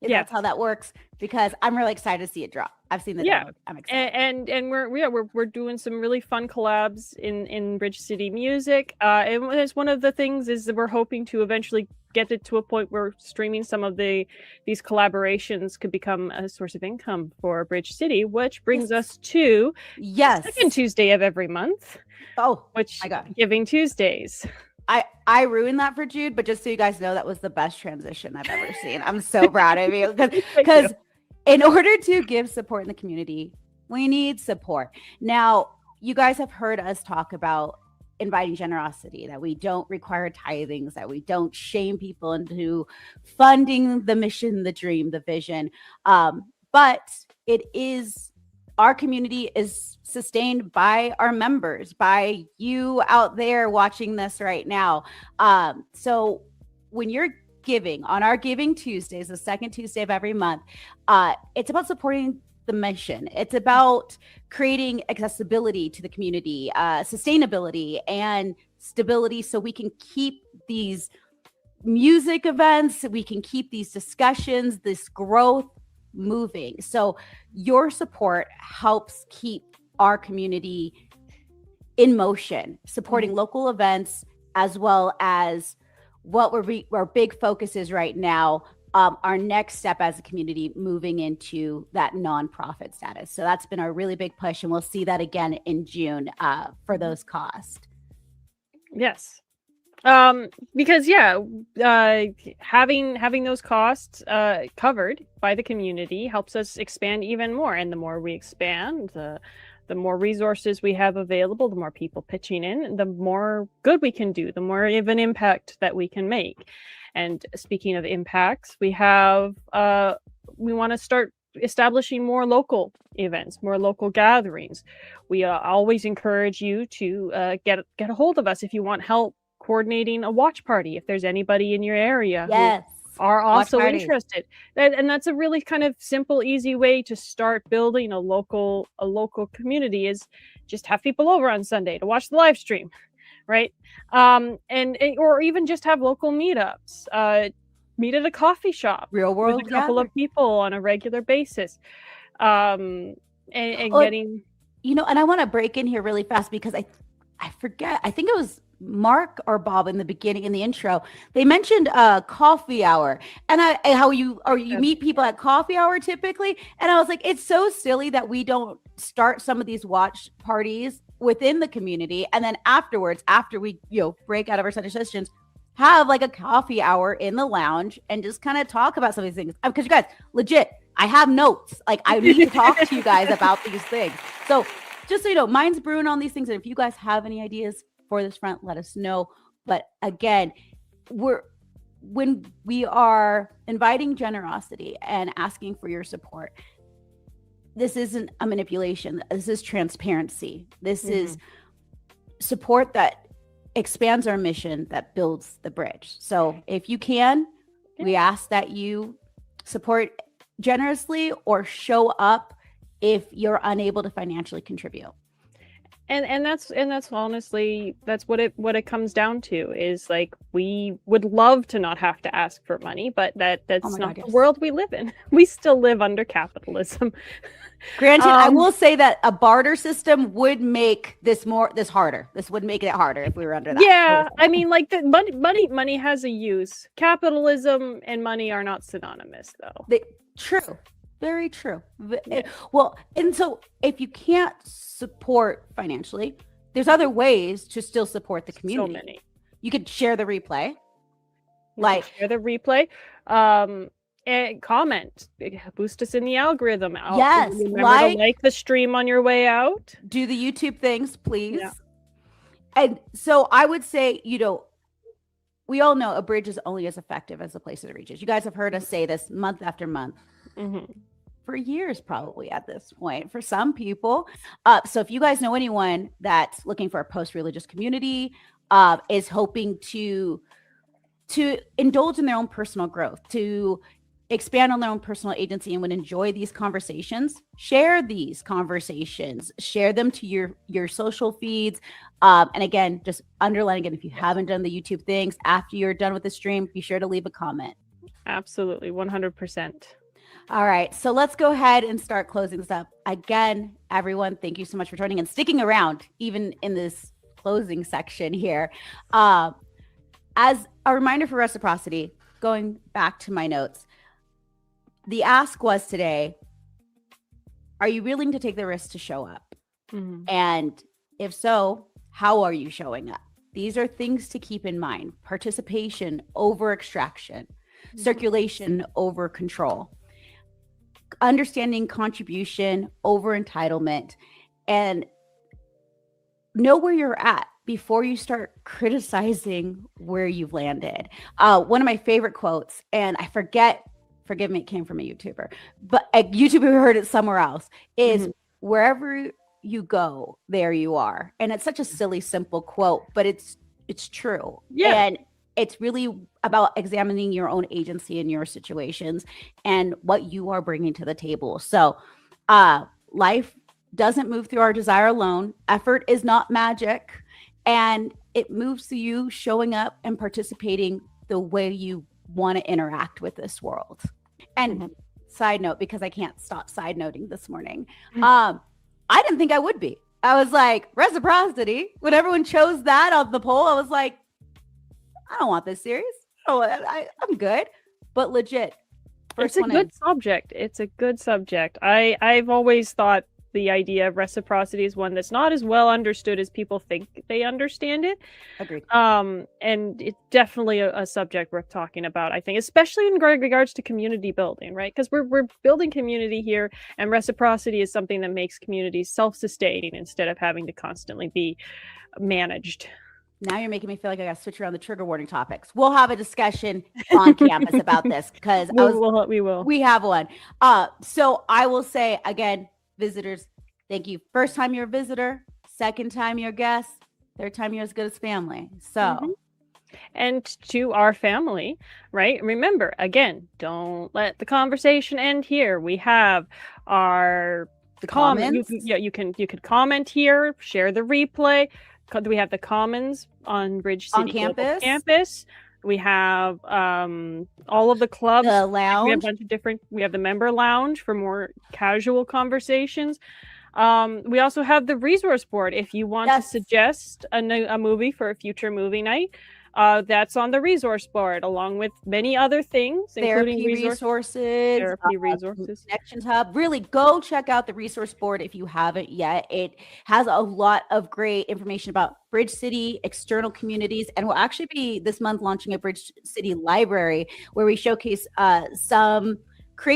That's how that works, because I'm really excited to see it drop. I've seen the demo. I'm excited. And we're doing some really fun collabs in Bridge City music. And it's one of the things is that we're hoping to eventually get it to a point where streaming some of these collaborations could become a source of income for Bridge City, which brings us to the second Tuesday of every month. Oh, which Giving Tuesdays. I ruined that for Jude, but just so you guys know, that was the best transition I've ever seen. I'm so proud of you, because in order to give support in the community, we need support. Now, you guys have heard us talk about inviting generosity, that we don't require tithings, that we don't shame people into funding the mission, the dream, the vision. But our community is sustained by our members, by you out there watching this right now. So when you're giving on our Giving Tuesdays, the second Tuesday of every month, it's about supporting the mission. It's about creating accessibility to the community, sustainability and stability, so we can keep these music events, we can keep these discussions, this growth moving. So your support helps keep our community in motion, supporting local events, as well as what our big focus is right now, our next step as a community, moving into that nonprofit status. So that's been our really big push, and we'll see that again in June for those costs. Yes. Because having those costs covered by the community helps us expand even more. And the more we expand, the more resources we have available, the more people pitching in, the more good we can do, the more of an impact that we can make. And speaking of impacts, we want to start establishing more local events, more local gatherings. We always encourage you to get a hold of us if you want help coordinating a watch party, if there's anybody in your area who are also interested. And that's a really kind of simple, easy way to start building a local community, is just have people over on Sunday to watch the live stream, right? Or even just have local meetups, meet at a coffee shop, real world, with a couple of people on a regular basis, and getting, and I want to break in here really fast, because I forget, I think it was Mark or Bob in the beginning, in the intro, they mentioned coffee hour, and how you meet people at coffee hour typically, and I was like, it's so silly that we don't start some of these watch parties within the community, and then afterwards, after we break out of our Sunday sessions, have like a coffee hour in the lounge and just kind of talk about some of these things. Because you guys, legit, I have notes. Like, I need to talk to you guys about these things. So just so you know, mine's brewing on these things, and if you guys have any ideas for this front, let us know. But again, when we are inviting generosity and asking for your support, this isn't a manipulation. This is transparency. This is support that expands our mission, that builds the bridge. So if you can, we ask that you support generously or show up if you're unable to financially contribute. And that's honestly, that's what it comes down to, is like, we would love to not have to ask for money, but that's not the world we live in. We still live under capitalism. Granted, I will say that a barter system would make this harder. This would make it harder if we were under that. Yeah, I mean, like, the money has a use. Capitalism and money are not synonymous, though. True. Very true. Yeah. Well, and so if you can't support financially, there's other ways to still support the community. So many. You could share the replay. And comment, boost us in the algorithm. Yes, remember to like the stream on your way out. Do the YouTube things, please. Yeah. And so I would say, we all know a bridge is only as effective as the place it reaches. You guys have heard us say this month after month. For years, probably at this point, for some people. So if you guys know anyone that's looking for a post-religious community, is hoping to indulge in their own personal growth, to expand on their own personal agency, and would enjoy these conversations, share these conversations, share them to your social feeds. And again, just underlining it, if you haven't done the YouTube things, after you're done with the stream, be sure to leave a comment. Absolutely, 100%. All right, so let's go ahead and start closing this up. Again, everyone, thank you so much for joining and sticking around, even in this closing section here. As a reminder for Reciprocity, going back to my notes, the ask was today, are you willing to take the risk to show up? And if so, how are you showing up? These are things to keep in mind. Participation over extraction, circulation over control, understanding contribution over entitlement, and know where you're at before you start criticizing where you've landed. One of my favorite quotes, and I forgive me, it came from a YouTuber, but a YouTuber who heard it somewhere else, is wherever you go, there you are. And it's such a silly, simple quote, but it's true. Yeah. And it's really about examining your own agency in your situations and what you are bringing to the table. So life doesn't move through our desire alone. Effort is not magic. And it moves through you showing up and participating the way you want to interact with this world. And side note, because I can't stop side noting this morning, I didn't think I would be. I was like, reciprocity. When everyone chose that on the poll, I was like, I don't want this series. I'm good. But legit, it's a good subject. It's a good subject. I've always thought the idea of reciprocity is one that's not as well understood as people think they understand it. Agreed. And it's definitely a subject worth talking about, I think, especially in regards to community building, right? Because we're building community here, and reciprocity is something that makes communities self-sustaining instead of having to constantly be managed. Now you're making me feel like I got to switch around the trigger warning topics. We'll have a discussion on campus about this, because we will. We have one. So I will say again, visitors, thank you. First time you're a visitor, second time you're a guest, third time you're as good as family. So, and to our family, right? Remember, again, don't let the conversation end here. We have the comments. You could comment here, share the replay. We have the commons on Bridge City campus. We have all of the clubs. The lounge. We have a bunch of different. We have the member lounge for more casual conversations. We also have the resource board. If you want to suggest a movie for a future movie night, that's on the resource board, along with many other things, including resources, Connections Hub. Really, go check out the resource board if you haven't yet. It has a lot of great information about Bridge City, external communities, and we'll actually be this month launching a Bridge City library where we showcase some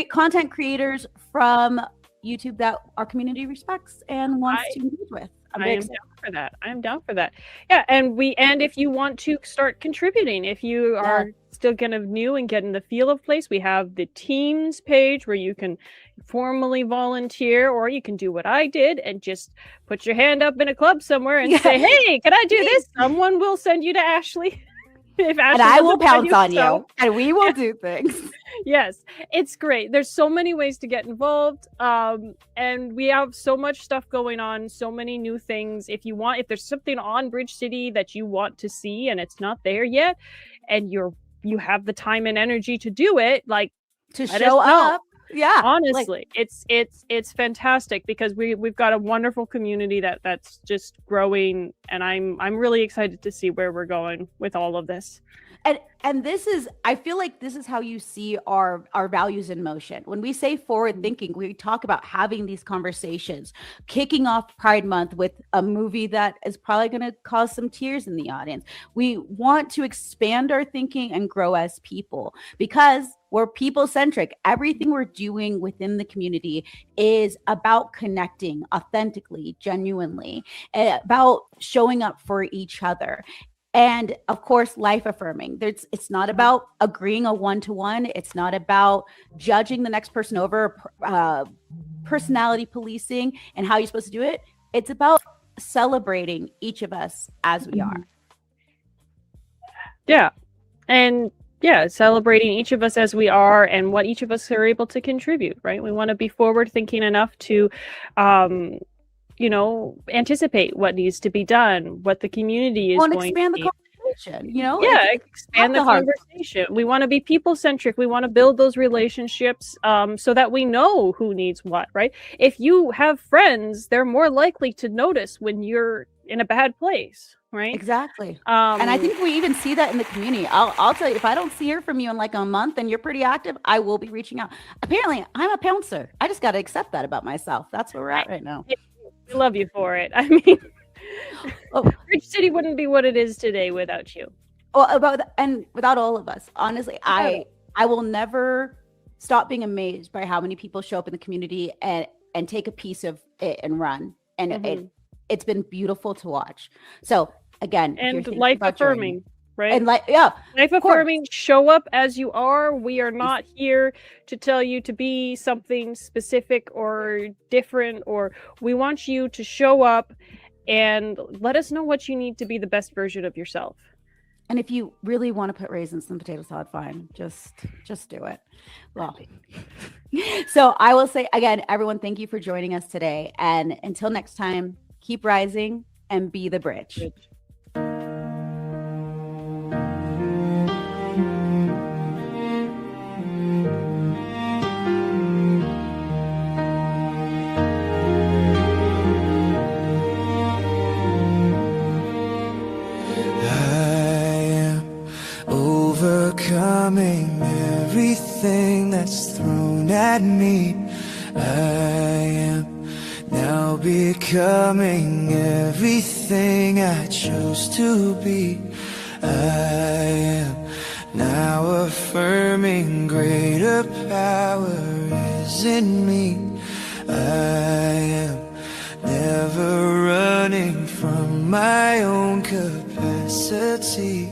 content creators from YouTube that our community respects and wants to engage with. I am down for that. Yeah, and if you want to start contributing, if you are still kind of new and getting the feel of place, we have the teams page where you can formally volunteer, or you can do what I did and just put your hand up in a club somewhere and say, "Hey, can I do this?" Someone will send you to Ashley. And I will pounce on you, and we will do things. Yes, it's great. There's so many ways to get involved, and we have so much stuff going on, so many new things. If there's something on Bridge City that you want to see and it's not there yet, and you have the time and energy to do it, like to show up. Yeah, honestly, it's fantastic because we've got a wonderful community that's just growing, and I'm really excited to see where we're going with all of this. And I feel like this is how you see our values in motion. When we say forward thinking, we talk about having these conversations, kicking off Pride Month with a movie that is probably going to cause some tears in the audience. We want to expand our thinking and grow as people because we're people centric. Everything we're doing within the community is about connecting authentically, genuinely, about showing up for each other. And of course, life affirming. It's not about agreeing a one-to-one. It's not about judging the next person over, personality policing and how you're supposed to do it. It's about celebrating each of us as we are. Yeah. And celebrating each of us as we are and what each of us are able to contribute, right? We want to be forward thinking enough to, anticipate what needs to be done, what the community is going to expand the conversation, expand the conversation. We want to be people-centric. We want to build those relationships so that we know who needs what, right? If you have friends, they're more likely to notice when you're in a bad place, right? Exactly. And I think we even see that in the community. I'll tell you, if I don't hear from you in like a month and you're pretty active, I will be reaching out. Apparently, I'm a pouncer. I just got to accept that about myself. That's where we're at right now. We love you for it. I mean, Bridge City wouldn't be what it is today without you. Well, without all of us, honestly, I will never stop being amazed by how many people show up in the community and take a piece of it and run. And it's been beautiful to watch. So again, and life affirming, right? And life affirming, show up as you are. We are not here to tell you to be something specific or different, or we want you to show up and let us know what you need to be the best version of yourself. And if you really want to put raisins in potato salad, fine. Just do it. Well, so I will say again, everyone, thank you for joining us today. And until next time, keep rising and be the bridge. Overcoming everything that's thrown at me. I am now becoming everything I chose to be. I am now affirming greater power is in me. I am never running from my own capacity.